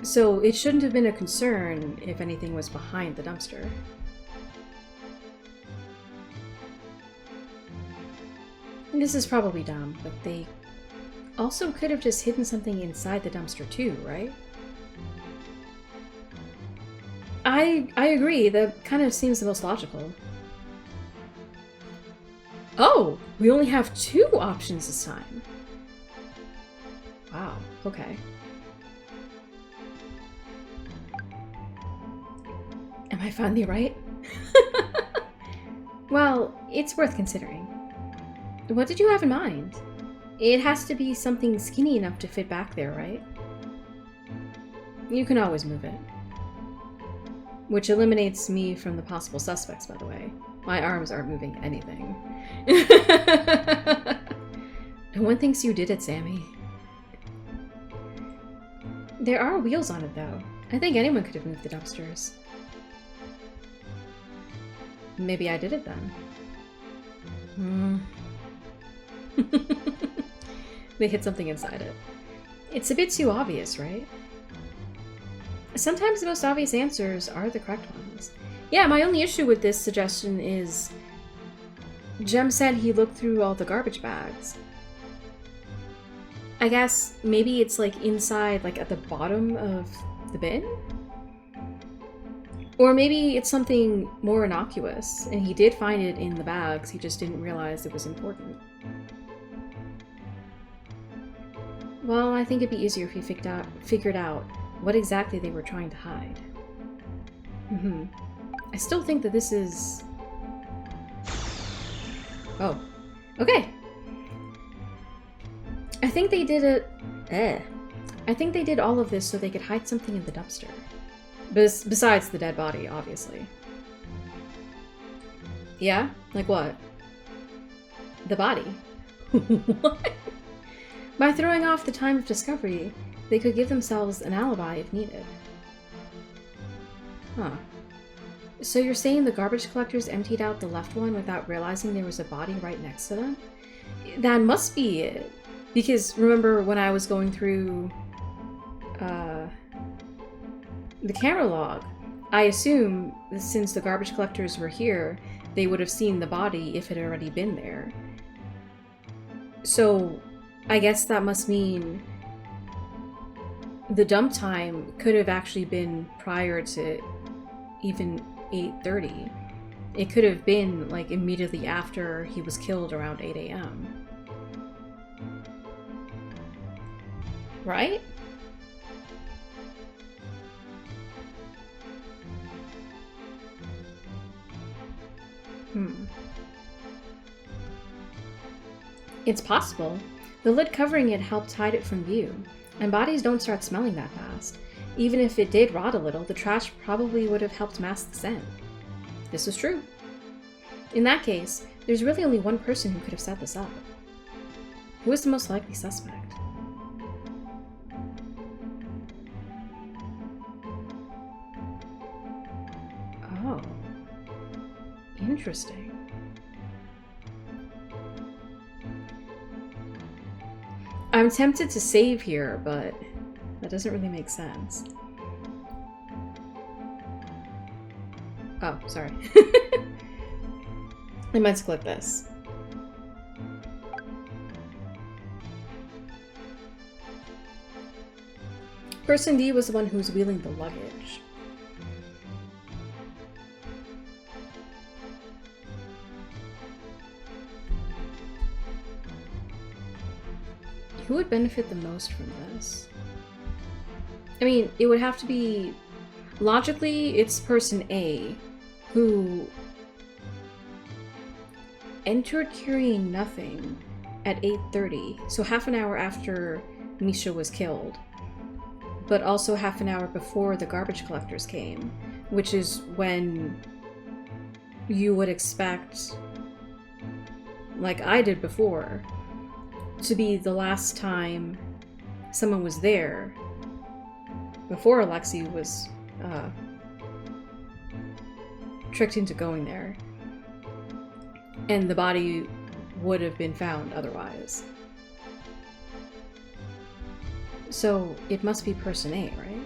So it shouldn't have been a concern if anything was behind the dumpster. And this is probably dumb, but they also could have just hidden something inside the dumpster too, right? I agree, that kind of seems the most logical. Oh, we only have 2 options this time. Wow, okay. Am I finally right? Well, it's worth considering. What did you have in mind? It has to be something skinny enough to fit back there, right? You can always move it. Which eliminates me from the possible suspects, by the way. My arms aren't moving anything. No one thinks you did it, Sammy. There are wheels on it, though. I think anyone could have moved the dumpsters. Maybe I did it then. They hit something inside it. It's a bit too obvious, right? Sometimes the most obvious answers are the correct ones. Yeah, my only issue with this suggestion is... Jem said he looked through all the garbage bags. I guess maybe it's like inside, like at the bottom of the bin? Or maybe it's something more innocuous, and he did find it in the bags, he just didn't realize it was important. Well, I think it'd be easier if he figured out what exactly they were trying to hide. I still think that this is... Oh. Okay. I think they did it... I think they did all of this so they could hide something in the dumpster. Besides the dead body, obviously. Yeah? Like what? The body. What? By throwing off the time of discovery, they could give themselves an alibi if needed. Huh. So you're saying the garbage collectors emptied out the left one without realizing there was a body right next to them? That must be it. Because remember when I was going through the camera log, I assume that since the garbage collectors were here, they would have seen the body if it had already been there. So I guess that must mean the dump time could have actually been prior to even 8:30. It could have been like immediately after he was killed around 8 a.m. Right? It's possible. The lid covering it helped hide it from view, and bodies don't start smelling that fast. Even if it did rot a little, the trash probably would have helped mask the scent. This is true. In that case, there's really only one person who could have set this up. Who is the most likely suspect? Oh. Interesting. I'm tempted to save here, but that doesn't really make sense. Oh, sorry. I meant to click this. Person D was the one who was wheeling the luggage. Who would benefit the most from this? I mean, it would have to be... Logically, it's person A, who entered carrying nothing at 8:30, so half an hour after Misha was killed, but also half an hour before the garbage collectors came, which is when you would expect, like I did before, to be the last time someone was there before Alexei was tricked into going there, and the body would have been found otherwise. So it must be person A, right?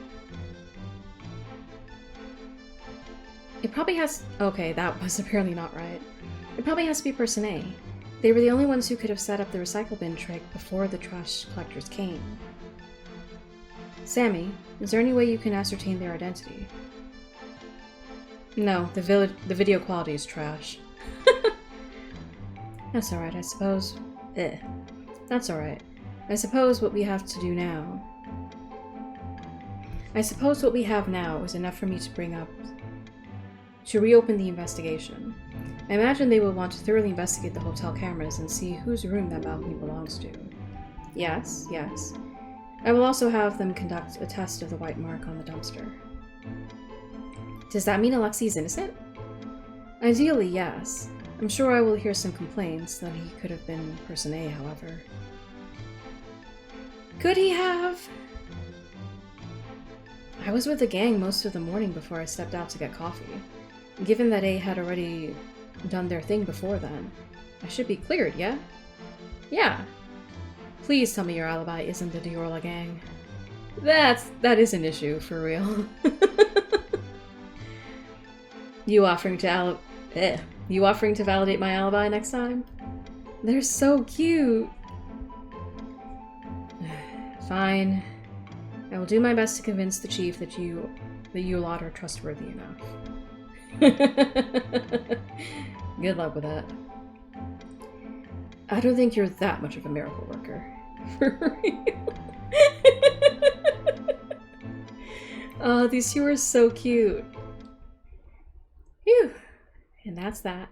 It probably has... Okay, that was apparently not right. It probably has to be person A. They were the only ones who could have set up the recycle bin trick before the trash collectors came. Sammy, is there any way you can ascertain their identity? No, the video quality is trash. That's alright, I suppose. That's alright. I suppose what we have to do now... I suppose what we have now is enough for me to reopen the investigation. I imagine they will want to thoroughly investigate the hotel cameras and see whose room that balcony belongs to. Yes, yes. I will also have them conduct a test of the white mark on the dumpster. Does that mean Alexei's innocent? Ideally, yes. I'm sure I will hear some complaints that he could have been person A, however. Could he have? I was with the gang most of the morning before I stepped out to get coffee. Given that A had already done their thing before then, I should be cleared, yeah? Yeah. Please tell me your alibi isn't the Diorla gang. That is an issue, for real. You offering to validate my alibi next time? They're so cute! Fine. I will do my best to convince the chief that you lot are trustworthy enough. Good luck with that. I don't think you're that much of a miracle worker. For real. Oh, these two are so cute. Phew. And that's that.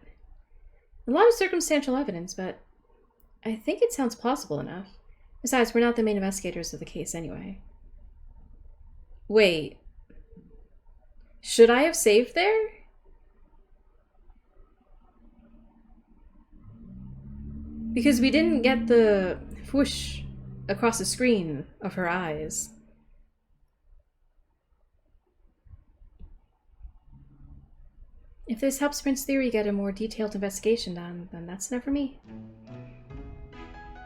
A lot of circumstantial evidence, but I think it sounds plausible enough. Besides, we're not the main investigators of the case anyway. Wait. Should I have saved there? Because we didn't get the whoosh across the screen of her eyes. If this helps Prince Theory get a more detailed investigation done, then that's enough for me.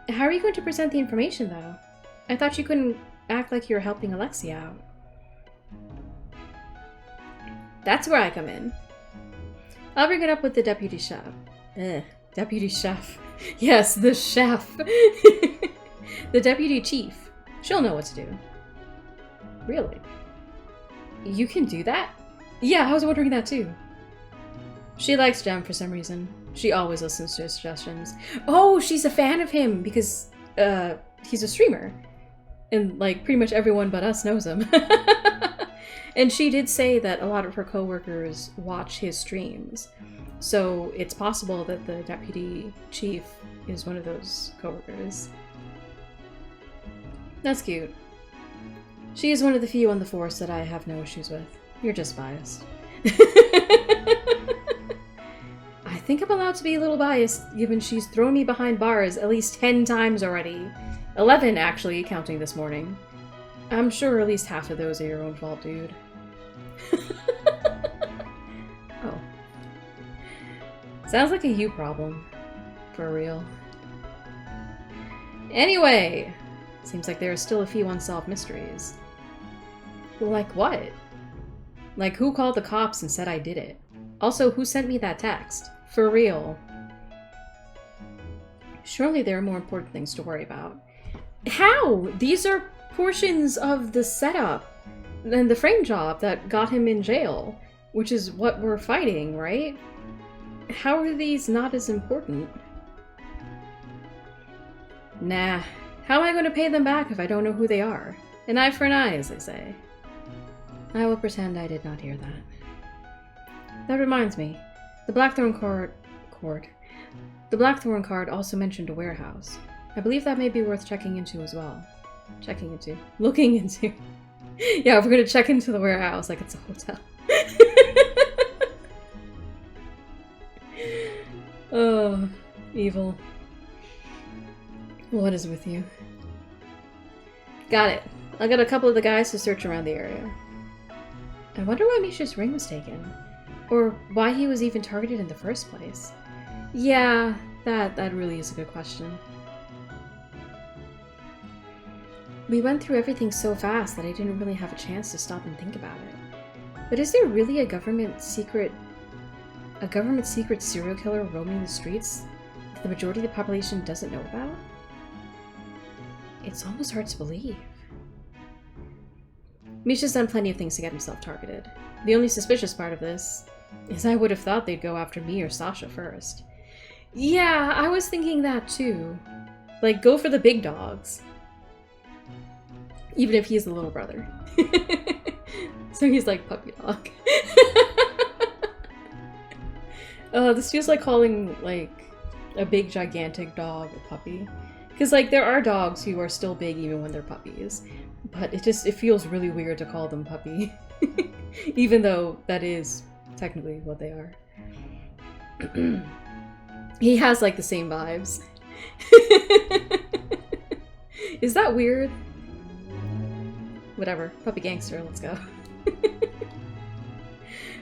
How are you going to present the information, though? I thought you couldn't act like you were helping Alexia out. That's where I come in. I'll bring it up with the deputy chef. Deputy chef. Yes, the chef. The deputy chief. She'll know what to do. Really? You can do that? Yeah, I was wondering that too. She likes Jem for some reason. She always listens to his suggestions. Oh, she's a fan of him because he's a streamer. And like pretty much everyone but us knows him. And she did say that a lot of her coworkers watch his streams. So it's possible that the deputy chief is one of those coworkers. That's cute. She is one of the few on the force that I have no issues with. You're just biased. I think I'm allowed to be a little biased, given she's thrown me behind bars at least 10 times already. 11, actually, counting this morning. I'm sure at least half of those are your own fault, dude. Oh. Sounds like a you problem. For real. Anyway! Seems like there are still a few unsolved mysteries. Like what? Like who called the cops and said I did it? Also, who sent me that text? For real. Surely there are more important things to worry about. How? These are portions of the setup and the frame job that got him in jail, which is what we're fighting, right? How are these not as important? Nah. How am I going to pay them back if I don't know who they are? An eye for an eye, as they say. I will pretend I did not hear that. That reminds me. The Blackthorn card... The Blackthorn card also mentioned a warehouse. I believe that may be worth checking into as well. Checking into. Looking into. Yeah, we're gonna check into the warehouse like it's a hotel. Oh, evil. What is with you? Got it. I got a couple of the guys to search around the area. I wonder why Misha's ring was taken. Or why he was even targeted in the first place. Yeah, that really is a good question. We went through everything so fast that I didn't really have a chance to stop and think about it. But is there really a government secret serial killer roaming the streets that the majority of the population doesn't know about? It's almost hard to believe. Misha's done plenty of things to get himself targeted. The only suspicious part of this is I would have thought they'd go after me or Sasha first. Yeah, I was thinking that too. Like, go for the big dogs. Even if he's the little brother. So he's like puppy dog. This feels like calling, like, a big gigantic dog a puppy. Because, like, there are dogs who are still big even when they're puppies. But it feels really weird to call them puppy. Even though that is technically what they are. He has, like, the same vibes. Is that weird? Whatever. Puppy gangster, let's go.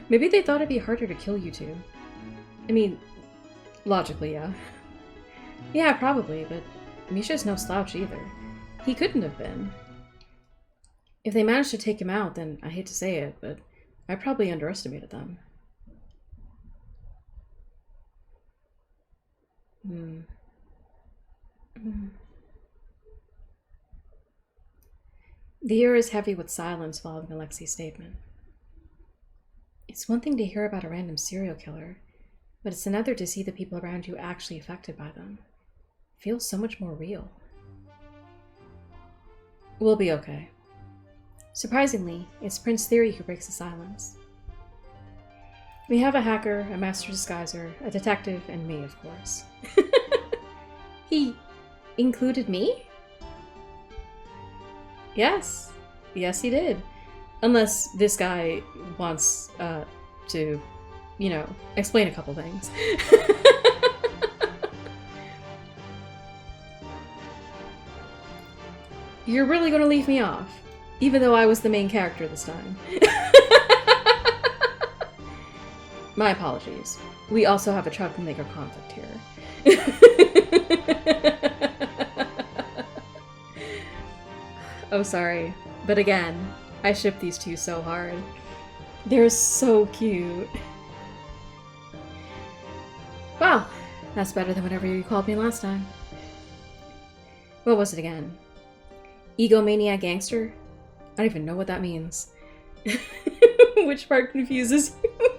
Maybe they thought it'd be harder to kill you two. I mean, logically, yeah. Yeah, probably, but Misha's no slouch either. He couldn't have been. If they managed to take him out, then I hate to say it, but I probably underestimated them. The air is heavy with silence following Alexi's statement. It's one thing to hear about a random serial killer, but it's another to see the people around you actually affected by them. It feels so much more real. We'll be okay. Surprisingly, it's Prince Theory who breaks the silence. We have a hacker, a master disguiser, a detective, and me, of course. He included me? Yes. Yes, he did. Unless this guy wants to, you know, explain a couple things. You're really gonna leave me off, even though I was the main character this time. My apologies. We also have a troublemaker conflict here. Oh, sorry. But again, I ship these two so hard. They're so cute. Well, that's better than whatever you called me last time. What was it again? Egomaniac gangster? I don't even know what that means. Which part confuses you?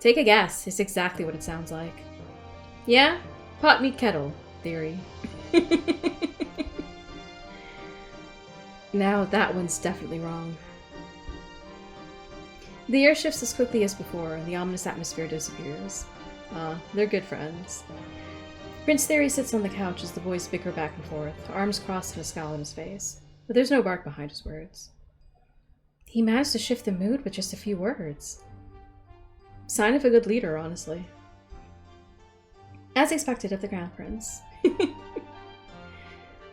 Take a guess. It's exactly what it sounds like. Yeah? Pot meet kettle theory. Now that one's definitely wrong. The air shifts as quickly as before, and the ominous atmosphere disappears. They're good friends. Prince Theory sits on the couch as the boys bicker back and forth, arms crossed and a scowl on his face. But there's no bark behind his words. He managed to shift the mood with just a few words. Sign of a good leader, honestly. As expected of the Crown Prince.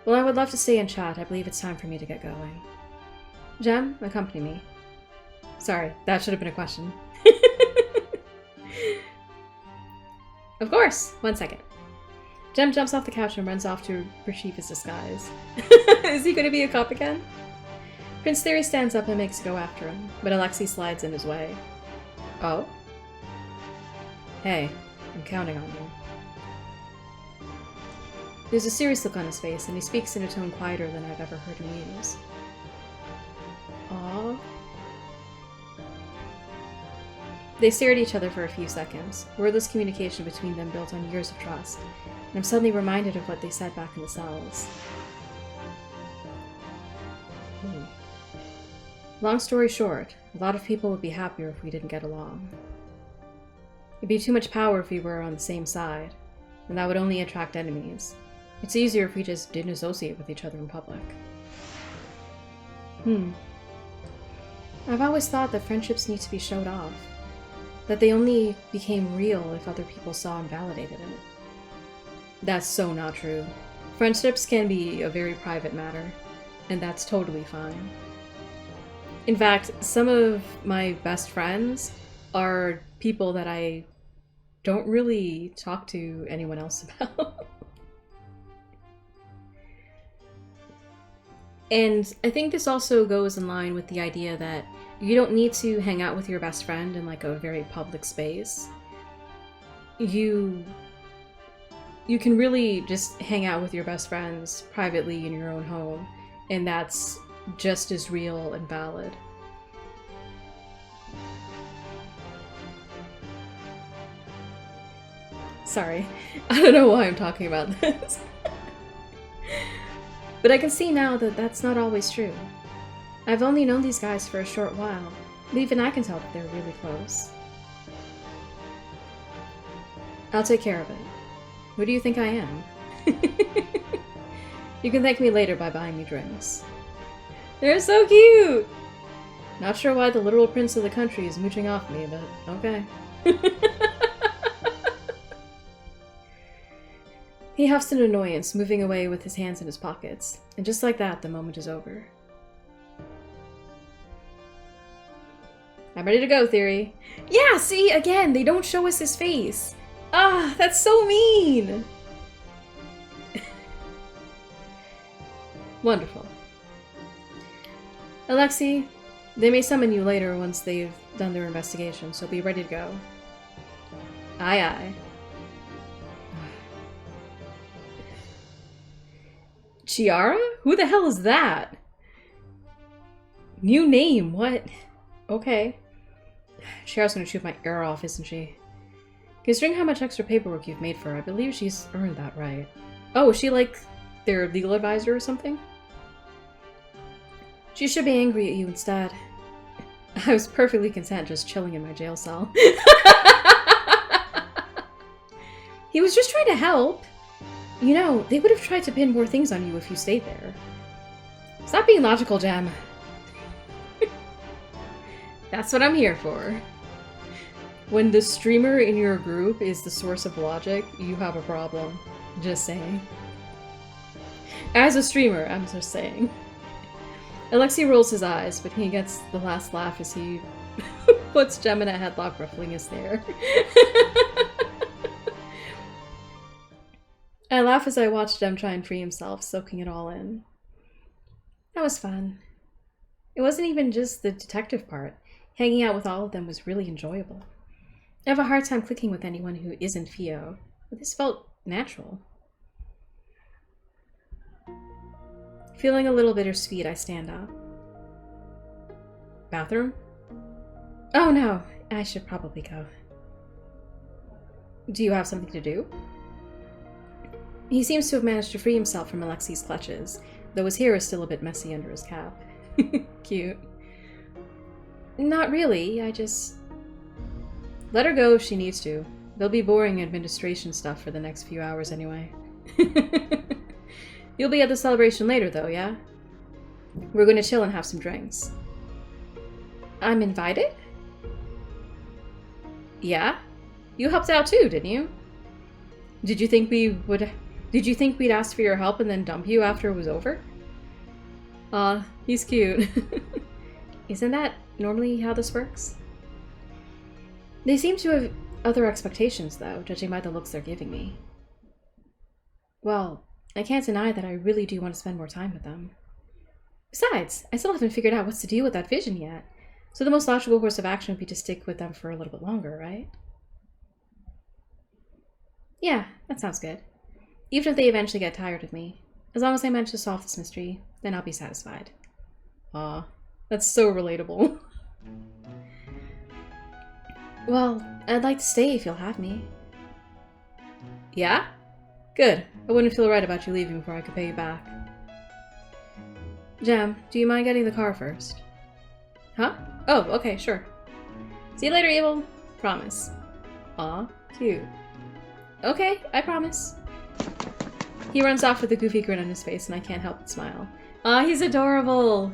Well, I would love to stay and chat. I believe it's time for me to get going. Jem, accompany me. Sorry, that should have been a question. Of course! 1 second. Jem jumps off the couch and runs off to retrieve his disguise. Is he going to be a cop again? Prince Theory stands up and makes a go after him, but Alexei slides in his way. Oh? Hey, I'm counting on you. There's a serious look on his face, and he speaks in a tone quieter than I've ever heard him use. Aww. They stare at each other for a few seconds. Wordless communication between them built on years of trust, and I'm suddenly reminded of what they said back in the cells. Long story short, a lot of people would be happier if we didn't get along. It'd be too much power if we were on the same side, and that would only attract enemies. It's easier if we just didn't associate with each other in public. I've always thought that friendships need to be showed off. That they only became real if other people saw and validated it. That's so not true. Friendships can be a very private matter, and that's totally fine. In fact, some of my best friends are people that I don't really talk to anyone else about. And I think this also goes in line with the idea that you don't need to hang out with your best friend in like a very public space. You can really just hang out with your best friends privately in your own home, and that's just as real and valid. Sorry, I don't know why I'm talking about this. But I can see now that that's not always true. I've only known these guys for a short while, but even I can tell that they're really close. I'll take care of it. Who do you think I am? You can thank me later by buying me drinks. They're so cute! Not sure why the literal prince of the country is mooching off me, but okay. He huffs in annoyance, moving away with his hands in his pockets, and just like that, the moment is over. I'm ready to go, Theory. Yeah, see, again, they don't show us his face. Ah, that's so mean! Wonderful. Alexei, they may summon you later once they've done their investigation, so be ready to go. Aye aye. Chiara? Who the hell is that? New name, what? Okay. Chiara's gonna shoot my ear off, isn't she? Considering how much extra paperwork you've made for her, I believe she's earned that right. Oh, is she like their legal advisor or something? She should be angry at you instead. I was perfectly content just chilling in my jail cell. He was just trying to help. You know, they would have tried to pin more things on you if you stayed there. Stop being logical, Gem. That's what I'm here for. When the streamer in your group is the source of logic, you have a problem. Just saying. As a streamer, I'm just saying. Alexei rolls his eyes, but he gets the last laugh as he puts Gem in a headlock, ruffling his hair. I laugh as I watch Gem try and free himself, soaking it all in. That was fun. It wasn't even just the detective part. Hanging out with all of them was really enjoyable. I have a hard time clicking with anyone who isn't Fio, but this felt natural. Feeling a little bittersweet, I stand up. Bathroom? Oh no, I should probably go. Do you have something to do? He seems to have managed to free himself from Alexei's clutches, though his hair is still a bit messy under his cap. Cute. Not really, I just... Let her go if she needs to. There'll be boring administration stuff for the next few hours anyway. You'll be at the celebration later though, yeah? We're gonna chill and have some drinks. I'm invited? Yeah? You helped out too, didn't you? Did you think we'd ask for your help and then dump you after it was over? Aw, he's cute. Isn't that normally how this works? They seem to have other expectations, though, judging by the looks they're giving me. Well, I can't deny that I really do want to spend more time with them. Besides, I still haven't figured out what to do with that vision yet, so the most logical course of action would be to stick with them for a little bit longer, right? Yeah, that sounds good. Even if they eventually get tired of me. As long as I manage to solve this mystery, then I'll be satisfied. Aw, that's so relatable. Well, I'd like to stay if you'll have me. Yeah? Good. I wouldn't feel right about you leaving before I could pay you back. Jam, do you mind getting the car first? Huh? Oh, okay, sure. See you later, Abel. Promise. Aw, cute. Okay, I promise. He runs off with a goofy grin on his face, and I can't help but smile. Aw, he's adorable!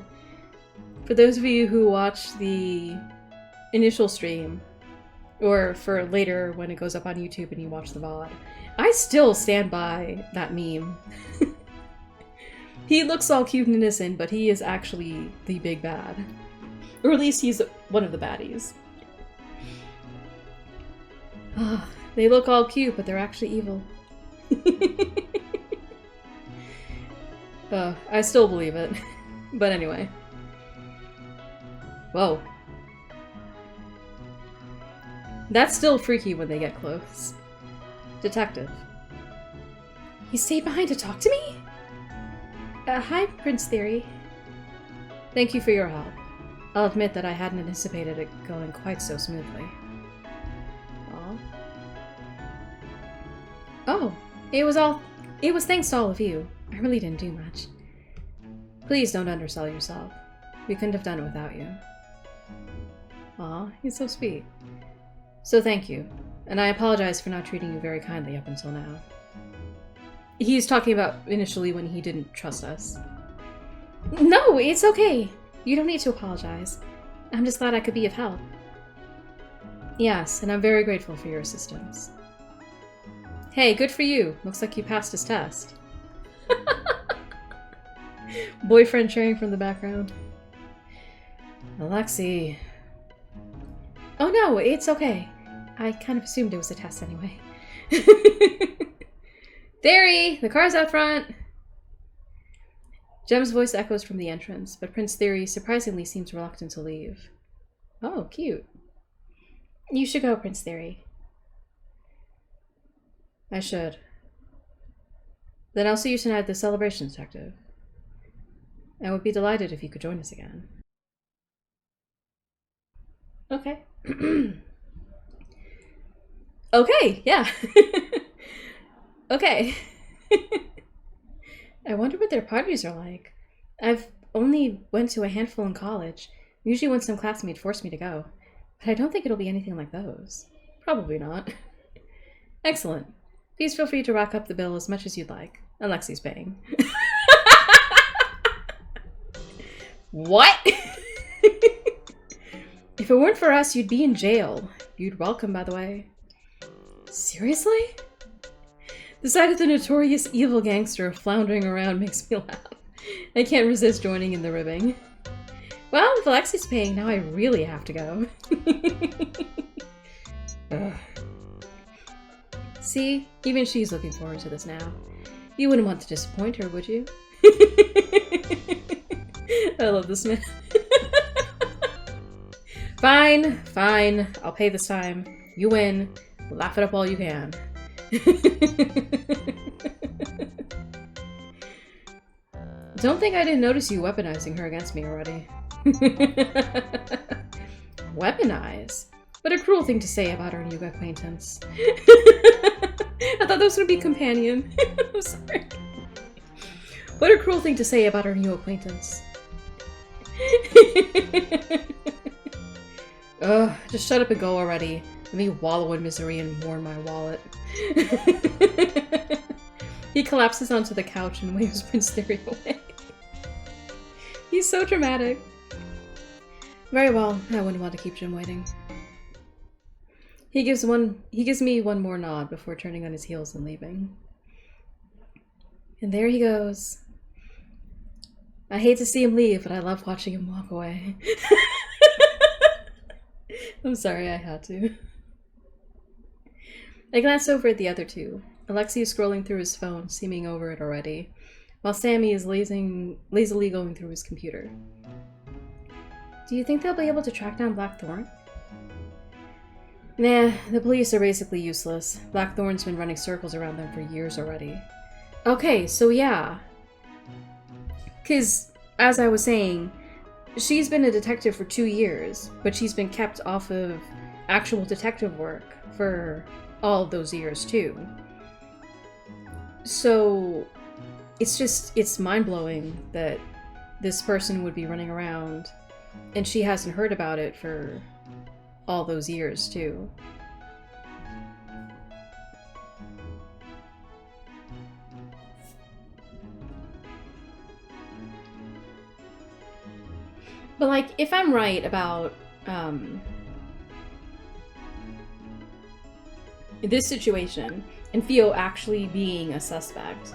For those of you who watch the initial stream, or for later when it goes up on YouTube and you watch the VOD, I still stand by that meme. He looks all cute and innocent, but he is actually the big bad. Or at least he's one of the baddies. They look all cute, but they're actually evil. I still believe it. But anyway. Whoa. That's still freaky when they get close. Detective. He stayed behind to talk to me? Hi, Prince Theory. Thank you for your help. I'll admit that I hadn't anticipated it going quite so smoothly. Aw. Oh, it was thanks to all of you. I really didn't do much. Please don't undersell yourself. We couldn't have done it without you. Aw, he's so sweet. So thank you, and I apologize for not treating you very kindly up until now. He's talking about initially when he didn't trust us. No, it's okay. You don't need to apologize. I'm just glad I could be of help. Yes, and I'm very grateful for your assistance. Hey, good for you. Looks like you passed his test. Boyfriend cheering from the background. Alexei. Oh no, it's okay. I kind of assumed it was a test anyway. Theory! The car's out front! Jem's voice echoes from the entrance, but Prince Theory surprisingly seems reluctant to leave. Oh, cute. You should go, Prince Theory. I should. Then I'll see you tonight at the celebration, Detective. I would be delighted if you could join us again. Okay. Okay, yeah. Okay. I wonder what their parties are like. I've only went to a handful in college, usually when some classmate forced me to go. But I don't think it'll be anything like those. Probably not. Excellent. Please feel free to rack up the bill as much as you'd like. Alexi's paying. What? If it weren't for us, you'd be in jail. You'd welcome, by the way. Seriously? The sight of the notorious evil gangster floundering around makes me laugh. I can't resist joining in the ribbing. Well, if Alexi's paying, now I really have to go. Ugh. See? Even she's looking forward to this now. You wouldn't want to disappoint her, would you? I love this man. Fine, fine. I'll pay this time. You win. Laugh it up all you can. Don't think I didn't notice you weaponizing her against me already. Weaponize? What a cruel thing to say about our new acquaintance. I thought those would be companion. I'm sorry. What a cruel thing to say about our new acquaintance. Ugh, just shut up and go already. Let me wallow in misery and mourn my wallet. He collapses onto the couch and waves Prince Theory away. He's so dramatic. Very well, I wouldn't want to keep Jim waiting. He gives me one more nod before turning on his heels and leaving. And there he goes. I hate to see him leave, but I love watching him walk away. I'm sorry, I had to. I glance over at the other two. Alexei is scrolling through his phone, seeming over it already, while Sammy is lazily going through his computer. Do you think they'll be able to track down Blackthorn? Nah, the police are basically useless. Blackthorn's been running circles around them for years already. Okay, so yeah. 'Cause, as I was saying, she's been a detective for 2 years, but she's been kept off of actual detective work for all of those years too. So it's mind-blowing that this person would be running around and she hasn't heard about it for all those years too. But like, if I'm right about this situation and Theo actually being a suspect,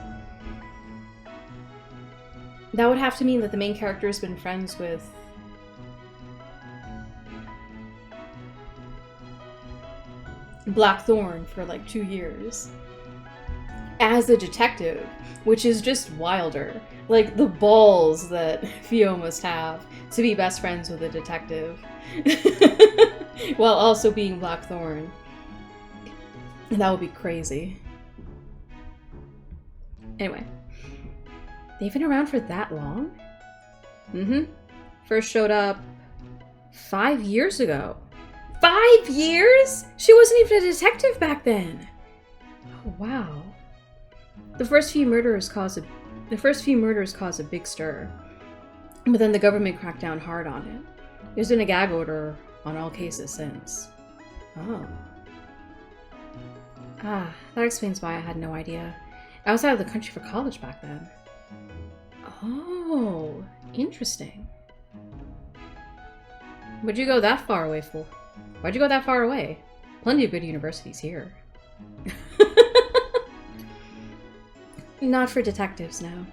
that would have to mean that the main character has been friends with Blackthorn for like 2 years as a detective, which is just wilder. Like, the balls that Theo must have to be best friends with a detective while also being Blackthorn. That would be crazy. Anyway. They've been around for that long? Mm-hmm. First showed up 5 years ago. 5 years?! She wasn't even a detective back then! Oh, wow. The first few murders caused a big stir. But then the government cracked down hard on it. There's been a gag order on all cases since. Oh. Ah, that explains why I had no idea. I was out of the country for college back then. Oh, interesting. What'd you go that far away for? Why'd you go that far away? Plenty of good universities here. Not for detectives, no.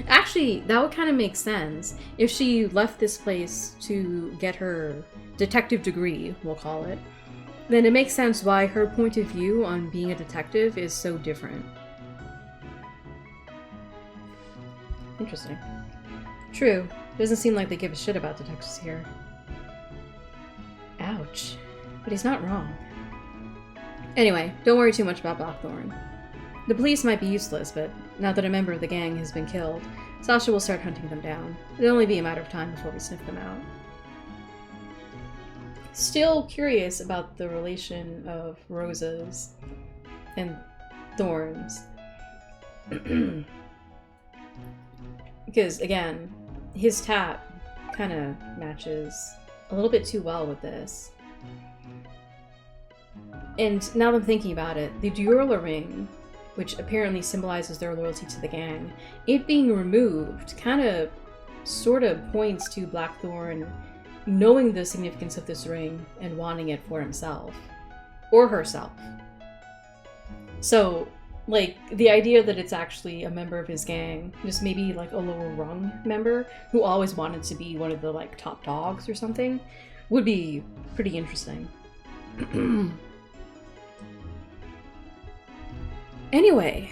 Actually, that would kind of make sense. If she left this place to get her detective degree, we'll call it, then it makes sense why her point of view on being a detective is so different. Interesting. True. Doesn't seem like they give a shit about detectives here. Ouch. But he's not wrong. Anyway, don't worry too much about Blackthorn. The police might be useless, but now that a member of the gang has been killed, Sasha will start hunting them down. It'll only be a matter of time before we sniff them out. Still curious about the relation of roses and thorns. Because, again, his tat kind of matches a little bit too well with this. And now that I'm thinking about it, the Durola ring, which apparently symbolizes their loyalty to the gang, it being removed kind of sort of points to Blackthorn knowing the significance of this ring and wanting it for himself. Or herself. So, like, the idea that it's actually a member of his gang, just maybe like a lower rung member who always wanted to be one of the like top dogs or something, would be pretty interesting. Anyway,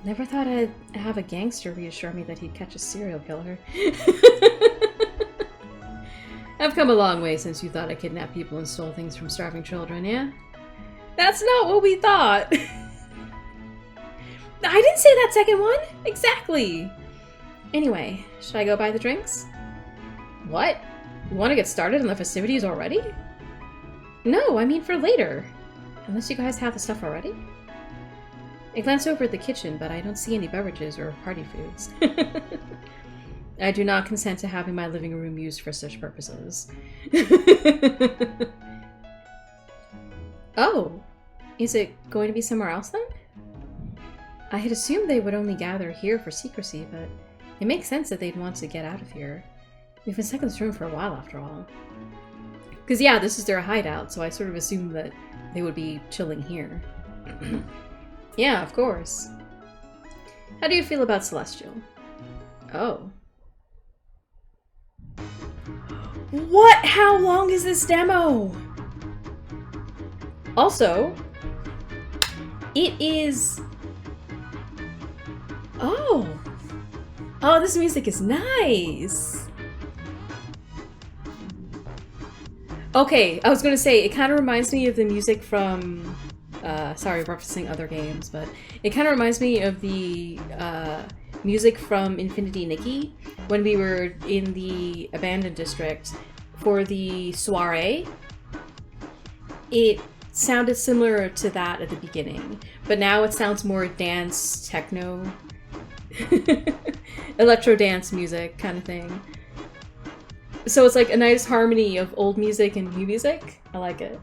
never thought I'd have a gangster reassure me that he'd catch a serial killer. I've come a long way since you thought I kidnapped people and stole things from starving children, yeah? That's not what we thought! I didn't say that second one! Exactly! Anyway, should I go buy the drinks? What? You want to get started on the festivities already? No, I mean for later. Unless you guys have the stuff already? I glance over at the kitchen, but I don't see any beverages or party foods. I do not consent to having my living room used for such purposes. Oh, is it going to be somewhere else then? I had assumed they would only gather here for secrecy, but it makes sense that they'd want to get out of here. We've been stuck in this room for a while after all. Because yeah, this is their hideout, so I sort of assumed that they would be chilling here. Yeah, of course. How do you feel about Celestial? Oh. What? How long is this demo? Also, it is... Oh. Oh, this music is nice. Okay, I was gonna say, it kind of reminds me of the music from... sorry, referencing other games, but it kind of reminds me of the music from Infinity Nikki when we were in the abandoned district for the soiree. It sounded similar to that at the beginning, but now it sounds more dance, techno, electro dance music kind of thing. So it's like a nice harmony of old music and new music. I like it.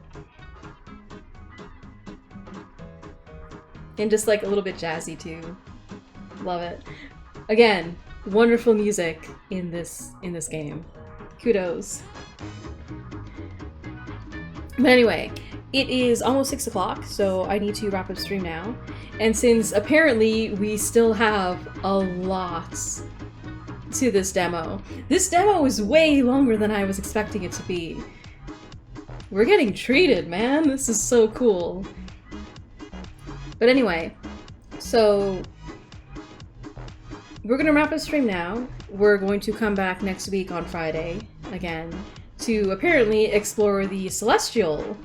And just like a little bit jazzy too. Love it. Again, wonderful music in this game. Kudos. But anyway, it is almost 6 o'clock, so I need to wrap up stream now. And since apparently we still have a lot to this demo is way longer than I was expecting it to be. We're getting treated, man. This is so cool. But anyway, so we're gonna wrap up stream now. We're going to come back next week on Friday again to apparently explore the Celestial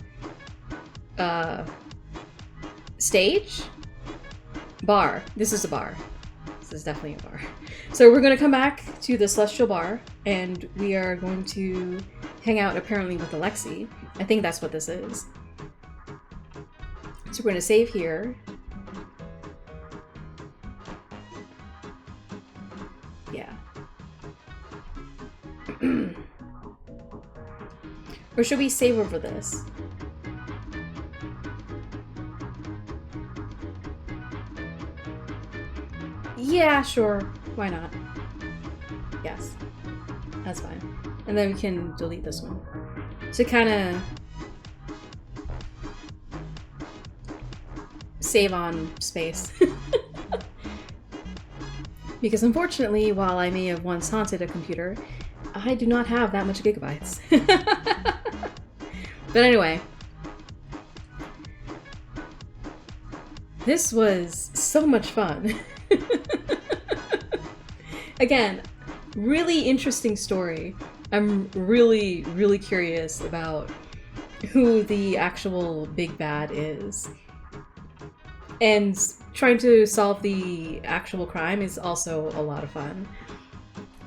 stage? Bar. This is a bar. This is definitely a bar. So we're gonna come back to the Celestial bar and we are going to hang out apparently with Alexi. I think that's what this is. So we're gonna save here. Yeah. Or should we save over this? Yeah, sure. Why not? Yes. That's fine. And then we can delete this one. To kind of save on space. Because unfortunately, while I may have once haunted a computer, I do not have that much gigabytes. But anyway. This was so much fun. Again, really interesting story. I'm really, really curious about who the actual big bad is. And trying to solve the actual crime is also a lot of fun.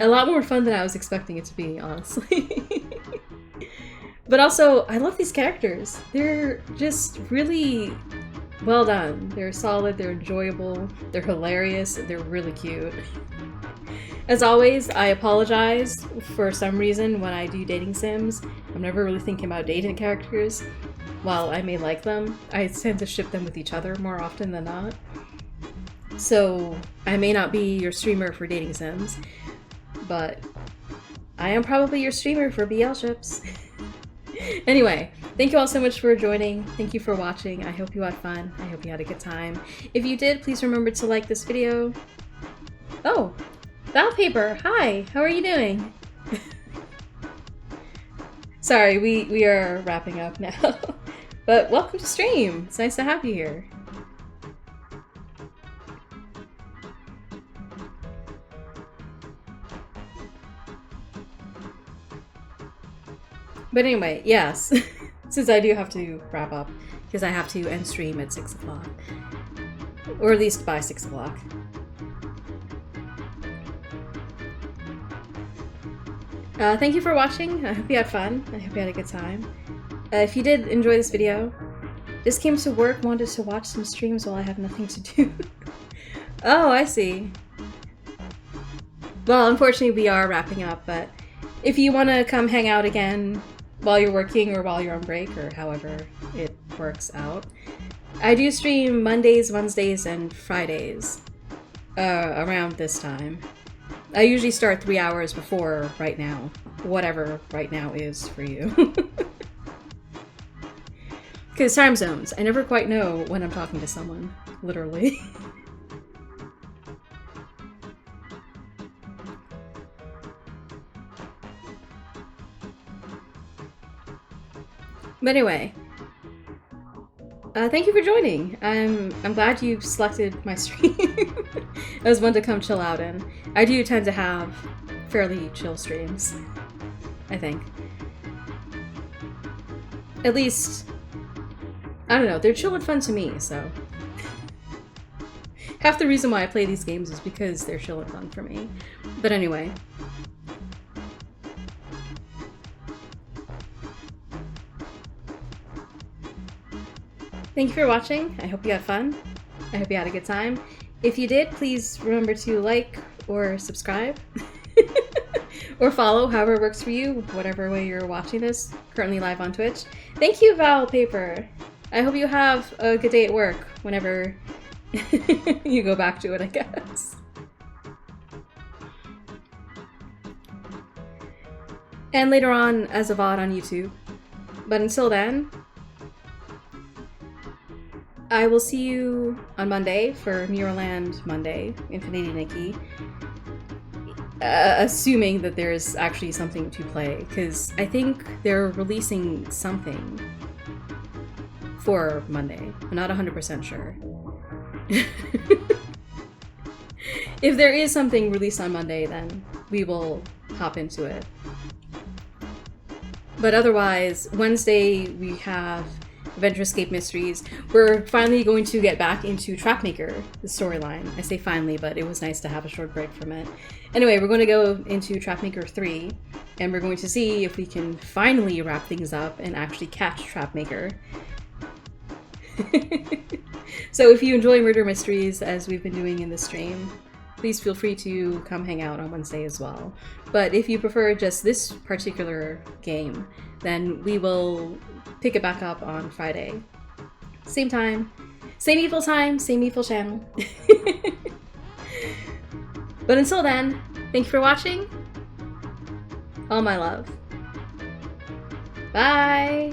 A lot more fun than I was expecting it to be, honestly. But also, I love these characters. They're just really well done. They're solid, they're enjoyable, they're hilarious, they're really cute. As always, I apologize for some reason when I do dating sims. I'm never really thinking about dating characters. While I may like them, I tend to ship them with each other more often than not. So I may not be your streamer for dating sims, but I am probably your streamer for BL ships. Anyway, thank you all so much for joining. Thank you for watching. I hope you had fun. I hope you had a good time. If you did, please remember to like this video. Oh, Valpaper, hi, how are you doing? Sorry, we are wrapping up now. But welcome to stream. It's nice to have you here. But anyway, yes, since I do have to wrap up, because I have to end stream at 6 o'clock. Or at least by 6 o'clock. Thank you for watching. I hope you had fun. I hope you had a good time. If you did enjoy this video, just came to work, wanted to watch some streams while I have nothing to do. Oh, I see. Well, unfortunately we are wrapping up, but if you want to come hang out again while you're working or while you're on break or however it works out, I do stream Mondays, Wednesdays, and Fridays around this time. I usually start 3 hours before right now, whatever right now is for you. Because time zones, I never quite know when I'm talking to someone, literally. But anyway, thank you for joining. I'm glad you selected my stream as one to come chill out in. I do tend to have fairly chill streams, I think. At least, I don't know, they're chill and fun to me, so. Half the reason why I play these games is because they're chill and fun for me. But anyway. Thank you for watching. I hope you had fun. I hope you had a good time. If you did, please remember to like or subscribe. Or follow, however works for you, whatever way you're watching this. Currently live on Twitch. Thank you, Valpaper. I hope you have a good day at work whenever you go back to it, I guess. And later on as a VOD on YouTube. But until then, I will see you on Monday for Mirrorland Monday, Infinity Nikki. Assuming that there's actually something to play, because I think they're releasing something for Monday. I'm not 100% sure. If there is something released on Monday, then we will hop into it. But otherwise, Wednesday we have Adventure Escape Mysteries. We're finally going to get back into Trapmaker, the storyline. I say finally, but it was nice to have a short break from it. Anyway, we're going to go into Trapmaker 3, and we're going to see if we can finally wrap things up and actually catch Trapmaker. So if you enjoy murder mysteries, as we've been doing in the stream, please feel free to come hang out on Wednesday as well. But if you prefer just this particular game, then we will pick it back up on Friday. Same time, same evil channel. But until then, thank you for watching. All my love. Bye!